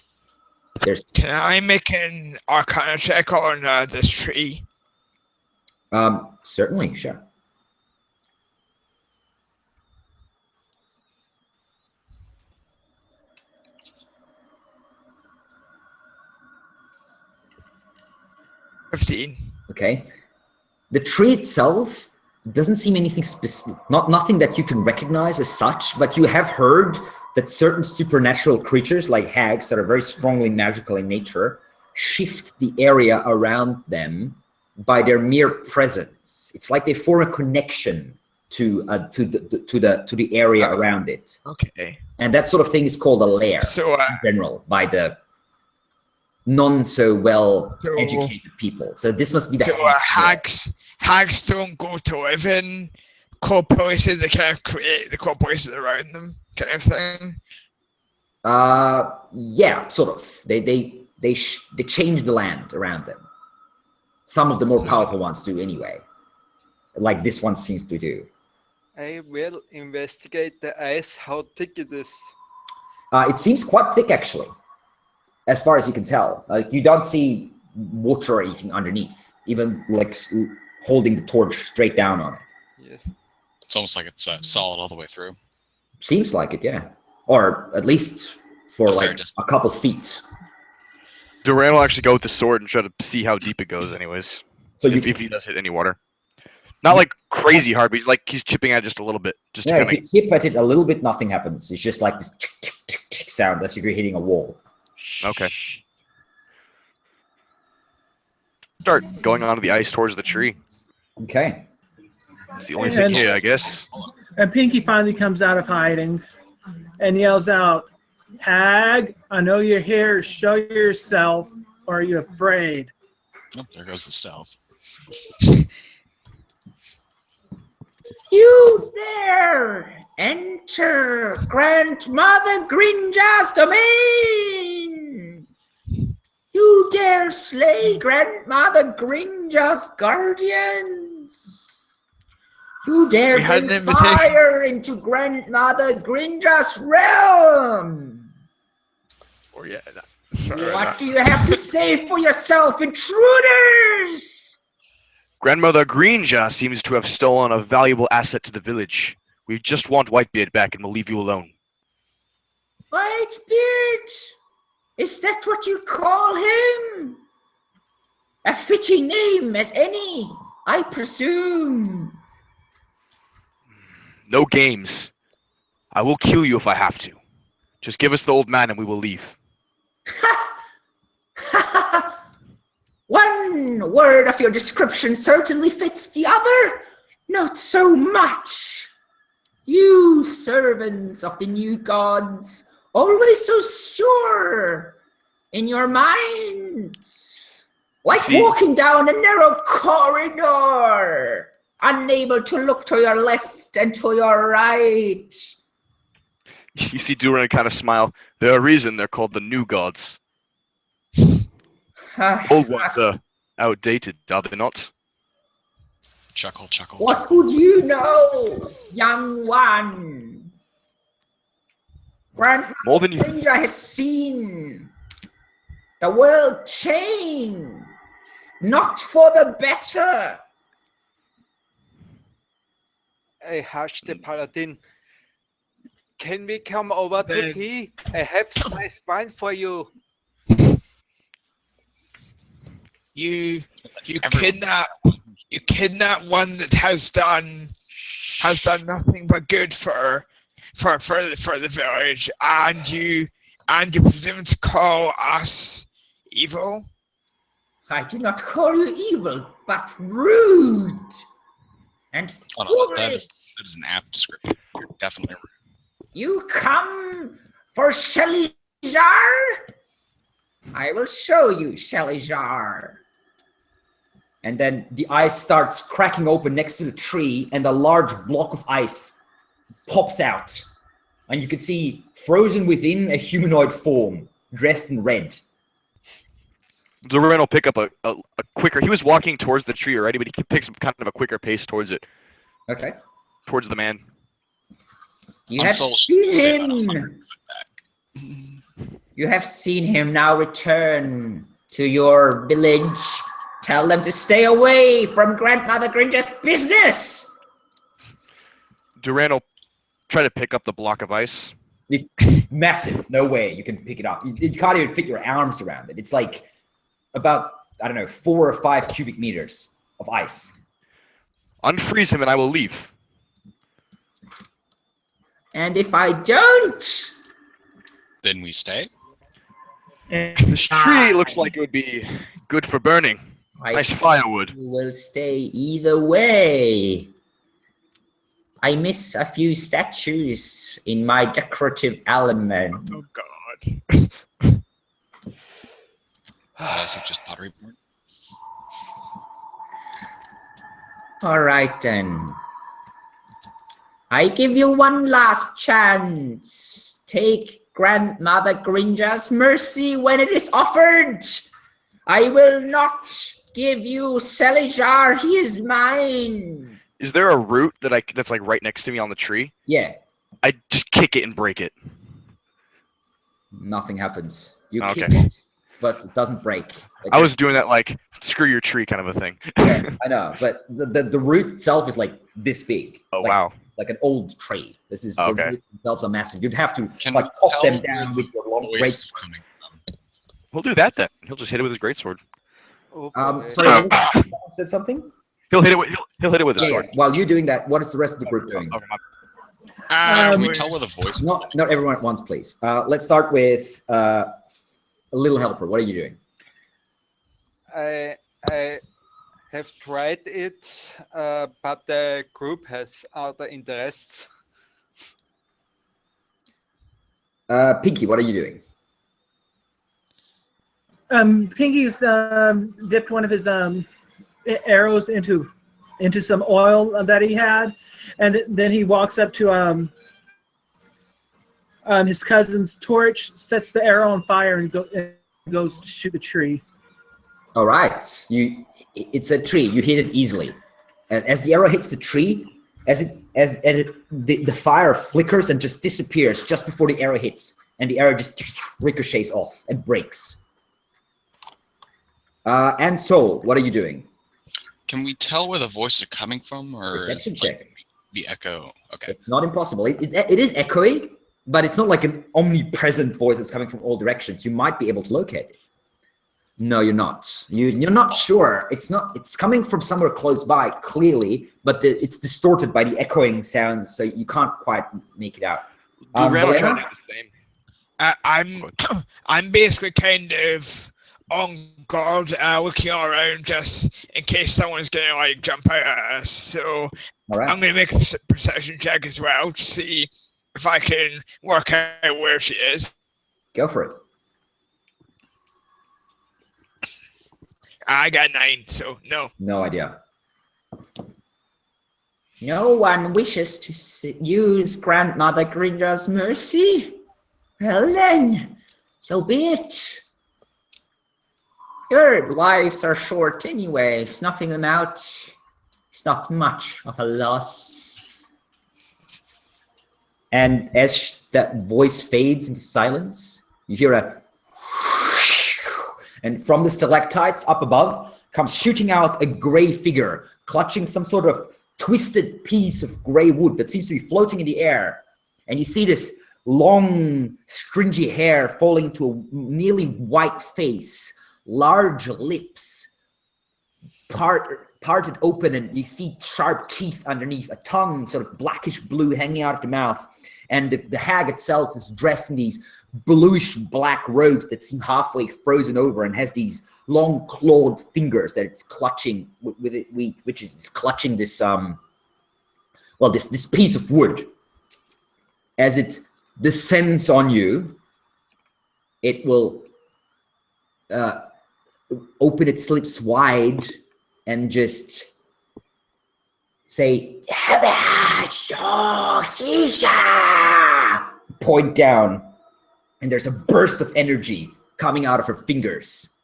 F: Can I make an Arcana check on this tree?
A: Certainly, sure.
F: I've seen.
A: Okay. The tree itself doesn't seem anything specific, nothing that you can recognize as such, but you have heard that certain supernatural creatures like hags that are very strongly magical in nature shift the area around them by their mere presence. It's like they form a connection to the area around it.
F: Okay.
A: And that sort of thing is called a lair
F: So
A: in general by the non so well educated people. So this must be the
F: hags don't go to live in cold places. They kind of create the cold places around them, kind of thing.
A: Yeah, sort of. They change the land around them. Some of the more powerful ones do anyway, like this one seems to do.
D: I will investigate the ice, how thick it is.
A: It seems quite thick, actually, as far as you can tell. You don't see water or anything underneath, even like holding the torch straight down on it.
D: Yes.
C: It's almost like it's solid all the way through.
A: Seems like it, yeah. Or at least for
C: A fair
A: like
C: distance.
A: a couple feet.
E: Duran will actually go with the sword and try to see how deep it goes anyways.
A: So
E: If he does hit any water. Not like crazy hard, but he's chipping at it just a little bit. Just
A: yeah,
E: to
A: if
E: kind
A: you tip at it a little bit, nothing happens. It's just like this tick, tick, tick, tick sound as if you're hitting a wall.
E: Okay. Start going onto the ice towards the tree.
A: Okay.
E: It's the only thing to do, I guess.
B: And Pinky finally comes out of hiding and yells out, "Hag, I know you're here. Show yourself, or are you afraid?"
C: Oh, there goes the stealth.
A: You dare enter Grandmother Grinja's domain! You dare slay Grandmother Grinja's guardians! You dare
F: We had an
A: bring
F: invitation.
A: fire into Grandmother Grinja's realm!
F: Oh yeah. Sorry
A: What
F: about
A: do you have to say for yourself, intruders?
E: Grandmother Greenjaw seems to have stolen a valuable asset to the village. We just want Whitebeard back and we'll leave you alone.
A: Whitebeard? Is that what you call him? A fitting name as any, I presume.
E: No games. I will kill you if I have to. Just give us the old man and we will leave.
A: One word of your description certainly fits the other, not so much. You servants of the new gods, always so sure in your minds. Like
E: See-
A: walking down a narrow corridor, unable to look to your left and to your right.
E: You see Duran kind of smile. There's a reason they're called the new gods. Old ones are outdated, are they not?
C: Chuckle, chuckle.
A: What
C: chuckle.
A: would you know, young one? Grandfather
E: More than you.
A: Whitebeard has seen the world change, not for the better.
D: I hush the paladin. Can we come over to
F: Then-
D: tea? I have some nice wine for you.
F: You
C: Everyone.
F: kidnap one that has done nothing but good for the village, and you presume to call us evil.
A: I do not call you evil, but rude and
C: Oh, no,
A: foolish.
C: that is an apt description. You're definitely rude.
A: You come for Shelijar? I will show you Shelijar. And then the ice starts cracking open next to the tree, and a large block of ice pops out. And you can see frozen within a humanoid form, dressed in red.
E: Duran will pick up a quicker. He was walking towards the tree already, but he picks up kind of a quicker pace towards it,
A: Okay.
E: towards the man.
A: You
C: I'm
A: have
C: so
A: seen
C: stay about
A: him.
C: 100 foot back.
A: You have seen him. Now return to your village. Tell them to stay away from Grandmother Grinja's business.
E: Duran will try to pick up the block of ice.
A: It's massive. No way you can pick it up. You can't even fit your arms around it. It's like about, I don't know, 4 or 5 cubic meters of ice.
E: Unfreeze him and I will leave.
A: And if I don't,
C: Then we stay.
B: And
E: This tree looks like it would be good for burning. Nice firewood.
A: You will stay either way. I miss a few statues in my decorative element.
F: Oh God.
C: I just pottery board.
A: All right then. I give you one last chance. Take Grandmother Grinja's mercy when it is offered. I will not give you Selijar. He is mine.
E: Is there a root that's like right next to me on the tree?
A: Yeah,
E: I just kick it and break it.
A: nothing happens. You
E: Okay.
A: kick it, but it doesn't break.
E: I was doing that like screw your tree kind of a thing.
A: Yeah, I know, but the root itself is like this big.
E: Oh
A: like,
E: wow.
A: Like an old tree. This is
E: Okay.
A: the roots themselves are massive. You'd have to
C: Can
A: like
C: we
A: chop
C: tell
A: them
C: where
A: down
C: the
A: with your long
C: voice
A: great
C: is coming from?
E: We'll do that then. He'll just hit it with his greatsword.
D: Oh, boy.
A: Sorry, what was- someone said something?
E: He'll hit it with his
A: Yeah,
E: sword.
A: yeah. While you're doing that, what is the rest of the group doing?
E: Oh, my-
C: Can we
F: we-
C: tell where the voice?
A: Not everyone at once, please. Let's start with a little helper. What are you doing?
D: I have tried it, but the group has other interests.
A: Pinky, what are you doing?
B: Pinky's dipped one of his arrows into some oil that he had, and then he walks up to his cousin's torch, sets the arrow on fire, and goes to shoot the tree.
A: All right, it's a tree. You hit it easily, and as the arrow hits the tree, the fire flickers and just disappears just before the arrow hits, and the arrow just ricochets off and breaks. And Soul, what are you doing?
C: Can we tell where the voices are coming from, or is
A: Perception
C: it, like,
A: check.
C: the echo? Okay.
A: It's not impossible. It is echoey, but it's not like an omnipresent voice that's coming from all directions. You might be able to locate it. No, you're not. You're not sure. It's not. It's coming from somewhere close by, clearly, but it's distorted by the echoing sounds, so you can't quite make it out.
E: Duran will try
A: Helena?
E: to do the same.
F: I'm basically kind of on guard, looking all around just in case someone's gonna like jump out at us. So
A: All right.
F: I'm gonna make a perception check as well to see if I can work out where she is.
A: Go for it.
F: I got 9, so no.
A: No idea. No one wishes to use Grandmother Grinder's mercy? Well then, so be it. Your lives are short anyway. Snuffing them out is not much of a loss. And as that voice fades into silence, you hear a and from the stalactites up above comes shooting out a gray figure, clutching some sort of twisted piece of gray wood that seems to be floating in the air. And you see this long, stringy hair falling to a nearly white face, large lips, parted open, and you see sharp teeth underneath, a tongue sort of blackish blue hanging out of the mouth. And the hag itself is dressed in these bluish black robes that seem halfway frozen over and has these long clawed fingers that it's clutching which is clutching this this piece of wood. As it descends on you, it will open its lips wide and just say, point down, and there's a burst of energy coming out of her fingers.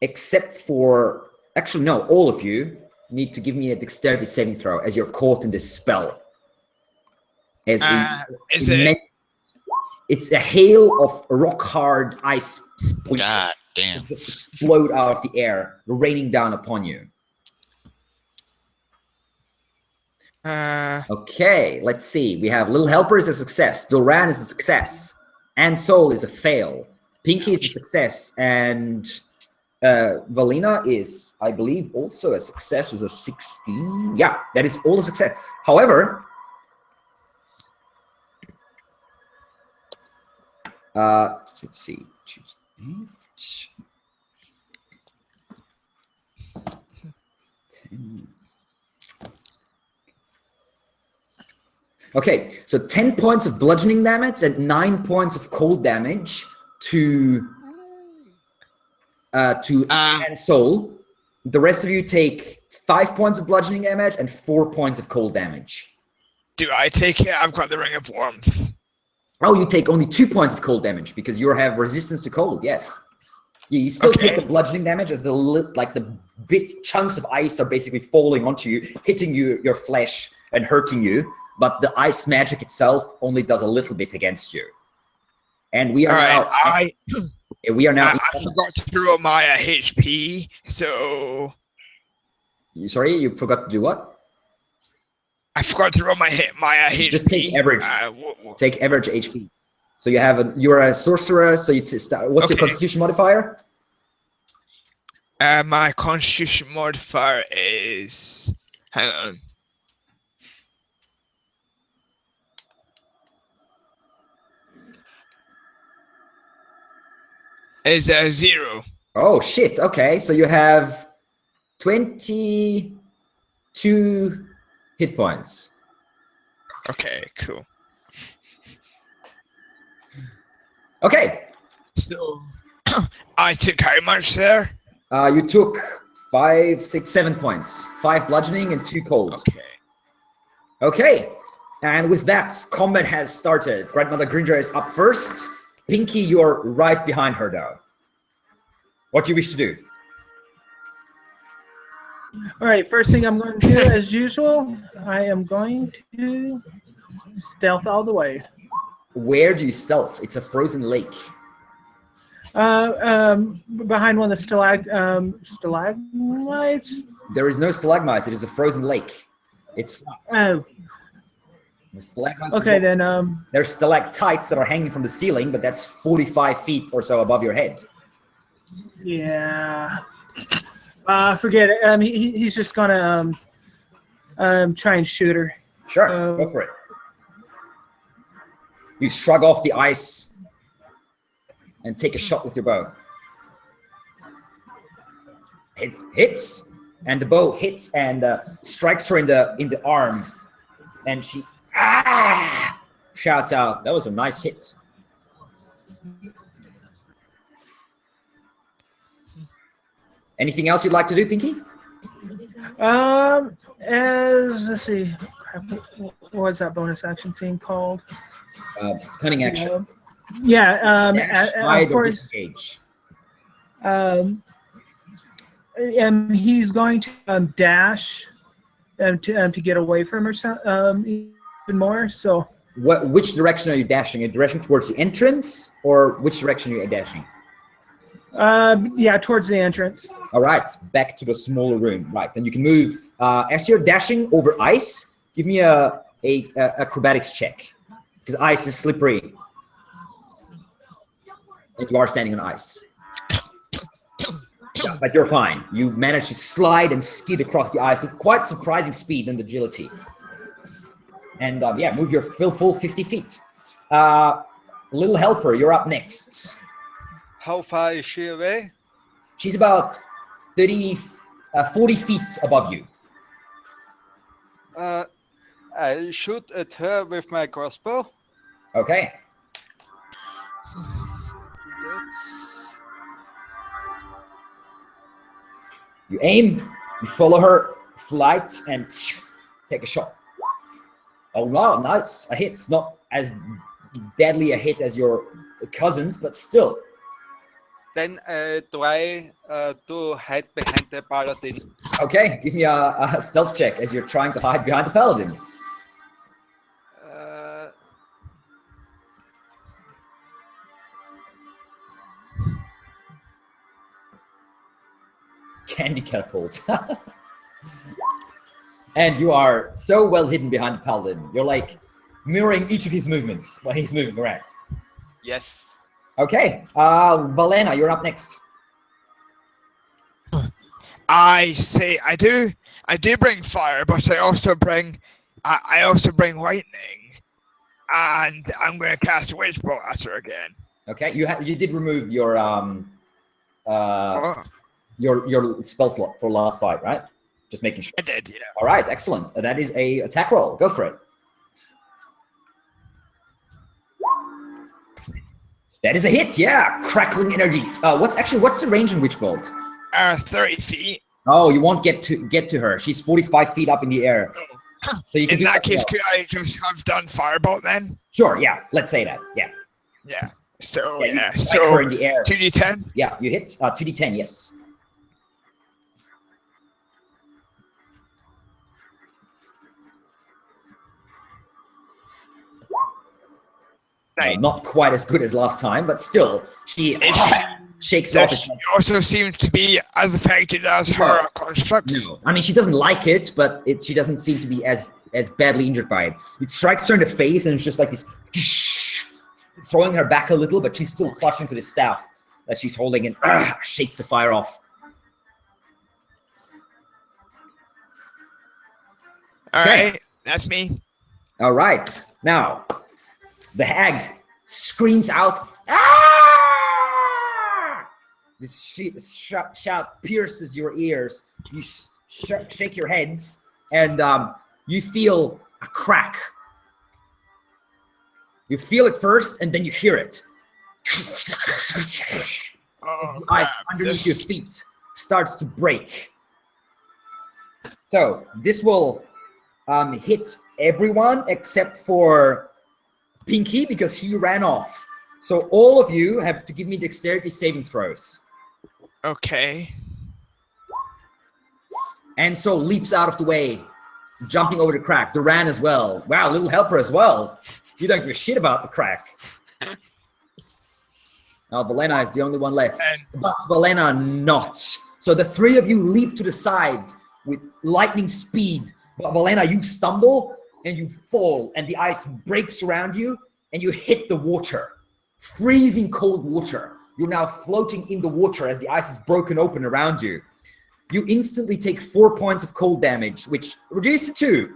A: Except for, actually no, all of you need to give me a dexterity saving throw as you're caught in this spell. As it's a hail of rock-hard ice splinters.
C: God damn.
A: Just explode out of the air, raining down upon you. Okay, let's see. We have Little Helper is a success. Doran is a success. And Soul is a fail. Pinky is a success. And Valina is, I believe, also a success with a 16. Yeah, that is all a success. However, let's see. 10. Okay, so 10 points of bludgeoning damage and 9 points of cold damage to and Soul. The rest of you take 5 points of bludgeoning damage and 4 points of cold damage.
F: Do I take it? I've got the Ring of Warmth.
A: Oh, you take only 2 points of cold damage because you have resistance to cold. Yes, you still take the bludgeoning damage as the chunks of ice are basically falling onto you, hitting your flesh and hurting you. But the ice magic itself only does a little bit against you. And we are now.
F: I forgot to roll my HP, so.
A: Sorry, you forgot to do what?
F: I forgot to roll my HP.
A: Just take average. Take average HP. So you're a sorcerer. So what's your Constitution modifier?
F: My Constitution modifier is. Hang on. Is 0.
A: Oh shit! Okay, so you have 22 hit points.
F: Okay, cool.
A: Okay.
F: So I took how much there?
A: You took 5, 6, 7 points. 5 bludgeoning and 2 cold.
F: Okay.
A: Okay. And with that, combat has started. Grandmother Gringer is up first. Pinky, you're right behind her now. What do you wish to do?
B: All right, first thing I'm going to do, as usual, I am going to stealth all the way.
A: Where do you stealth? It's a frozen lake.
B: Behind one of the stalagmites.
A: There is no stalagmites. It is a frozen lake. It's
B: Oh.
A: The stalagmites.
B: Okay, then.
A: There's stalactites that are hanging from the ceiling, but that's 45 feet or so above your head.
B: Yeah. Forget it. He's just gonna try and shoot her.
A: Sure, go for it. You shrug off the ice and take a shot with your bow. Hits, and the bow hits and strikes her in the arm, and she shouts out. That was a nice hit. Anything else you'd like to do, Pinky?
B: Let's see. Crap, what was that bonus action thing called?
A: It's cunning action.
B: Yeah.
A: Hide
B: Of
A: or
B: course.
A: disengage.
B: And he's going to dash to get away from her even more. So.
A: Which direction are you dashing? Are you dashing towards the entrance, or which direction are you dashing?
B: Yeah, towards the entrance.
A: All right, back to the smaller room. Right, then you can move. As you're dashing over ice, give me a acrobatics check, because ice is slippery, and you are standing on ice. Yeah, but you're fine. You manage to slide and skid across the ice with quite surprising speed and agility. And yeah, move your full 50 feet. Little helper, you're up next.
D: How far is she away?
A: She's about 40 feet above you.
D: I'll shoot at her with my crossbow.
A: Okay. You aim, you follow her flight, and take a shot. Oh wow, nice. A hit. It's not as deadly a hit as your cousins, but still.
D: Then I try to hide behind the paladin.
A: Okay, give me a stealth check as you're trying to hide behind the paladin. Candy catapult. And you are so well hidden behind the paladin. You're like mirroring each of his movements while he's moving around.
D: Yes.
A: Okay, Valena, you're up next.
F: I do bring fire, but I also bring lightning, and I'm going to cast witch bolt at her again.
A: Okay, you did remove your your spell slot for last fight, right? Just making sure.
F: I did, yeah.
A: All right, excellent. That is a attack roll. Go for it. That is a hit. Yeah, crackling energy. What's the range in Witch Bolt?
F: 30 feet.
A: Oh, you won't get to her. She's 45 feet up in the air. So you can
F: In that case, could I just have done firebolt then?
A: Sure. Yeah. Let's say that. Yeah.
F: Yeah. So
A: you
F: so
A: strike her in the air.
F: 2d10.
A: Yeah, you hit 2d10. Yes. Not quite as good as last time, but still, she shakes off.
F: She also seems to be as affected as her constructs.
A: No. I mean, she doesn't like it, but she doesn't seem to be as badly injured by it. It strikes her in the face, and it's just like this, throwing her back a little, but she's still clutching to the staff that she's holding, and shakes the fire off.
F: All right, that's me.
A: All right, now the hag screams out, "Ah!" This shout pierces your ears. You shake your heads, and you feel a crack. You feel it first, and then you hear it. Underneath your feet starts to break. So this will hit everyone except for Pinky, because he ran off. So all of you have to give me dexterity saving throws.
F: Okay.
A: And so leaps out of the way, jumping over the crack. Duran as well. Wow, little helper as well. You don't give a shit about the crack. Now Valena is the only one left. But Valena not. So the three of you leap to the side with lightning speed. But Valena, you stumble and you fall, and the ice breaks around you, and you hit the water. Freezing cold water. You're now floating in the water as the ice is broken open around you. You instantly take 4 points of cold damage, which reduced to 2.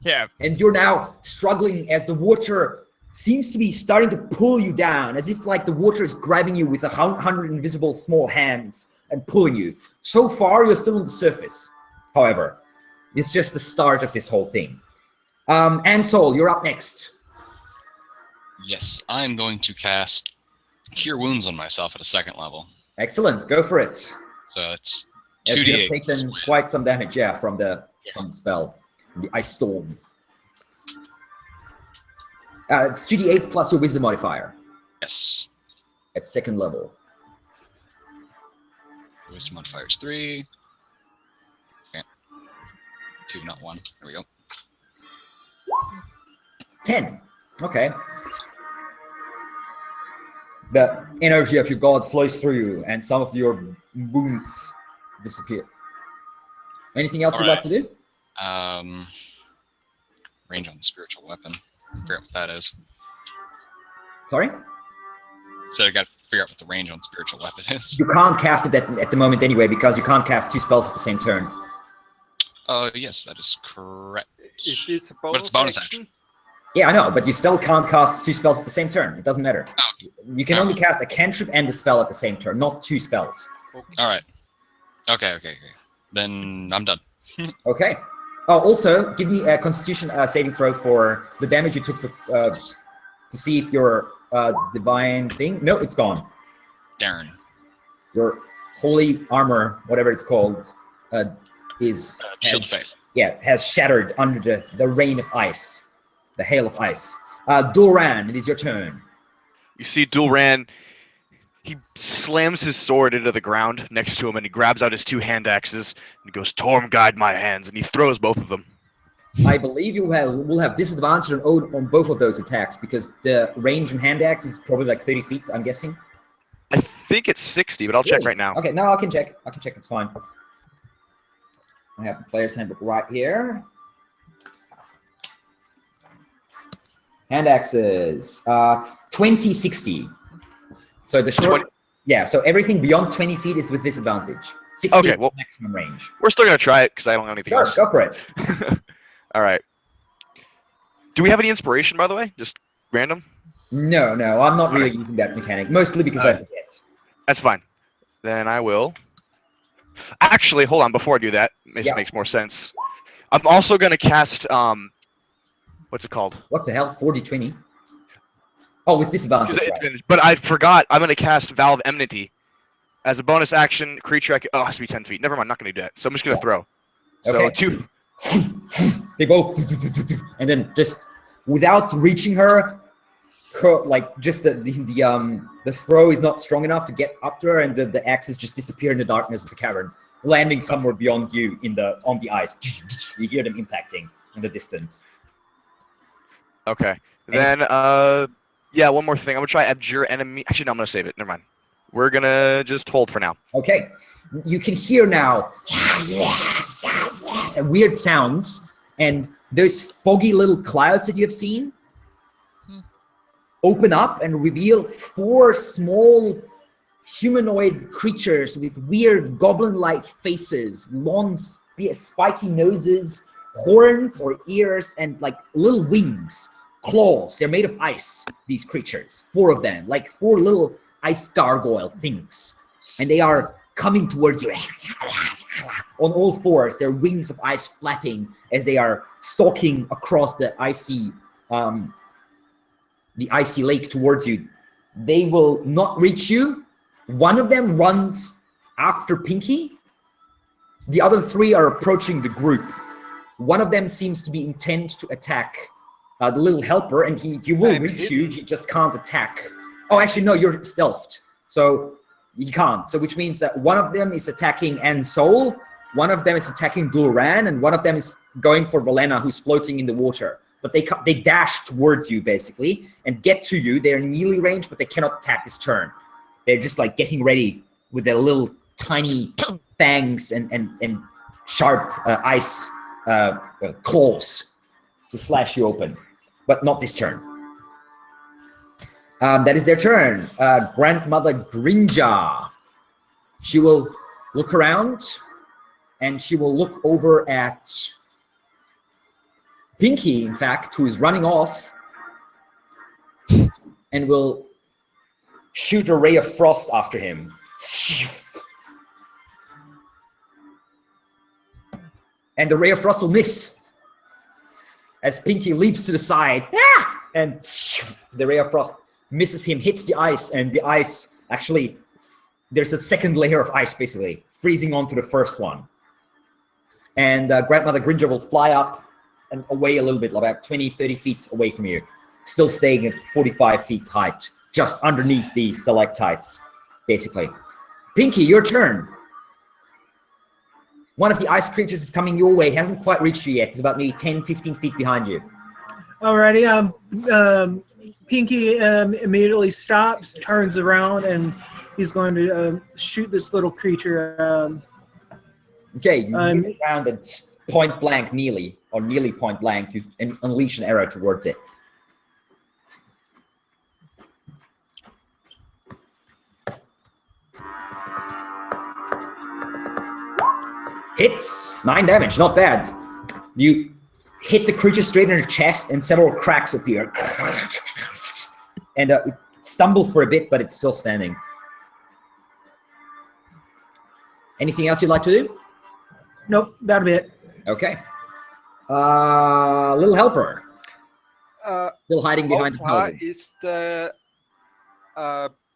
F: Yeah.
A: And you're now struggling as the water seems to be starting to pull you down, as if like the water is grabbing you with 100 invisible small hands and pulling you. So far, you're still on the surface. However, it's just the start of this whole thing. Ansol, you're up next.
C: Yes, I am going to cast Cure Wounds on myself at a 2nd level.
A: Excellent. Go for it.
C: So it's
A: Yes, you have
C: 2d8.
A: taken quite some damage, yeah, from the spell, the ice storm. It's 2d8 plus your wisdom modifier
C: Yes.
A: at second level.
C: Wisdom modifier is 3. Okay. 2, not 1. There we go.
A: 10. Okay. The energy of your god flows through you, and some of your wounds disappear. Anything else you'd like to do?
C: Range on the spiritual weapon. Figure out what that is.
A: Sorry?
C: So I got to figure out what the range on spiritual weapon is.
A: You can't cast it at the moment anyway, because you can't cast 2 spells at the same turn.
C: Yes, that is correct.
D: It is a
C: But it's a bonus action.
A: Yeah, I know, but you still can't cast 2 spells at the same turn. It doesn't matter.
C: Oh,
A: You can only cast a cantrip and a spell at the same turn, not 2 spells.
C: all right. Okay. Then I'm done.
A: Okay. Oh, also, give me a Constitution saving throw for the damage you took to see if your divine thing. No, it's gone.
C: Darren.
A: Your holy armor, whatever it's called, is
C: Shield of Faith.
A: Yeah, has shattered under the rain of ice, the hail of ice. Doran, it is your turn.
E: You see Dulran, he slams his sword into the ground next to him, and he grabs out his 2 hand axes, and he goes, "Torm, guide my hands," and he throws both of them.
A: I believe you will have disadvantage on both of those attacks, because the range on hand axe is probably like 30 feet, I'm guessing.
E: I think it's 60, but I'll check
A: Really?
E: right now.
A: Okay, no, I can check. It's fine. I have the player's handbook right here. Hand axes, 20, 60. So the short,
E: 20.
A: yeah. So everything beyond 20 feet is with disadvantage. 60
E: Okay,
A: is
E: well-
A: maximum range.
E: We're still going to try it, because I don't have anything
A: Sure,
E: else.
A: go for it.
E: All right. Do we have any inspiration, by the way? Just random?
A: No, I'm not really using that mechanic, mostly because I forget.
E: That's fine. Then I will. Actually, hold on. Before I do that, this
A: Yeah.
E: makes more sense. I'm also going to cast, what's it called?
A: What the hell? 40, 20? Oh, with disadvantage. Right.
E: But I forgot. I'm going to cast Valve Enmity. As a bonus action, creature it has to be 10 feet. Never mind, not going to do that. So I'm just going to throw. So
A: Okay.
E: 2.
A: They both, and then just without reaching her, like just the throw is not strong enough to get up to her, and the axes just disappear in the darkness of the cavern, landing somewhere beyond you on the ice. You hear them impacting in the distance.
E: Okay. Then, yeah, one more thing. I'm going to try Abjure Enemy. Actually, no, I'm going to save it. Never mind. We're going to just hold for now.
A: Okay, you can hear now weird sounds, and those foggy little clouds that you have seen open up and reveal 4 small humanoid creatures with weird goblin-like faces, long spiky noses, horns or ears, and like little wings, claws. They're made of ice, these creatures, 4 of them, like 4 little ice gargoyle things, and they are coming towards you on all 4s, their wings of ice flapping as they are stalking across the icy lake towards you. They will not reach you. One of them runs after Pinky. The other 3 are approaching the group. One of them seems to be intent to attack the little helper, and he will reach you. He just can't attack. Oh, actually, no, you're stealthed, so he can't. So which means that one of them is attacking Ansol, one of them is attacking Duran, and one of them is going for Valena, who's floating in the water. But they dash towards you, basically, and get to you. They're in melee range, but they cannot attack this turn. They're just like getting ready with their little tiny fangs and sharp ice claws to slash you open. But not this turn. That is their turn. Grandmother Grinja. She will look around, and she will look over at Pinky, in fact, who is running off, and will shoot a ray of frost after him. And the ray of frost will miss as Pinky leaps to the side, and the ray of frost misses him, hits the ice, and the ice, actually, there's a second layer of ice, basically, freezing onto the first one. And Grandmother Gringer will fly up and away a little bit, about 20, 30 feet away from you, still staying at 45 feet height, just underneath these stalactites, basically. Pinky, your turn. One of the ice creatures is coming your way, hasn't quite reached you yet. It's about maybe 10, 15 feet behind you.
B: Alrighty, Pinky immediately stops, turns around, and he's going to shoot this little creature.
A: Okay, you look around and point blank, nearly point blank, you unleash an arrow towards it. Hits, 9 damage, not bad. You hit the creature straight in the chest and several cracks appear. And it stumbles for a bit, but it's still standing. Anything else you'd like to do?
B: Nope, that'll be it.
A: Okay. Little helper. Still hiding behind the
D: How far
A: paladin.
D: is the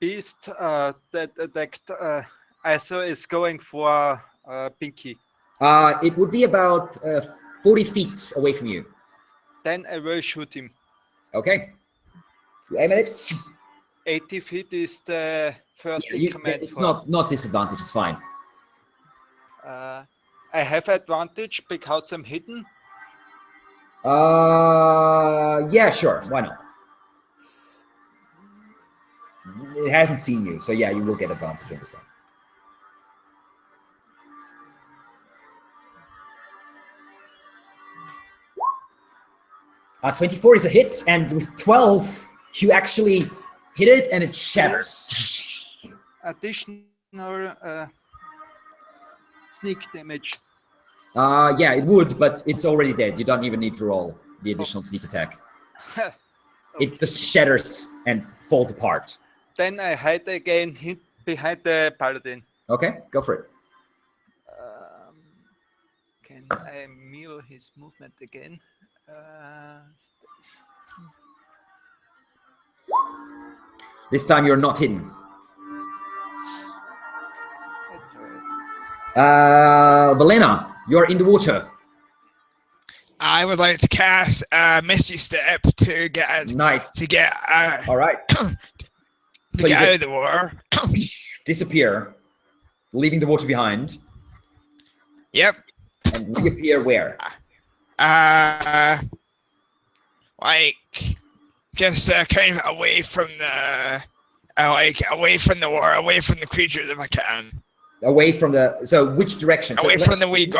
D: beast that attacked Iso is going for Pinky?
A: It would be about 40 feet away from you.
D: Then I will shoot him.
A: Okay. You aim at it.
D: 80 feet is the first
A: Yeah,
D: increment.
A: it's not disadvantage, it's fine.
D: I have advantage because I'm hidden.
A: Yeah, sure. Why not? It hasn't seen you, so yeah, you will get advantage on this one. 24 is a hit, and with 12, you actually hit it, and it shatters.
D: Additional sneak damage.
A: Yeah, it would, but it's already dead. You don't even need to roll the additional sneak attack. It just shatters and falls apart.
D: Then I hide again behind the paladin.
A: Okay, go for it.
D: Can I mirror his movement again?
A: This time you're not hidden. Valena, you're in the water.
F: I would like to cast Misty Step to get
A: Nice. All right.
F: to
A: So
F: get
A: you
F: out of the water.
A: disappear, leaving the water behind,
F: Yep.
A: and reappear where?
F: Like just kind of away from the away from the water, away from the creatures if I can.
A: Away from the. So which direction?
F: Away
A: So
F: from the wee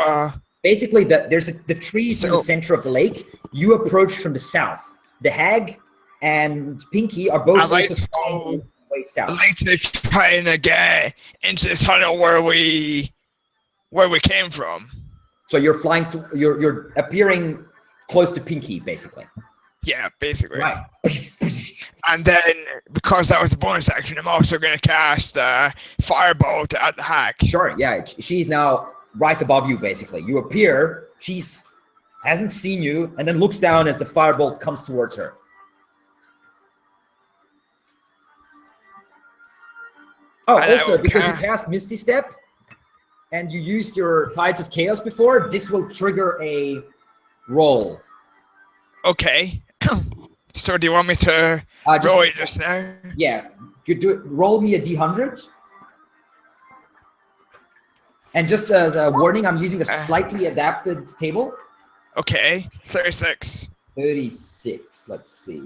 A: basically, there's the trees in the center of the lake. You approach from the south. The hag and Pinky are both
F: I like
A: also
F: to go-
A: way
F: I
A: south.
F: like to try and get into this tunnel where we came from.
A: So you're flying to. You're appearing close to Pinky, basically.
F: Yeah, basically.
A: Right.
F: And then, because that was a bonus action, I'm also going to cast Firebolt at the hack.
A: Sure. Yeah. She's now right above you, basically. You appear. Hasn't seen you, and then looks down as the firebolt comes towards her. Oh,
F: And I
A: also,
F: will
A: because you
F: ca-
A: cast Misty Step and you used your Tides of Chaos before, this will trigger a roll.
F: Okay. So do you want me to
A: Just-
F: roll it just now?
A: Yeah, you do it. Roll me a d100. And just as a warning, I'm using a slightly adapted table.
F: Okay. 36.
A: 36. Let's see.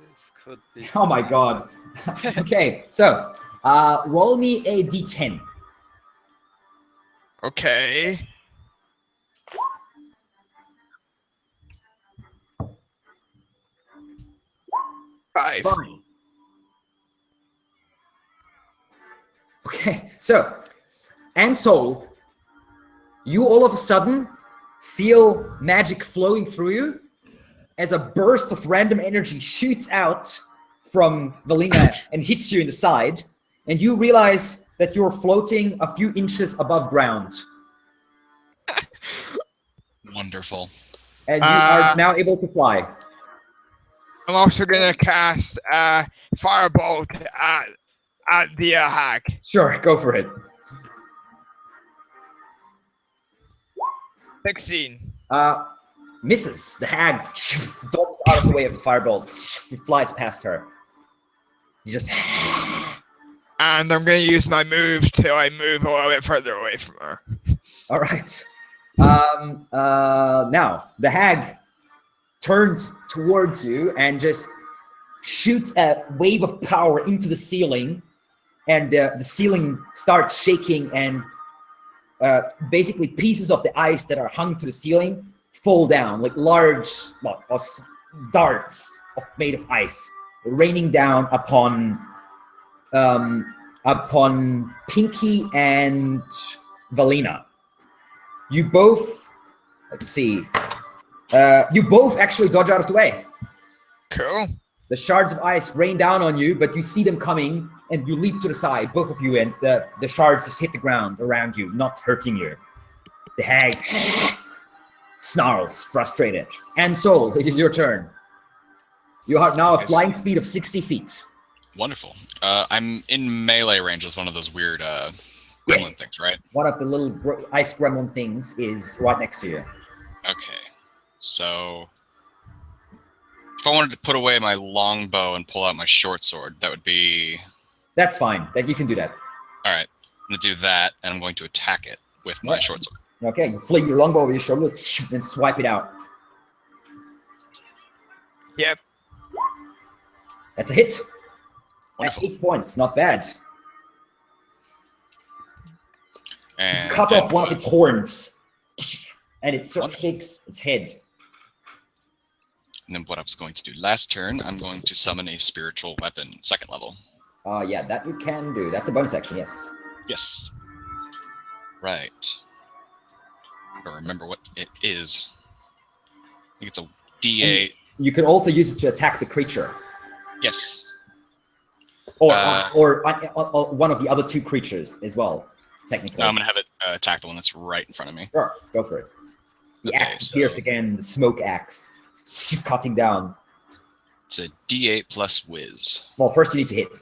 D: This could be.
A: Oh my god. Okay, so roll me a d10.
F: Okay. Five.
A: Fine. Okay, so Ansol, you all of a sudden feel magic flowing through you as a burst of random energy shoots out from Valina and hits you in the side, and you realize that you're floating a few inches above ground,
C: Wonderful.
A: and you are now able to fly.
F: I'm also gonna cast Firebolt at the hag.
A: Sure, go for it.
F: 16.
A: Misses. The hag dodges out of the way of the firebolt. It flies past her. You just...
F: And I'm going to use my move till I move a little bit further away from her.
A: All right. Now, the hag turns towards you and just shoots a wave of power into the ceiling, and the ceiling starts shaking, and basically pieces of the ice that are hung to the ceiling fall down like large darts made of ice, raining down upon Pinky and Valina. You both, let's see, you both actually dodge out of the way.
F: Cool.
A: The shards of ice rain down on you, but you see them coming, and you leap to the side, both of you, and the shards just hit the ground around you, not hurting you. The hag snarls, frustrated. And Sol, it is your turn. You are now a flying speed of 60 feet.
C: Wonderful. I'm in melee range with one of those weird gremlin things, right?
A: One of the little ice gremlin things is right next to you.
C: Okay. So if I wanted to put away my longbow and pull out my short sword, that would be...
A: That's fine. That you can do that.
C: All right. I'm going to do that, and I'm going to attack it with my short sword.
A: Okay, you fling your longbow over your shoulder and swipe it out.
F: Yep.
A: That's a hit.
C: Wonderful.
A: At 8 points, not bad.
C: And
A: Cut off one of its horns, and it sort of shakes its head.
C: And then what I was going to do last turn, I'm going to summon a spiritual weapon, 2nd level.
A: Yeah, that you can do. That's a bonus action, yes.
C: Yes. Right. I remember what it is. I think it's a D8.
A: You can also use it to attack the creature.
C: Yes.
A: Or one of the other 2 creatures as well, technically.
C: No, I'm going to have it attack the one that's right in front of me.
A: Sure, go for it. The axe appears again, the smoke axe, cutting down.
C: It's a D8 plus whiz.
A: Well, first you need to hit.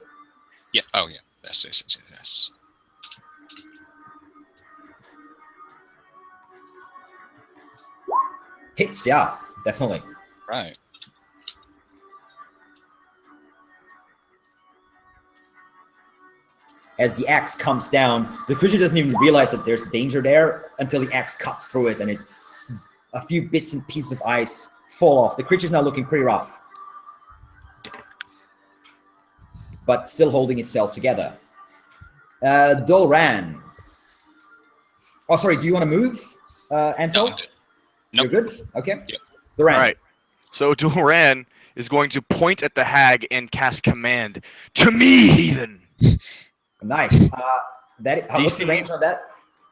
C: Yeah. Oh, yeah. Yes.
A: Hits, yeah, definitely.
C: Right.
A: As the axe comes down, the creature doesn't even realize that there's danger there until the axe cuts through it, and a few bits and pieces of ice fall off. The creature's now looking pretty rough, but still holding itself together. Dolran. Oh, sorry, do you want to move, Ansel?
C: No,
A: You're good? Okay.
C: Yep.
A: Doran.
E: All right. So Duran is going to point at the hag and cast command. To me, heathen!
A: Nice. What's the
E: DC?
A: range on that?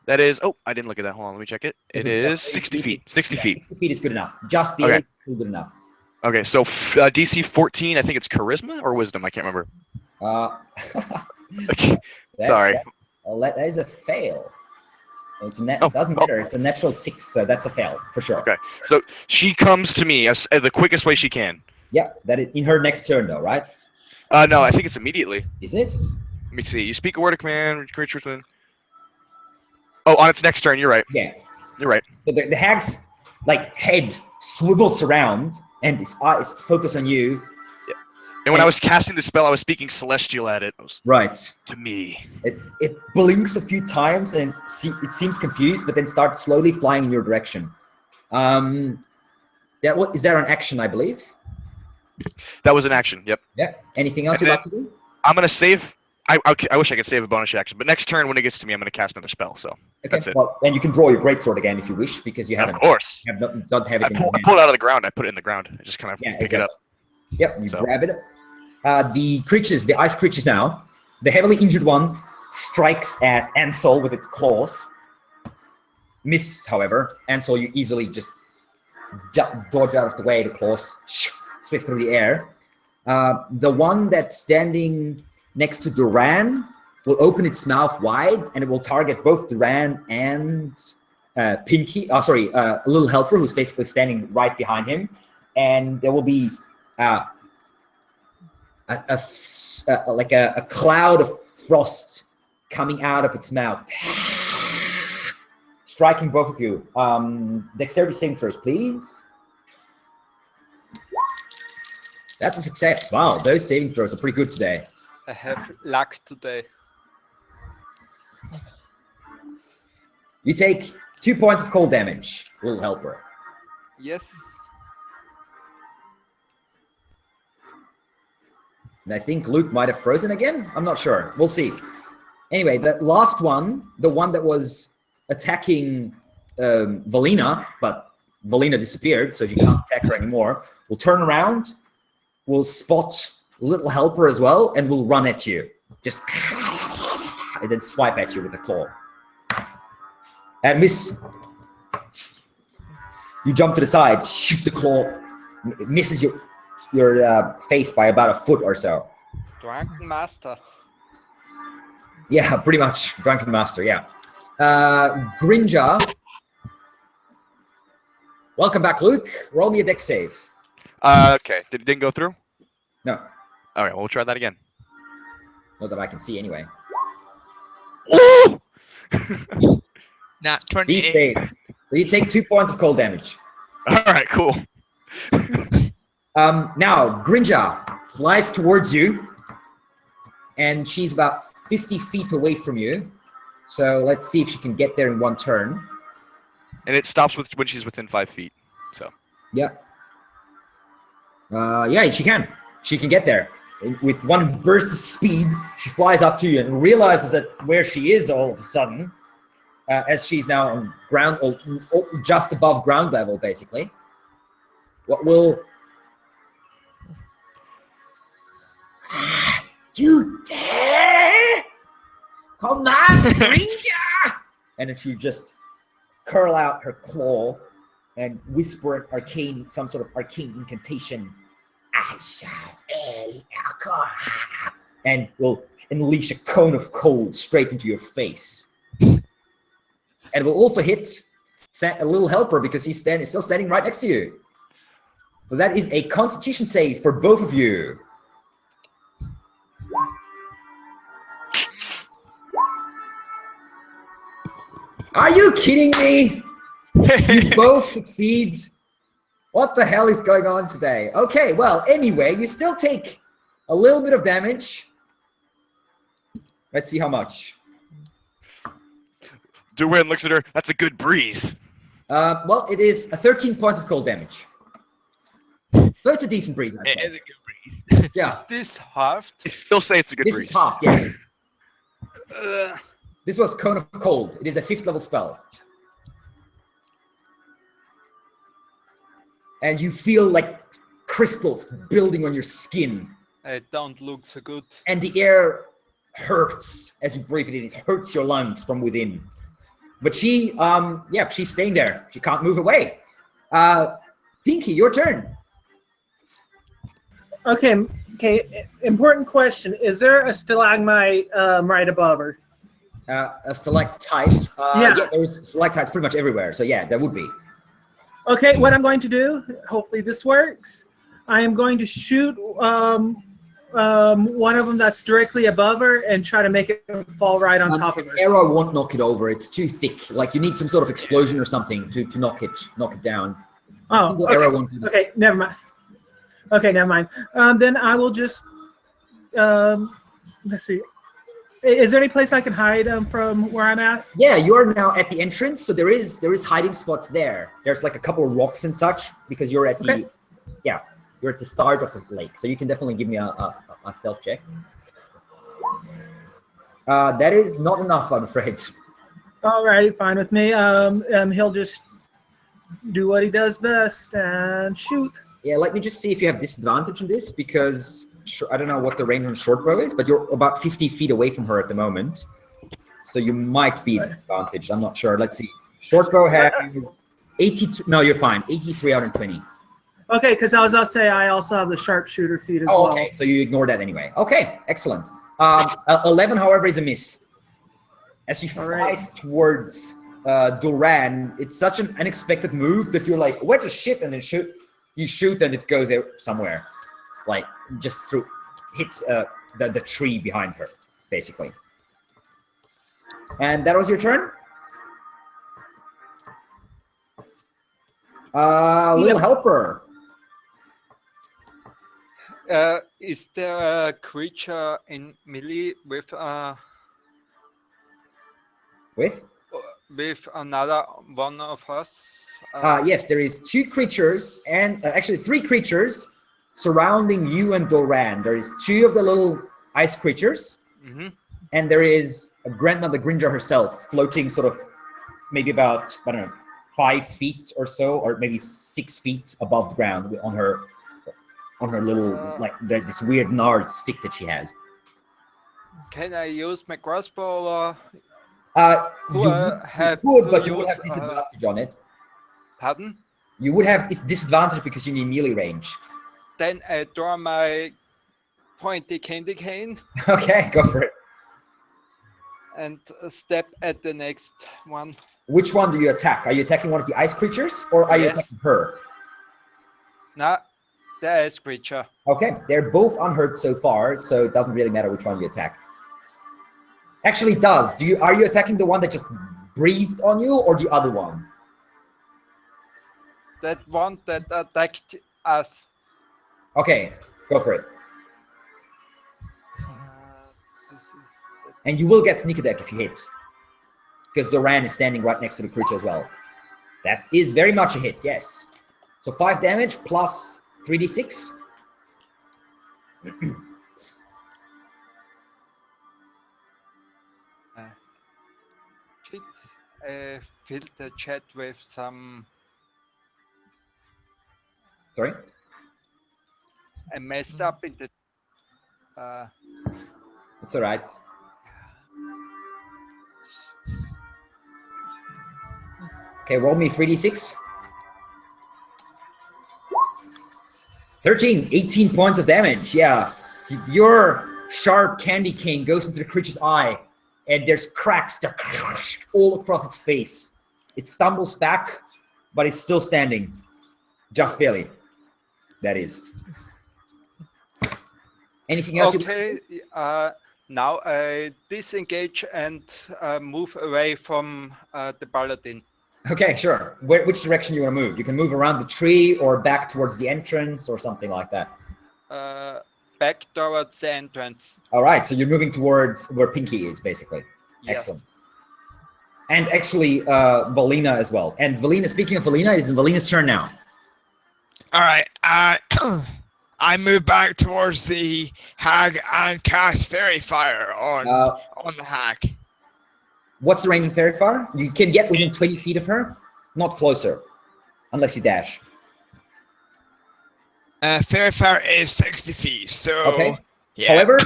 E: That is... Oh, I didn't look at that. Hold on, let me check it. It is 60 feet. 60
A: Yeah,
E: feet.
A: 60 feet is good enough. Just
E: Okay.
A: good enough.
E: Okay, so DC 14, I think it's charisma or wisdom. I can't remember. Sorry.
A: That is a fail. It
E: Oh,
A: doesn't matter. It's a natural 6, so that's a fail for sure.
E: Okay, so she comes to me as the quickest way she can.
A: Yeah, that is in her next turn, though, right?
E: No, I think it's immediately.
A: Is it?
E: Let me see. You speak a word of command, creatures within. Oh, on its next turn, you're right.
A: Yeah.
E: You're right.
A: So the hag's head swivels around, and its eyes focus on you.
E: And when I was casting the spell, I was speaking celestial at it.
A: Right.
E: To me.
A: It blinks a few times and it seems confused, but then starts slowly flying in your direction. Is there an action, I believe?
E: That was an action. Yep.
A: Yeah. Anything else
E: And
A: you'd
E: then
A: like to do?
E: I'm gonna save. I wish I could save a bonus action, but next turn when it gets to me, I'm gonna cast another spell. So that's it.
A: Well, and you can draw your greatsword again if you wish, because you haven't.
E: Of course.
A: Don't have it
E: I
A: in your hand.
E: pull it out of the ground. I put it in the ground. I just kind of pick it up.
A: Yep, you grab it. The ice creatures now, the heavily injured one strikes at Ansel with its claws. Missed, however. Ansel, you easily just dodge out of the way. The claws swift through the air. The one that's standing next to Duran will open its mouth wide, and it will target both Duran and Pinky. A little helper who's basically standing right behind him. And there will be a cloud of frost coming out of its mouth, striking both of you. Dexterity saving throws, please. That's a success. Wow, those saving throws are pretty good today.
D: I have luck today.
A: You take 2 points of cold damage, little helper.
D: Yes.
A: And I think Luke might have frozen again. I'm not sure. We'll see. Anyway, the last one, the one that was attacking Valina, but Valina disappeared, so you can't attack her anymore, will turn around, will spot little helper as well, and will run at you. Just and then swipe at you with a claw. And miss. You jump to the side, shoot the claw, it misses your face by about a foot or so.
D: Drunken Master.
A: Yeah, pretty much. Drunken Master, yeah. Grinja. Welcome back, Luke. Roll me a dex save.
E: Okay. Didn't go through?
A: No,
E: All right, well, we'll try that again.
A: not that I can see anyway.
E: Oh!
F: Nat
A: These
F: 28.
A: days. So you take 2 points of cold damage.
E: All right, cool.
A: Now, Grinja flies towards you, and she's about 50 feet away from you. So let's see if she can get there in one turn.
E: And it stops when she's within 5 feet. So.
A: Yeah. Yeah, she can. She can get there. With one burst of speed, she flies up to you and realizes that where she is all of a sudden, as she's now on ground, or just above ground level, basically. What will... You dare? Come on, Grinja! And then she just curl out her claw and whisper some sort of arcane incantation. And will unleash a cone of cold straight into your face. And will also hit a little helper because he's still standing right next to you. So that is a Constitution save for both of you. Are you kidding me? You both succeed. What the hell is going on today? Okay, well, anyway, you still take a little bit of damage. Let's see how much.
E: Duwin looks at her. That's a good breeze.
A: Well, it is 13 points of cold damage. So it's a decent breeze, I'd
F: It
A: say.
F: is a good breeze.
A: Yeah,
D: Is this halved?
E: I still say it's a good
A: this
E: breeze.
A: is half, yes.
D: Uh,
A: This was Cone of Cold. It is a 5th level spell. And you feel like crystals building on your skin.
D: it don't look so good.
A: And the air hurts as you breathe it in. It hurts your lungs from within. But she, she's staying there. She can't move away. Pinky, your turn.
B: Okay. Important question. Is there a stalagmite right above her?
A: A stalactite.
B: Yeah.
A: There's stalactites pretty much everywhere. So yeah, there would be.
B: Okay, what I'm going to do, hopefully this works, I am going to shoot one of them that's directly above her and try to make it fall right on top of her.
A: Arrow won't knock it over. It's too thick. Like you need some sort of explosion or something to knock it down.
B: Oh,
A: Single arrow won't do that.
B: okay, never mind. Okay, never mind. Then I will just, let's see. Is there any place I can hide from where I'm at?
A: Yeah, you're now at the entrance, so there is hiding spots there. There's like a couple of rocks and such because you're at
B: Okay.
A: you're at the start of the lake. So you can definitely give me a stealth check. That is not enough, I'm afraid.
B: All right, fine with me. He'll just do what he does best and shoot.
A: Yeah, let me just see if you have disadvantage on this because I don't know what the range on short bow is, but you're about 50 feet away from her at the moment. So you might be disadvantaged. I'm not sure. Let's see. Short bow has 82. No, you're fine. 83 out of 20.
B: Okay, because I was about to say I also have the sharpshooter feat as well.
A: Okay. So you ignore that anyway. Okay, excellent. 11, however, is a miss. As she flies towards Duran, it's such an unexpected move that you're like, what the shit? And then you shoot and it goes out somewhere. Like, just hits the tree behind her. basically. And that was your turn? Little helper.
D: Is there a creature in melee with another one of us?
A: Yes, there is 2 creatures, and actually 3 creatures surrounding you and Doran. There is 2 of the little ice creatures, and there is a Grandmother Gringer herself floating sort of maybe about, I don't know, 5 feet or so, or maybe 6 feet above the ground on her little, like this weird gnarled stick that she has.
D: Can I use my crossbow? Or
A: You would, but you would have disadvantage on it.
D: Pardon?
A: You would have disadvantage because you need melee range.
D: Then I draw my pointy candy cane.
A: Okay, go for it.
D: And step at the next one.
A: Which one do you attack? Are you attacking one of the ice creatures, or are you attacking her?
D: No, the ice creature.
A: Okay, they're both unhurt so far, so it doesn't really matter which one you attack. Actually, it does. Are you attacking the one that just breathed on you, or the other one?
D: That one that attacked us.
A: Okay, go for it. And you will get sneak attack if you hit, because Doran is standing right next to the creature as well. That is very much a hit, yes. So 5 damage plus 3d6.
D: I filled the chat with some...
A: Sorry?
D: I messed up in the...
A: It's all right. Okay, roll me 3d6. 13, 18 points of damage. Yeah, your sharp candy cane goes into the creature's eye, and there's cracks that all across its face. It stumbles back, but it's still standing. Just barely. That is. Anything else?
D: Okay, now I disengage and move away from the paladin.
A: Okay, sure. Which direction you want to move? You can move around the tree or back towards the entrance or something like that.
D: Back towards the entrance.
A: All right, so you're moving towards where Pinky is, basically.
D: Yes.
A: Excellent. And actually, Valina as well. And Valina, speaking of Valina, it's Valina's turn now.
F: All right. I move back towards the hag and cast fairy fire on the hag.
A: What's the range in fairy fire? You can get within 20 feet of her, not closer, unless you dash.
F: Fairy fire is 60 feet, so...
A: Okay.
F: Yeah.
A: However,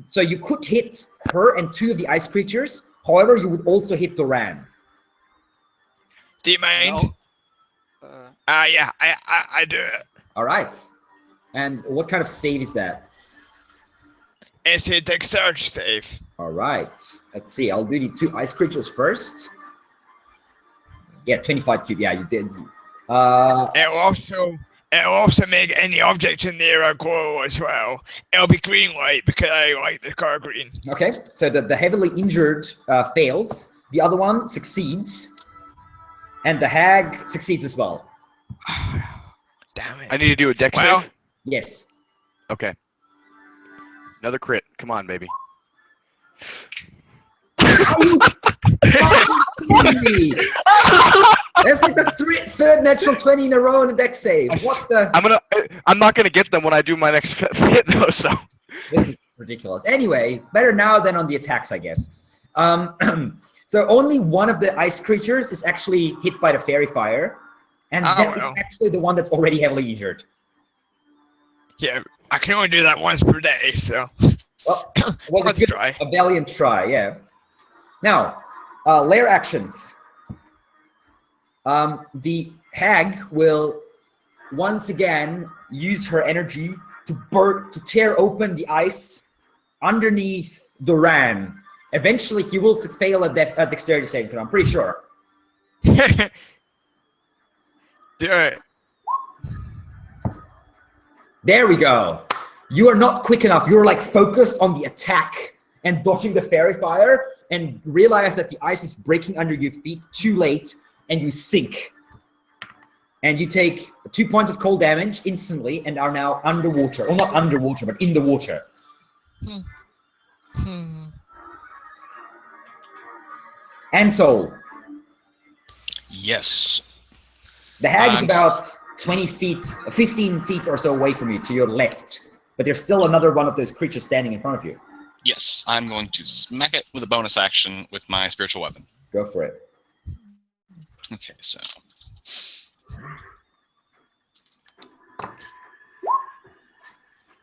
A: so you could hit her and 2 of the ice creatures. However, you would also hit Doran.
F: Do you mind?
D: No.
F: Yeah, I do it.
A: All right. And what kind of save is that?
F: It's a dexterity save.
A: All right. Let's see. I'll do the 2 ice creatures first. Yeah, 25 cube. Yeah, you did.
F: It'll also make any object in the area glow as well. It'll be green light because I like the color green.
A: Okay. So the heavily injured fails. The other one succeeds. And the hag succeeds as well.
F: Damn it.
E: I need to do a dex save?
A: Yes.
E: Okay. Another crit. Come on, baby.
A: That's like the third natural 20 in a row in a dex save. What the?
E: I'm not gonna get them when I do my next hit though. So
A: this is ridiculous. Anyway, better now than on the attacks, I guess. So only one of the ice creatures is actually hit by the fairy fire, and it's actually the one that's already heavily injured.
F: Yeah, I can only do that once per day, so.
A: Well, it was a valiant try, yeah. Now, lair actions. The hag will once again use her energy to tear open the ice underneath Doran. Eventually, he will fail a dexterity saving throw, I'm pretty sure.
F: Do it.
A: There we go. You are not quick enough. You're like focused on the attack, and dodging the fairy fire, and realize that the ice is breaking under your feet too late, and you sink. And you take 2 points of cold damage instantly and are now underwater. Well, not underwater, but in the water. And Soul.
C: Yes.
A: The hag is about 20 feet, 15 feet or so away from you to your left. But there's still another one of those creatures standing in front of you.
C: Yes, I'm going to smack it with a bonus action with my spiritual weapon.
A: Go for it.
C: Okay, so...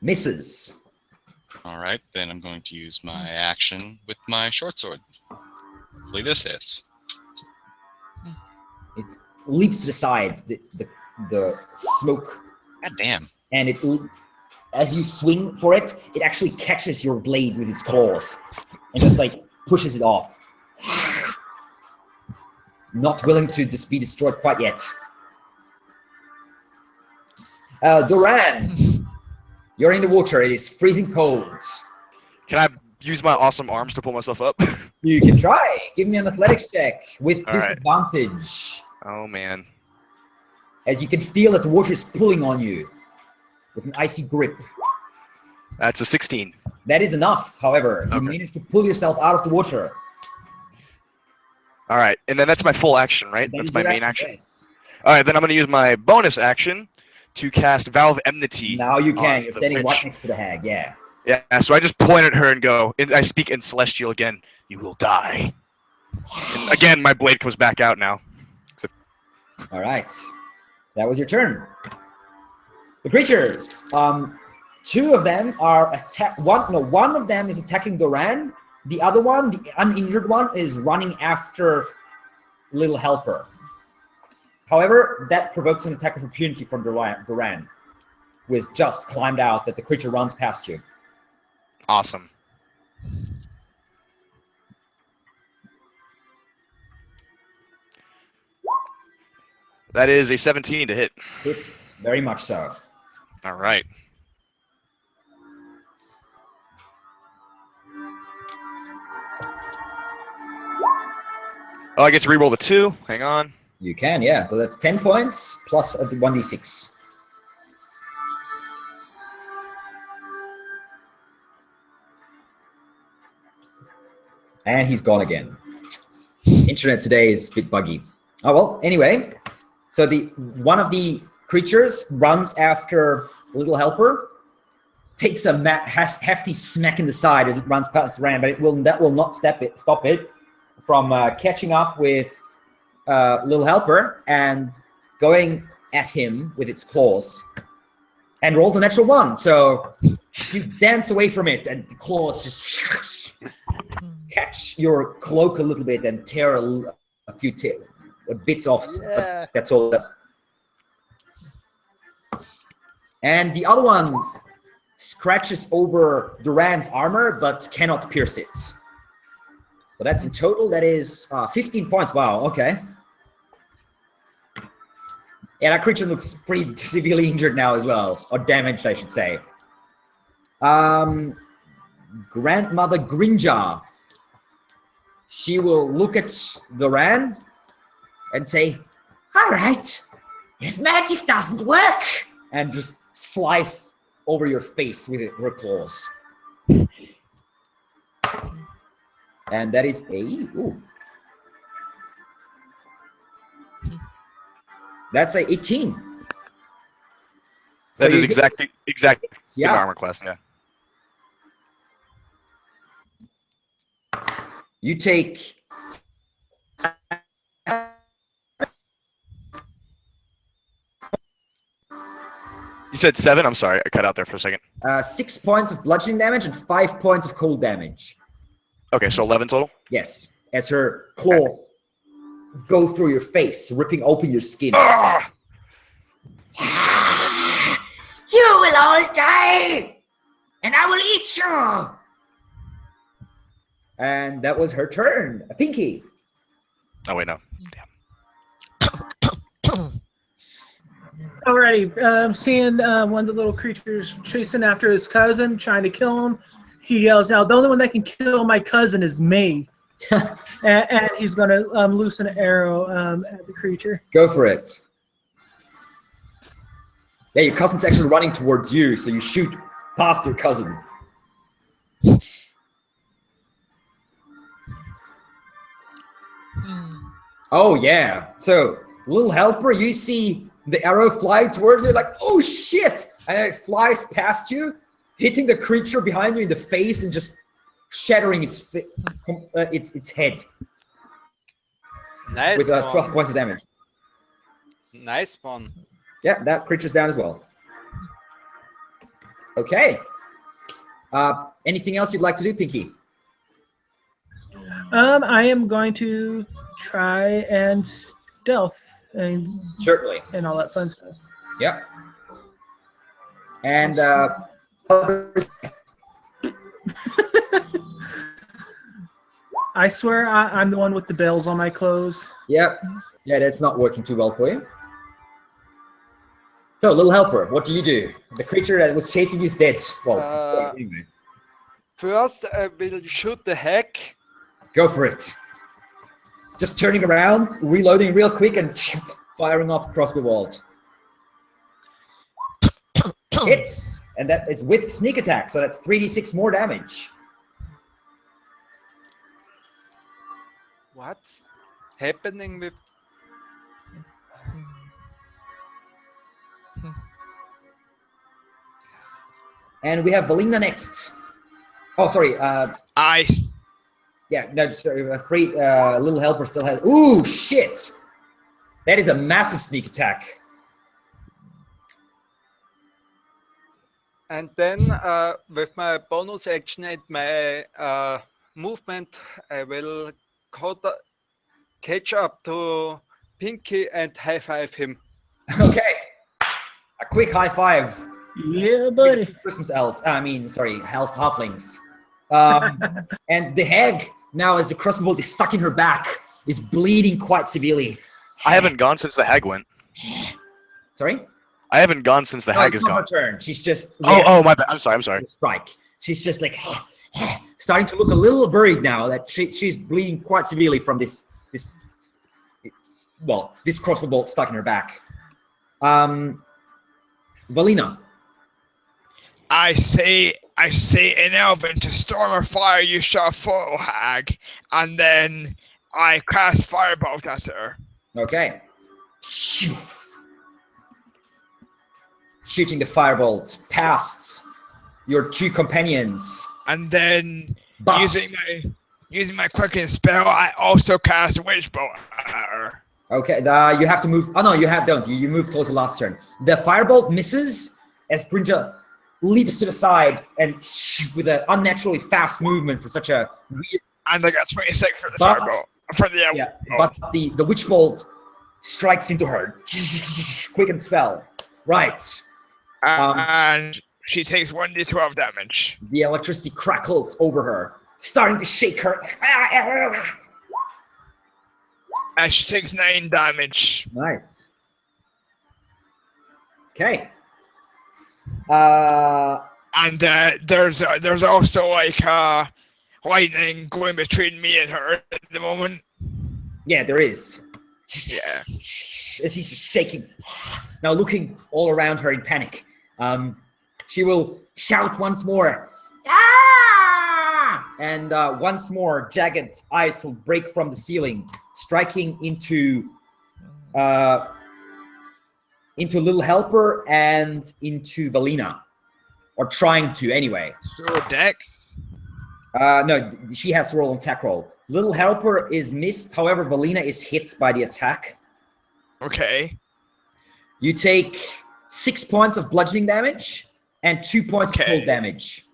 A: Misses.
C: Alright, then I'm going to use my action with my short sword. Hopefully this hits.
A: It leaps to the side, the smoke.
C: God damn.
A: And it, as you swing for it, it actually catches your blade with its claws and just like pushes it off. Not willing to just be destroyed quite yet. Duran, you're in the water. It is freezing cold.
E: Can I use my awesome arms to pull myself up?
A: You can try. Give me an athletics check with disadvantage.
E: Oh, man.
A: As you can feel that the water is pulling on you with an icy grip.
E: That's a 16.
A: That is enough, however. You
E: Okay.
A: managed to pull yourself out of the water.
E: All right, and then that's my full action, right?
A: That
E: That's
A: is
E: my
A: your
E: main action.
A: Yes.
E: All right, then I'm going to use my bonus action to cast Vow of Enmity.
A: Now you can.
E: on
A: You're
E: the
A: standing
E: witch.
A: right next to the hag, yeah.
E: Yeah, so I just point at her and go, and I speak in Celestial again, you will die. And again, my blade comes back out now.
A: All right. That was your turn. The creatures. Two of them are one of them is attacking Duran. The other one, the uninjured one, is running after Little Helper. However, that provokes an attack of opportunity from Duran, who has just climbed out that the creature runs past you.
E: Awesome. That is a 17 to hit.
A: It's very much so.
E: All right. Oh, I get to reroll the 2. Hang on.
A: You can, yeah. So that's 10 points plus a 1d6. And he's gone again. Internet today is a bit buggy. Oh, well, anyway. So one of the creatures runs after Little Helper, takes a hefty smack in the side as it runs past Ram, but that will not stop it from catching up with Little Helper and going at him with its claws, and rolls a natural 1. So you dance away from it, and the claws just catch your cloak a little bit and tear a few bits off.
D: Yeah.
A: That's all it does. And the other one scratches over Duran's armor, but cannot pierce it. So that's in total, that is 15 points. Wow, okay. Yeah, that creature looks pretty severely injured now as well. Or damaged, I should say. Grandmother Grinja. She will look at Duran and say, all right, if magic doesn't work, and just slice over your face with her claws. And that is that's a 18.
E: That
A: So
E: is
A: you
E: exactly
A: Yeah.
E: the armor class, yeah.
A: You take
E: You said 7? I'm sorry, I cut out there for a second.
A: 6 points of bludgeoning damage and 5 points of cold damage.
E: Okay, so 11 total?
A: Yes, as her claws go through your face, ripping open your skin.
E: Ah!
A: You will all die, and I will eat you. And that was her turn. Pinky.
E: Oh, wait, no. Damn.
B: Alrighty, I'm seeing one of the little creatures chasing after his cousin, trying to kill him. he yells out, "The only one that can kill my cousin is me." and he's going to loose an arrow at the creature.
A: Go for it. Yeah, your cousin's actually running towards you, so you shoot past your cousin. Oh, yeah. So, little helper, you see the arrow fly towards you, like, oh, shit! And it flies past you, hitting the creature behind you in the face and just shattering its head
D: Nice
A: with
D: one.
A: 12 points of damage.
D: Nice one.
A: Yeah, that creature's down as well. Okay. Anything else you'd like to do, Pinky?
B: I am going to try and stealth and
A: Certainly.
B: all that fun stuff.
A: Yep. And
B: I swear I'm the one with the bells on my clothes.
A: yep. Yeah, that's not working too well for you. So, little helper, what do you do? The creature that was chasing you is dead. Well, anyway.
D: First, I will shoot the hack.
A: Go for it. Just turning around, reloading real quick, and firing off crossbow bolt. Hits, and that is with sneak attack, so that's 3d6 more damage.
D: What's happening with...
A: And we have Valina next. Oh, sorry. Yeah, no, sorry. Little helper still has. Ooh, shit! That is a massive sneak attack.
D: And then with my bonus action and my movement, I will catch up to Pinky and high five him.
A: Okay. A quick high five.
B: Yeah, buddy.
A: Christmas elves. Halflings. And the hag, now as the crossbow bolt is stuck in her back, is bleeding quite severely.
E: I haven't gone since the hag went.
A: Sorry?
E: I haven't gone since the hag
A: it's
E: is
A: not
E: gone.
A: her turn. She's just...
E: Oh, my bad. I'm sorry.
A: Strike. She's just like... starting to look a little worried now that she's bleeding quite severely from this crossbow bolt stuck in her back. Valina.
F: I say in Elven to storm or fire you shall follow hag, and then I cast firebolt at her.
A: Okay. Shooting the firebolt past your two companions.
F: And then
A: Bust.
F: using my quicken spell, I also cast witch bolt at her.
A: Okay, you have to move. Oh no, don't. You move close to last turn. The firebolt misses as Grinja leaps to the side and with an unnaturally fast movement for such a weird.
F: And I got 26 for the firebolt. For the
A: but the witch bolt strikes into her. Quicken spell. Right.
F: And she takes 1d12 damage.
A: The electricity crackles over her, starting to shake her.
F: And she takes 9 damage.
A: Nice. Okay.
F: And there's also like lightning going between me and her at the moment.
A: Yeah, there is.
F: Yeah.
A: And she's shaking. Now looking all around her in panic. She will shout once more. Ah! And once more, jagged ice will break from the ceiling, striking into Little Helper and into Valina. Or trying to, anyway.
F: So Dex?
A: No, she has to roll an attack roll. Little Helper is missed, however, Valina is hit by the attack.
F: Okay.
A: You take 6 points of bludgeoning damage and 2 points of cold damage.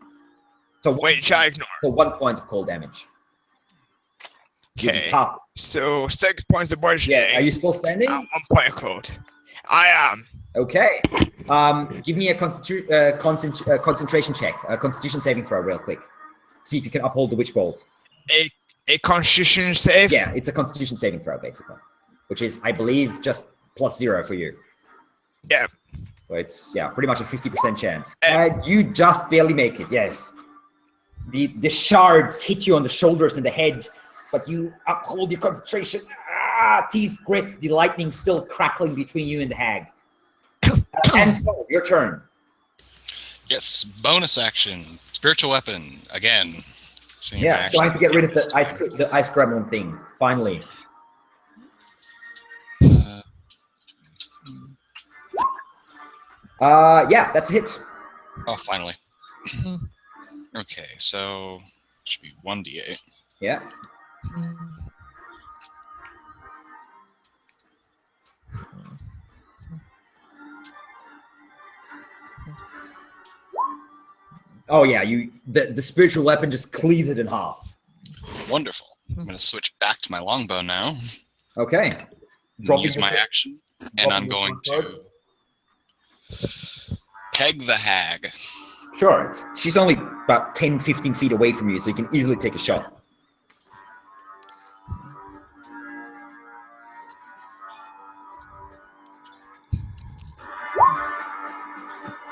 A: So
F: which I ignore.
A: So 1 point of cold damage.
F: Okay. So 6 points of bludgeoning.
A: Yeah. Are you still standing?
F: 1 point of cold. I am.
A: Okay. Give me a concentration check, a constitution saving throw real quick. See if you can uphold the witch bolt.
F: A constitution save?
A: Yeah, it's a constitution saving throw, basically. Which is, I believe, just +0 for you.
F: Yeah.
A: So it's, pretty much a 50% chance. You just barely make it, yes. The shards hit you on the shoulders and the head, but you uphold your concentration. Teeth grit, the lightning still crackling between you and the hag. And so, your turn.
C: Yes, bonus action. Spiritual weapon, again. Seeing
A: Yeah, trying to get rid of the ice gremlin thing, finally. Yeah, that's a hit.
C: Oh, finally. Okay, so should be 1d8.
A: Yeah. Oh yeah, the spiritual weapon just cleaves it in half.
C: Wonderful. I'm going to switch back to my longbow now.
A: Okay.
C: Use my action, and I'm going to peg the hag.
A: Sure. She's only about 10, 15 feet away from you, so you can easily take a shot.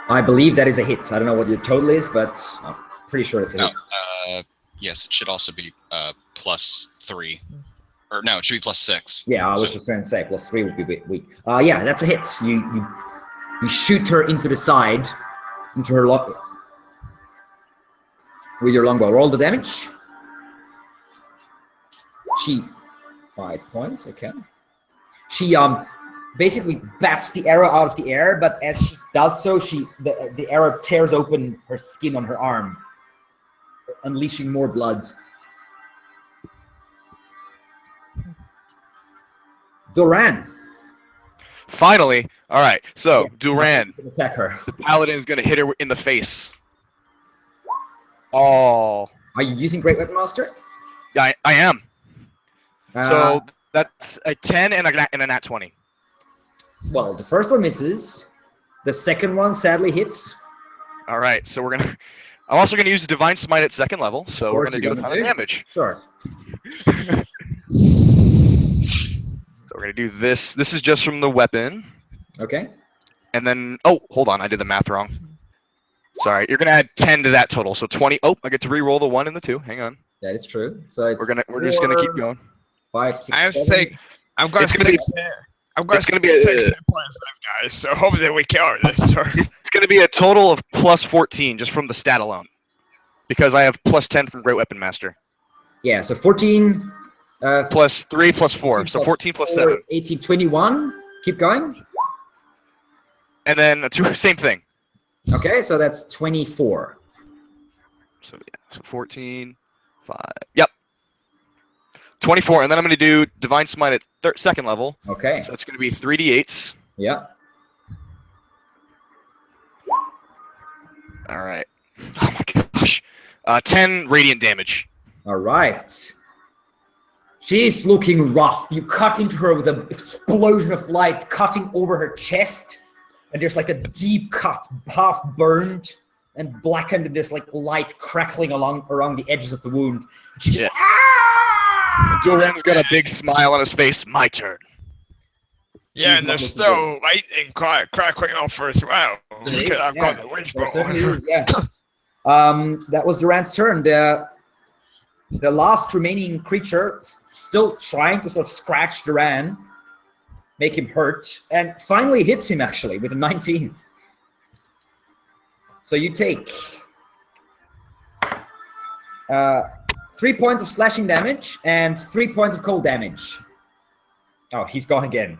A: I believe that is a hit. I don't know what your total is, but I'm pretty sure it's a hit.
C: Yes, it should also be +3. Or no, it should be +6.
A: Yeah, I was just going to say +3 would be a bit weak. Yeah, that's a hit. You shoot her into the side, into her with your longbow. Roll the damage. 5 points. Okay. She basically bats the arrow out of the air, but as she does so, the arrow tears open her skin on her arm, unleashing more blood. Duran.
E: Finally. All right. So Duran,
A: Attack her.
E: the paladin is going to hit her in the face. Oh.
A: Are you using Great Weapon Master?
E: Yeah, I am. So that's a 10 and a nat 20.
A: Well, the first one misses. The second one sadly hits.
E: All right. So we're gonna. I'm also gonna use the Divine Smite at 2nd level. So we're gonna do a ton of damage.
A: Sure.
E: So we're gonna do this. This is just from the weapon.
A: Okay.
E: And then, oh, hold on, I did the math wrong. Sorry, you're gonna add 10 to that total, so 20. Oh, I get to re-roll the 1 and the 2. Hang on.
A: That is true. So it's
E: we're just gonna keep going.
A: 5, 6,
F: I have to
A: 7.
F: say, I've got
E: It's gonna be-
F: 6 there. I've got
E: it's gonna be
F: 6
E: a-
F: hit points left, guys. So hopefully we kill her this turn.
E: It's gonna be a total of +14 just from the stat alone, because I have +10 from Great Weapon Master.
A: Yeah, so 14.
E: +3 +4, so 14 + 7,
A: is 18, 21. Keep going.
E: and then same thing.
A: Okay, so that's 24.
E: So yeah, so 14, 5. Yep. 24, and then I'm going to do Divine Smite at 2nd level.
A: Okay.
E: So it's going to be 3d8s.
A: Yeah.
E: All right. Oh my gosh. 10 radiant damage.
A: All right. She's looking rough. You cut into her with an explosion of light, cutting over her chest, and there's like a deep cut, half burned and blackened, and there's like light crackling around the edges of the wound. She just
E: Duran's got a big smile on his face. My turn.
F: Yeah,
A: She's
F: and
A: not
F: there's
A: looking
F: still lightning crackling off her as well. Because I've got the wishbone.
A: There certainly is, yeah. That was Duran's turn. The last remaining creature still trying to sort of scratch Duran, make him hurt, and finally hits him actually with a 19. So you take 3 points of slashing damage and 3 points of cold damage. Oh, he's gone again.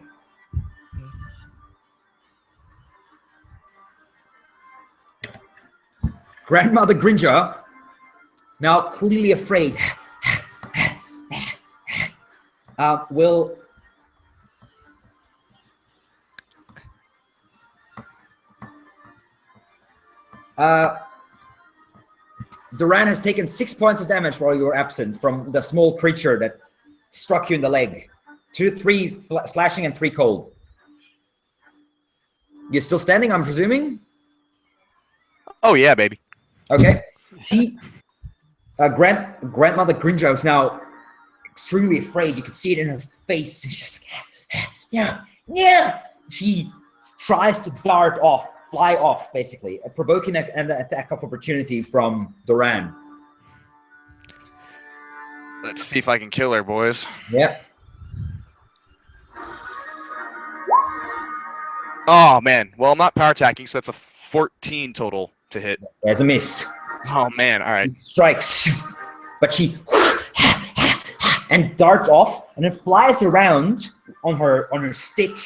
A: Grandmother Gringer, now clearly afraid, will Duran has taken 6 points of damage while you were absent from the small creature that struck you in the leg. 2, 3 slashing and 3 cold. You're still standing, I'm presuming?
E: Oh yeah, baby.
A: Okay. Grandmother Gringer is now extremely afraid. You can see it in her face. She's just like, yeah. She tries to fly off, basically, provoking an attack of opportunity from Duran.
E: Let's see if I can kill her, boys.
A: Yep.
E: Oh man. Well, I'm not power attacking, so that's a 14 total to hit.
A: That's a miss.
E: Oh man. All right.
A: Strikes, but she and darts off and then flies around on her stick.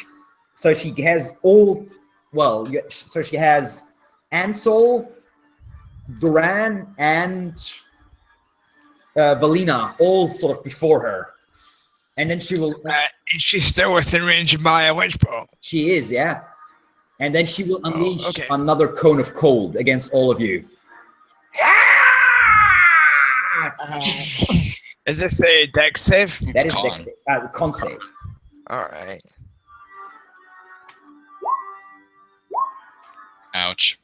A: So she has so she has Ansel, Duran, and Valina all sort of before her, and then she will.
F: Is she still within range of my witch bow?
A: She is, yeah. And then she will unleash
F: okay.
A: another cone of cold against all of you.
F: Is this a dex save?
A: That is
C: con.
A: dex save, con save.
F: All right.
C: Ouch.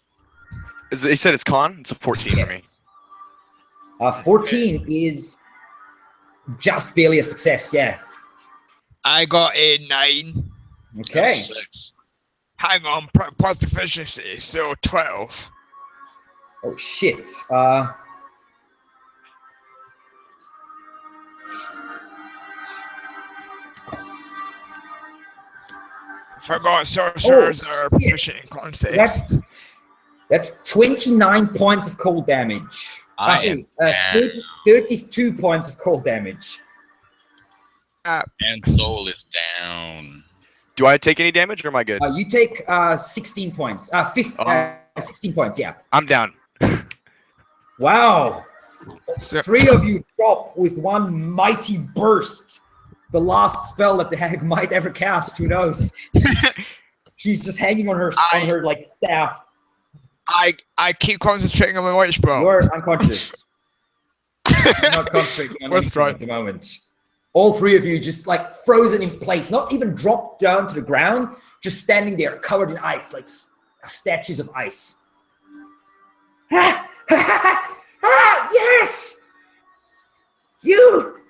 E: You said it's con? It's a 14 for me.
A: Yes. 14 is just barely a success, yeah.
F: I got a 9.
A: Okay.
C: 6.
F: Hang on, plus proficiency, so 12.
A: Oh shit.
F: Forgot sorcerers are proficient in con saves.
A: That's 29 points of cold damage.
C: I am down.
A: 32 points of cold damage.
C: And soul is down.
E: Do I take any damage or am I good?
A: You take 16 points. 16 points, yeah.
E: I'm down.
A: Wow.
F: So,
A: 3 of you drop with one mighty burst. The last spell that the hag might ever cast. Who knows? She's just hanging on her like staff.
F: I keep concentrating on my witch bow.
A: You're unconscious. You're not concentrating on anything at the moment. All 3 of you just like frozen in place, not even dropped down to the ground, just standing there covered in ice, like statues of ice. Yes! You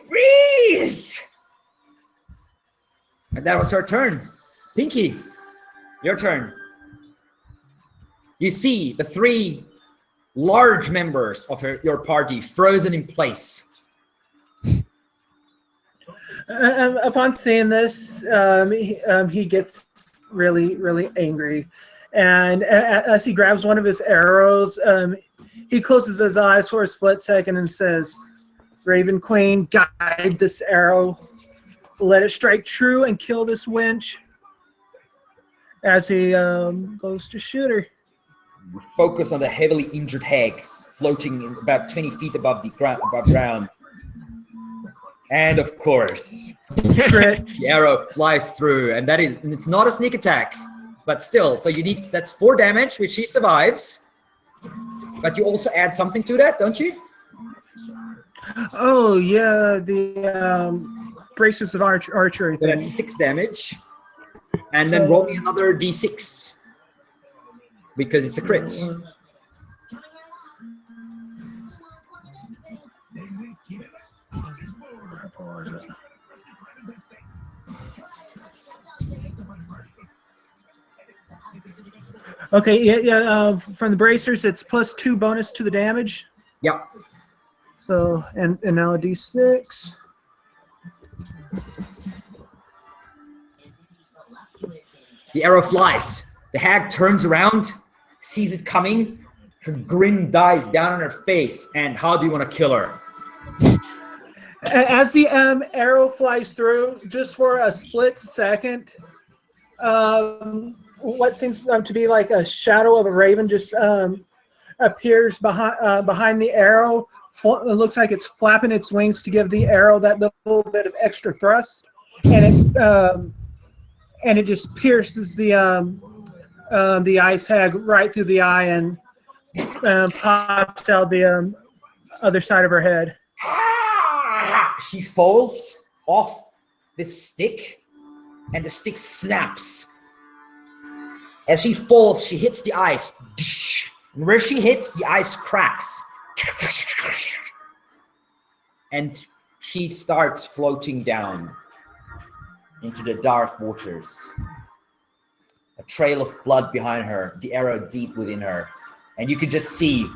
A: freeze! And that was her turn. Pinky, your turn. You see the 3 large members of your party frozen in place.
B: Upon seeing this, he gets really, really angry. And as he grabs one of his arrows, he closes his eyes for a split second and says, Raven Queen, guide this arrow. Let it strike true and kill this wench. As he goes to shoot her.
A: Focus on the heavily injured hags floating about 20 feet above the ground. And of course, the arrow flies through, and it's not a sneak attack, but still, so that's 4 damage, which she survives. But you also add something to that, don't you?
B: Oh yeah, the braces of archery.
A: So that's 6 damage, and then roll me another d6 because it's a crit.
B: Okay, yeah. From the bracers, it's +2 bonus to the damage.
A: Yep.
B: So and now a d6.
A: The arrow flies. The hag turns around, sees it coming. Her grin dies down on her face. And how do you want to kill her?
B: As the arrow flies through, just for a split second, what seems to be like a shadow of a raven just appears behind the arrow. It looks like it's flapping its wings to give the arrow that little bit of extra thrust, and it just pierces the ice hag right through the eye and pops out the other side of her head.
A: She falls off this stick, and the stick snaps. As she falls, she hits the ice. And where she hits, the ice cracks. And she starts floating down into the dark waters. A trail of blood behind her, the arrow deep within her. And you can just see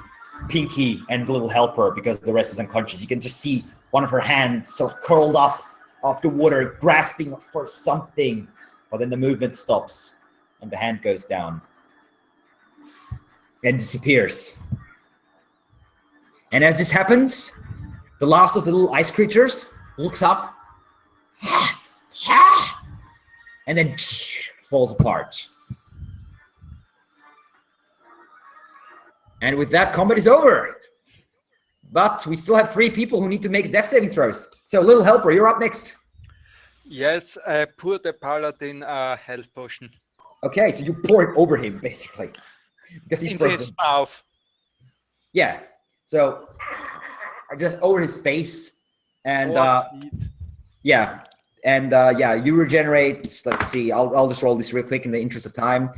A: Pinky and the little helper, because the rest is unconscious. You can just see one of her hands sort of curled up off the water, grasping for something. But then the movement stops and the hand goes down and disappears. And as this happens, the last of the little ice creatures looks up and then falls apart. And with that, combat is over. But we still have 3 people who need to make death saving throws. So, little helper, you're up next.
D: Yes, I pour the paladin a health potion
A: Okay, so you pour it over him, basically. Because he's
D: into his
A: frozen.
D: mouth.
A: Yeah. So, just over his face. And, yeah. And, yeah, you regenerate, let's see, I'll just roll this real quick in the interest of time.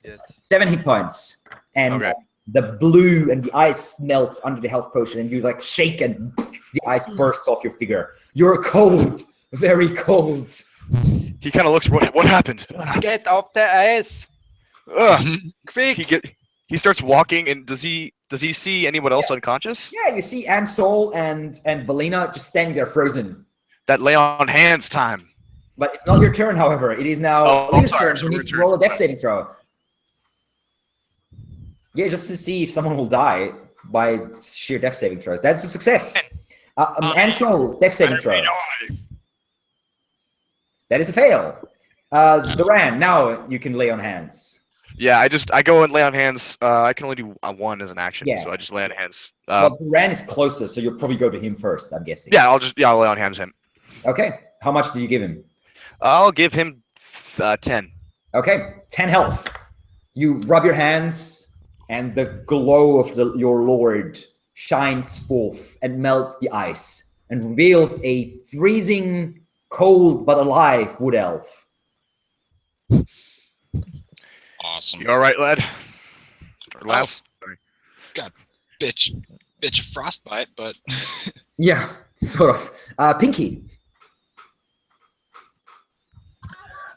D: Yes.
A: 7 hit points. And
E: Okay.
A: the blue and the ice melts under the health potion, and you like shake and the ice bursts off your figure. You're cold, very cold.
E: He kind of looks. What happened?
D: Get off the ice,
E: Ugh.
D: quick!
E: He starts walking, and does he see anyone else unconscious?
A: Yeah, you see Ansol and Valina just standing there frozen.
E: That lay on hands time.
A: But it's not your turn, however. It is now
E: Oh,
A: Valina's
E: sorry,
A: turn.
E: it's
A: Who
E: her
A: needs to
E: turn.
A: roll a death saving throw. Yeah, just to see if someone will die by sheer death saving throws. That's a success. Ansol, death saving throw. That is a fail. Duran, now you can lay on hands.
E: Yeah, I go and lay on hands. I can only do one as an action,
A: Yeah.
E: so I just lay on hands.
A: Well, Duran is closer, so you'll probably go to him first, I'm guessing.
E: Yeah, I'll lay on hands him.
A: Okay. How much do you give him?
E: I'll give him 10.
A: Okay. 10 health. You rub your hands, and the glow of your lord shines forth and melts the ice and reveals a freezing, cold but alive wood elf.
C: Awesome.
E: You all right, lad? Or lass?
C: Got bitch of frostbite, but
A: Yeah, sort of. Pinky.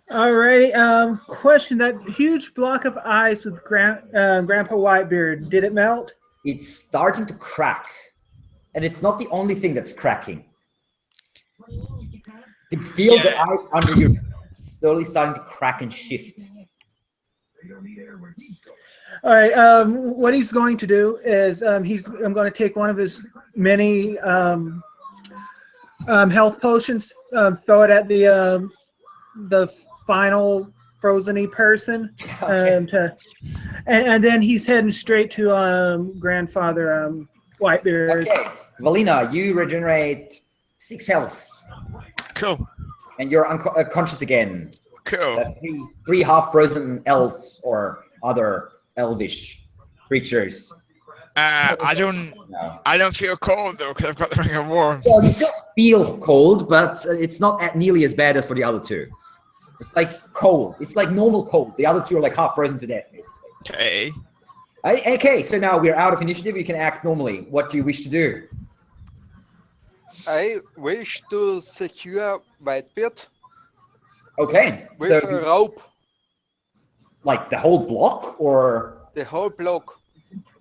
B: Alrighty. Question: that huge block of ice with Grandpa Whitebeard, did it melt?
A: It's starting to crack, and it's not the only thing that's cracking. You can feel the ice under you slowly starting to crack and shift.
B: All right. What he's going to do is I'm going to take one of his many health potions, throw it at the final frozen-y person,
A: Okay.
B: and then he's heading straight to Grandfather Whitebeard.
A: Okay, Valina, you regenerate 6 health,
F: Cool.
A: and you're unconscious again.
F: Cool.
A: Three half-frozen elves or other elvish creatures.
F: I
A: No.
F: don't feel cold though because I've got the ring of warmth.
A: Well, you still feel cold, but it's not nearly as bad as for the other two. It's like cold. It's like normal cold. The other two are like half frozen to death, basically.
F: Okay.
A: Okay, so now we're out of initiative. You can act normally. What do you wish to do?
D: I wish to secure Whitebeard
A: Okay,
D: with
A: so
D: a rope,
A: like the whole block, or
D: the whole block.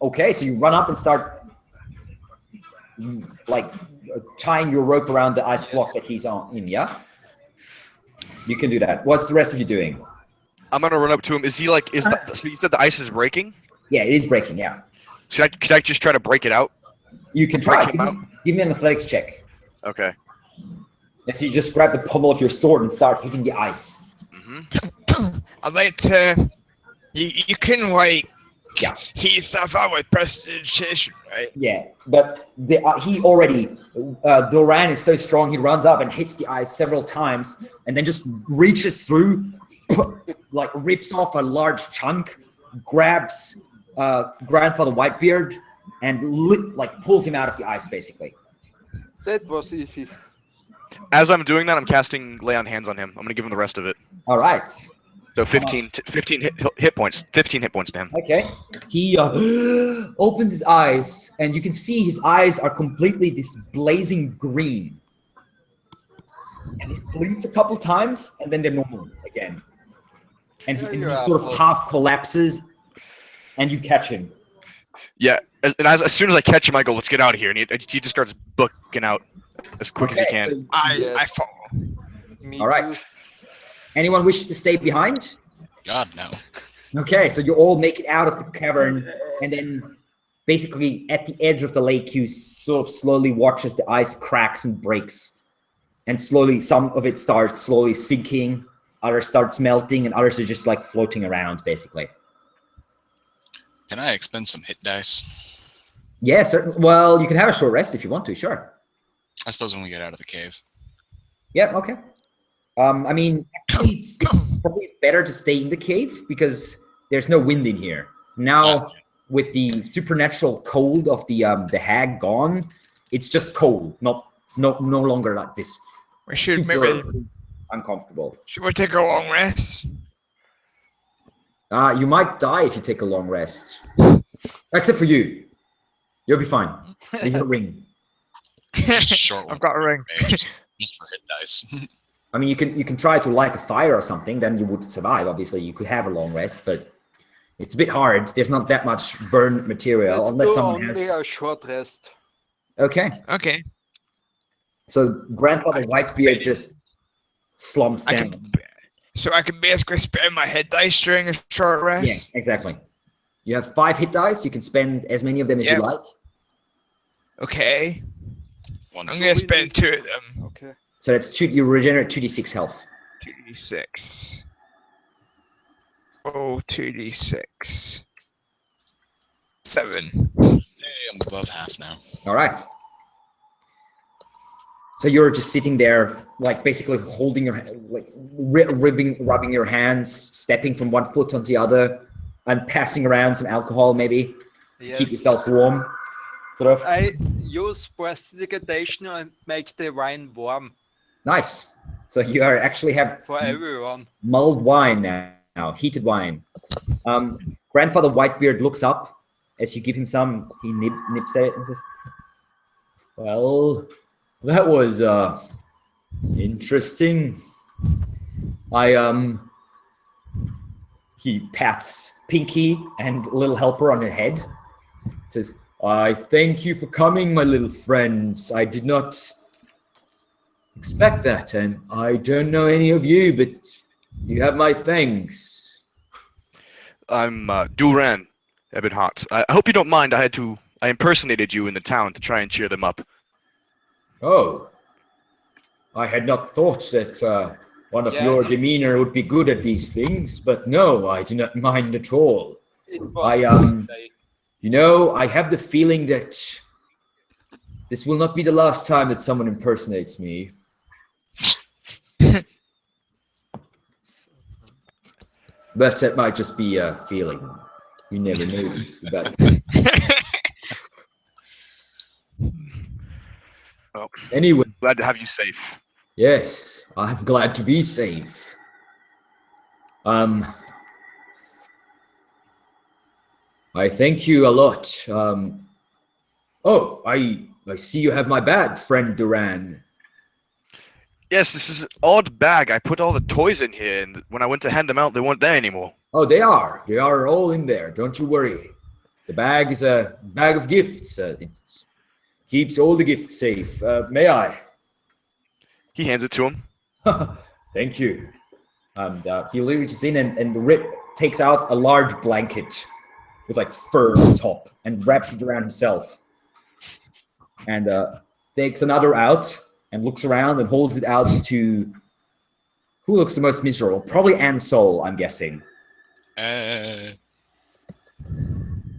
A: okay, so you run up and start like tying your rope around the ice block that he's in. Yeah, you can do that. What's the rest of you doing?
E: I'm gonna run up to him. Is he like? So you said the ice is breaking?
A: Yeah, it is breaking. Yeah,
E: Could I just try to break it out?
A: you can
E: Break
A: try.
E: him out?
A: Give me an athletics check.
E: Okay.
A: And so you just grab the pommel of your sword and start hitting the ice.
F: I'd like to. You can like
A: Yeah.
F: heat yourself up with prestidigitation, right?
A: Yeah, but he already, Duran is so strong, he runs up and hits the ice several times and then just reaches through, like rips off a large chunk, grabs Grandfather Whitebeard and like pulls him out of the ice, basically.
D: That was easy.
E: As I'm doing that, I'm casting lay on hands on him. I'm gonna give him the rest of it.
A: All right.
E: So 15 hit points. 15 hit points to him.
A: Okay. He opens his eyes, and you can see his eyes are completely this blazing green. And he blinks a couple times, and then they're normal again. And he sort of half collapses, and you catch him.
E: Yeah, as soon as I catch him, I go, "Let's get out of here," and he just starts booking out as quick as he can.
A: so
F: I
D: Yes.
F: follow.
D: Me
A: all right.
D: too.
A: Anyone wish to stay behind?
C: God, no.
A: Okay, so you all make it out of the cavern, and then basically at the edge of the lake, you sort of slowly watch as the ice cracks and breaks, and slowly some of it starts slowly sinking, others starts melting, and others are just like floating around, basically.
C: Can I expend some hit dice?
A: Yeah, certainly. Well, you can have a short rest if you want to. Sure.
C: I suppose when we get out of the cave.
A: Yeah. Okay. I mean, actually, it's probably better to stay in the cave because there's no wind in here now. With the supernatural cold of the hag gone, it's just cold, no longer like this.
F: We should
A: super
F: maybe
A: uncomfortable.
F: should we take a long rest?
A: You might die if you take a long rest, except for you. You'll be fine. You get a ring.
C: Just a short one.
F: I've got a ring.
C: Just for hit dice.
A: I mean, you can try to light a fire or something. Then you would survive. Obviously, you could have a long rest, but it's a bit hard. There's not that much burned material
D: Let's
A: unless
D: do
A: someone
D: only
A: has.
D: a short rest.
A: Okay,
F: Okay.
A: so Grandfather Whitebeard just slumps
F: I
A: down.
F: can, so I can basically spend my hit dice during a short
A: Yeah,
F: rest.
A: exactly. You have 5 hit dice. You can spend as many of them as you
F: Yeah.
A: like.
F: Okay. I'm
C: Wonderful.
F: gonna spend 2 of them.
D: Okay.
A: So that's 2. You regenerate 2d6 health.
F: 2d6. Oh, 2d6. 7.
C: Hey, I'm above half now.
A: All right. So you're just sitting there, like basically holding your, like rubbing your hands, stepping from one foot on the other, and passing around some alcohol maybe to keep
D: Yes.
A: yourself warm. Sort of.
D: I use prestidigitation and make the wine warm
A: Nice. So you are actually have
D: for everyone.
A: mulled wine now, heated wine. Grandfather Whitebeard looks up as you give him some. He nips at it and says, "Well, that was interesting. He pats Pinky and Little Helper on the head. Says, "I thank you for coming, my little friends. I did not expect that, and I don't know any of you, but you have my thanks."
E: I'm Duran Ebonhot. I hope you don't mind. I impersonated you in the town to try and cheer them up.
A: Oh, I had not thought that one of
D: Yeah.
A: your demeanor would be good at these things, but no, I do not mind at all.
D: It was
A: You know, I have the feeling that this will not be the last time that someone impersonates me. But that might just be a feeling. You never know. But
E: Well,
A: anyway,
E: glad to have you safe.
A: yes, I'm glad to be safe. I thank you a lot. Oh, I see you have my bag, friend Duran.
E: Yes, this is an odd bag. I put all the toys in here, and when I went to hand them out, they weren't there anymore.
A: Oh, they are. They are all in there. Don't you worry. The bag is a bag of gifts. It keeps all the gifts safe. May I?
E: He hands it to him.
A: Thank you. And he reaches in and takes out a large blanket with like fur on top and wraps it around himself. And takes another out and looks around and holds it out to who looks the most miserable? Probably Ansol, I'm guessing.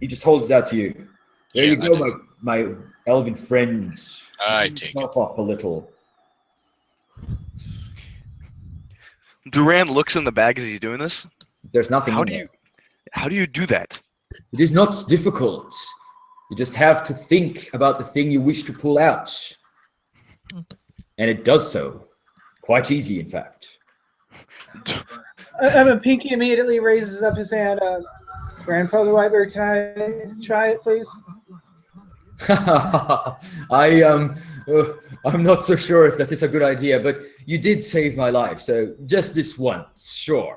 A: He just holds it out to you. There
C: Yeah,
A: you
C: I
A: go,
C: do.
A: my elven friend.
C: I take it.
A: Cough up a little.
E: Duran looks in the bag as he's doing this.
A: There's nothing
E: How
A: in
E: do
A: there.
E: you do that?
A: It is not difficult. You just have to think about the thing you wish to pull out. And it does so. Quite easy, in fact.
B: Pinky immediately raises up his hand. Grandfather Whitebeard, can I try it, please?
A: I'm not so sure if that is a good idea, but you did save my life, so just this once, sure.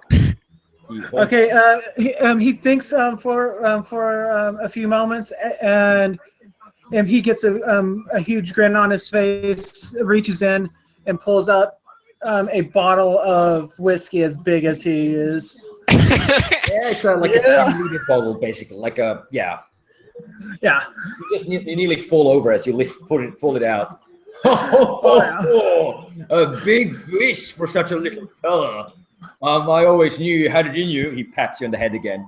B: Okay. He thinks for a few moments, and he gets a huge grin on his face. Reaches in and pulls out a bottle of whiskey as big as he is.
A: Yeah, it's like a 10-liter bottle, basically. Like a
B: Yeah.
A: You nearly fall over as you pull it out. A big fish for such a little fella. I always knew you had it in you. He pats you on the head again.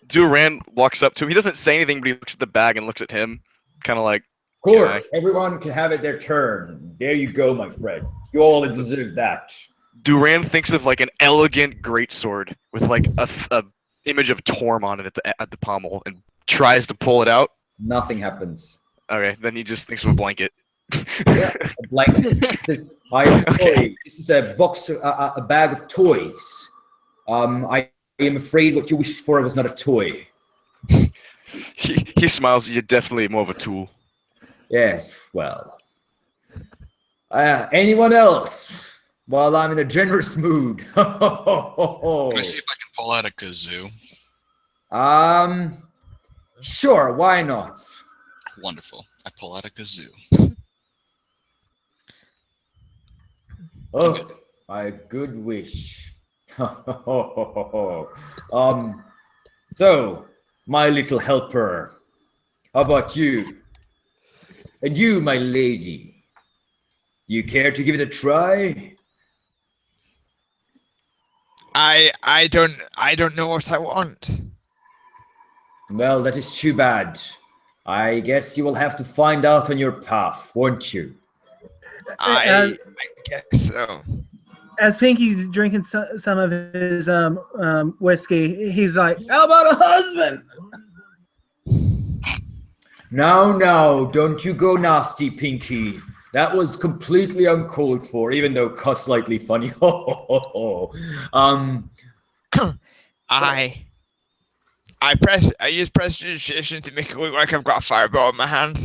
E: Duran walks up to him. He doesn't say anything, but he looks at the bag and looks at him, kind of like.
A: Of course, everyone can have it their turn. There you go, my friend. You all deserve that.
E: Duran thinks of like an elegant greatsword with like a image of Torm on it at the pommel and tries to pull it out.
A: Nothing happens.
E: Okay, then he just thinks of a blanket.
A: Yeah, a blanket. This is a box, a bag of toys. I am afraid what you wished for was not a toy.
E: He smiles. You're definitely more of a tool.
A: Yes, well. Anyone else? While I'm in a generous mood.
C: Can I see if I can pull out a kazoo?
A: Sure, why not?
C: Wonderful. I pull out a kazoo.
A: Oh, my good wish. So, my little helper, how about you? And you, my lady, you care to give it a try?
F: I don't know what I want.
A: Well, that is too bad. I guess you will have to find out on your path, won't you?
F: I guess so.
B: As Pinky's drinking some of his whiskey, he's like, "How about a husband?"
A: No, don't you go nasty, Pinky. That was completely uncalled for, even though slightly funny.
F: I use prestidigitation to make it look like I've got a fireball in my hands.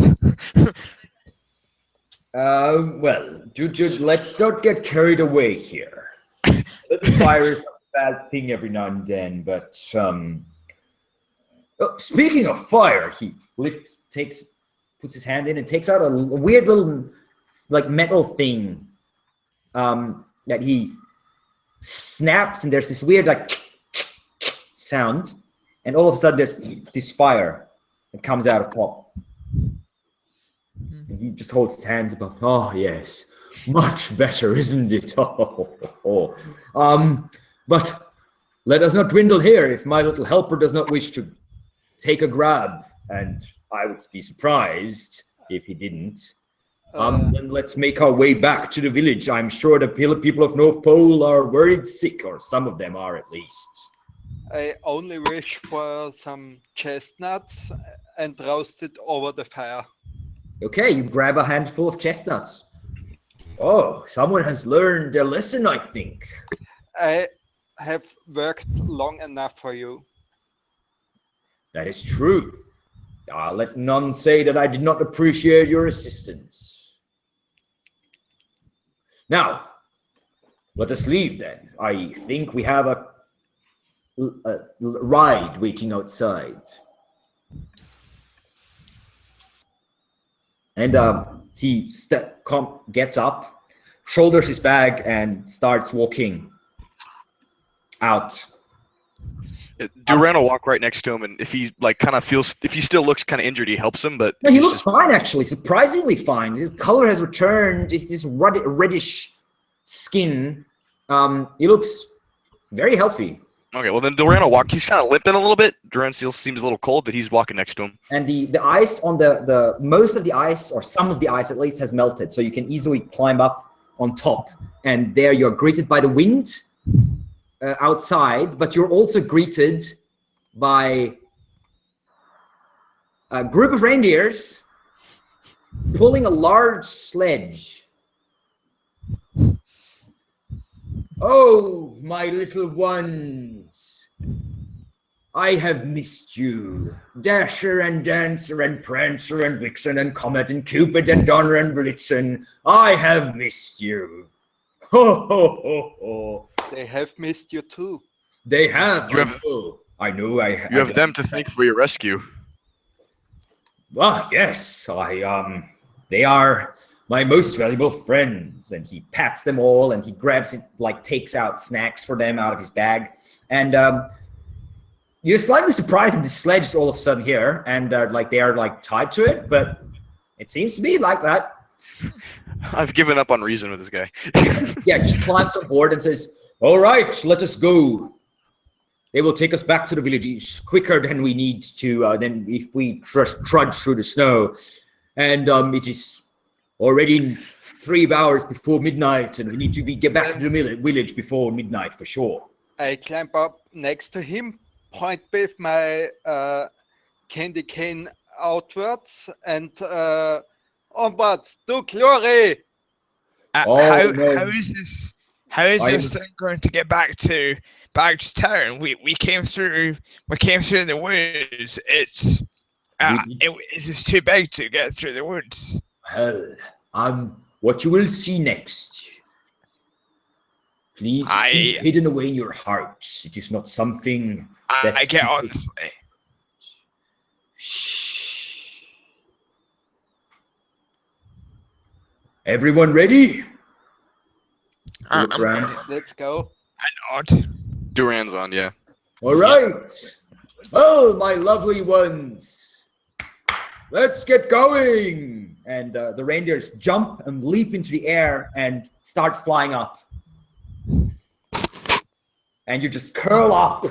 A: Well, let's not get carried away here. Little fire is a bad thing every now and then, but speaking of fire, he puts his hand in and takes out a weird little metal thing that he snaps, and there's this weird sound, and all of a sudden there's this fire that comes out of top. And he just holds his hands above. Oh yes, much better, isn't it? But let us not dwindle here. If my little helper does not wish to take a grab, and I would be surprised if he didn't. Then let's make our way back to the village. I'm sure the people of North Pole are worried sick, or some of them are at least.
D: I only wish for some chestnuts and roast it over the fire.
A: Okay, you grab a handful of chestnuts. Oh, someone has learned their lesson, I think.
D: I have worked long enough for you.
A: That is true. Let none say that I did not appreciate your assistance. Now, let us leave then. I think we have a ride waiting outside. And he gets up, shoulders his bag, and starts walking out.
E: Duran will walk right next to him, and if he if he still looks kind of injured, he helps him. But
A: no, he looks fine, actually, surprisingly fine. His color has returned. It's this reddish skin. He looks very healthy.
E: Okay, well then Duran will walk. He's kind of limping a little bit. Duran still seems a little cold, but he's walking next to him.
A: And the ice on the most of the ice, or some of the ice at least, has melted, so you can easily climb up on top. And there you're greeted by the wind outside, but you're also greeted by a group of reindeers pulling a large sledge. Oh, my little ones, I have missed you. Dasher and Dancer and Prancer and Vixen and Comet and Cupid and Donner and Blitzen, I have missed you. Ho, ho, ho, ho.
D: They have missed you too.
A: They have.
E: You have-
A: I know.
E: You have them to thank for your rescue.
A: Well, yes. They are my most valuable friends. And he pats them all, and he grabs it, like takes out snacks for them out of his bag. And you're slightly surprised that the sledge is all of a sudden here, and they are like tied to it, but it seems to be like that.
E: I've given up on reason with this guy.
A: Yeah, he climbs on board and says, "All right, let us go. They will take us back to the village quicker than we need to, than if we trudge through the snow. And it is already 3 hours before midnight, and we need to get back to the village before midnight for sure."
D: I climb up next to him, point with my candy cane outwards, and onwards to glory.
A: Oh, no.
F: How is this thing going to get back to town? We came through the woods. It's just too big to get through the woods.
A: Well, what you will see next. Please keep hidden away in your hearts. It is not something that
F: I get honestly.
A: Shh. Everyone ready? Looks around.
D: Let's go.
F: I nod.
E: Duran's on, yeah.
A: All right. Oh, my lovely ones. Let's get going. And the reindeers jump and leap into the air and start flying up. And you just curl up.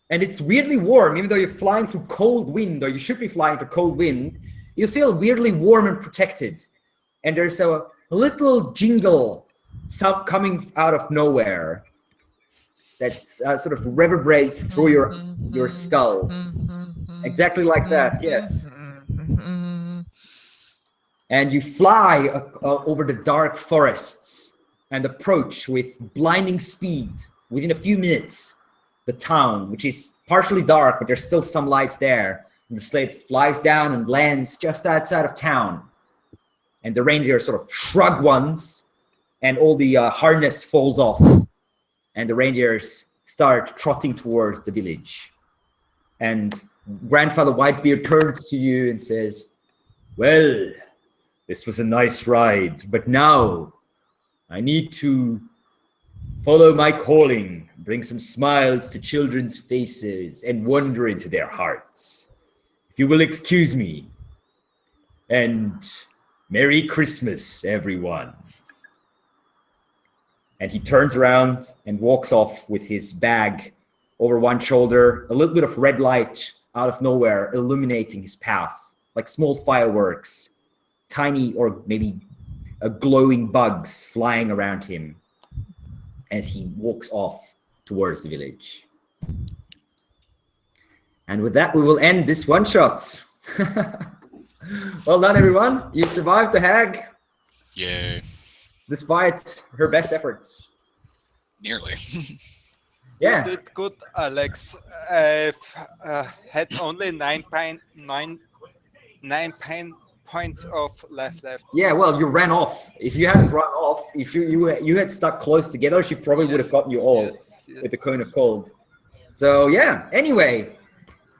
A: And it's weirdly warm, even though you're flying through cold wind, or you should be flying through cold wind. You feel weirdly warm and protected. And there's a little jingle coming out of nowhere that sort of reverberates through your skulls. Exactly like that, yes. And you fly over the dark forests and approach with blinding speed within a few minutes the town, which is partially dark, but there's still some lights there. And the sled flies down and lands just outside of town. And the reindeer sort of shrug once, and all the harness falls off. And the reindeers start trotting towards the village. And Grandfather Whitebeard turns to you and says, "Well, this was a nice ride, but now I need to follow my calling, bring some smiles to children's faces and wonder into their hearts. If you will excuse me, and Merry Christmas, everyone." And he turns around and walks off with his bag over one shoulder, a little bit of red light out of nowhere illuminating his path, like small fireworks, tiny or maybe glowing bugs flying around him as he walks off towards the village. And with that, we will end this one shot. Well done, everyone. You survived the hag.
C: Yay.
A: Despite her best efforts.
C: Nearly.
A: Yeah.
D: You did good, Alex. I've had only 9 points of life left.
A: Yeah, well, you ran off. If you hadn't run off, if you had stuck close together, she probably would have gotten you all with the cone of cold. So yeah, anyway,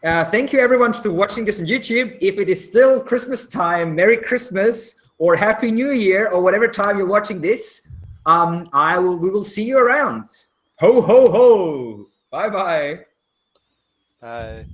A: thank you everyone for watching this on YouTube. If it is still Christmas time, Merry Christmas or Happy New Year or whatever time you're watching this. We will see you around. Ho, ho, ho. Bye-bye.
D: Bye.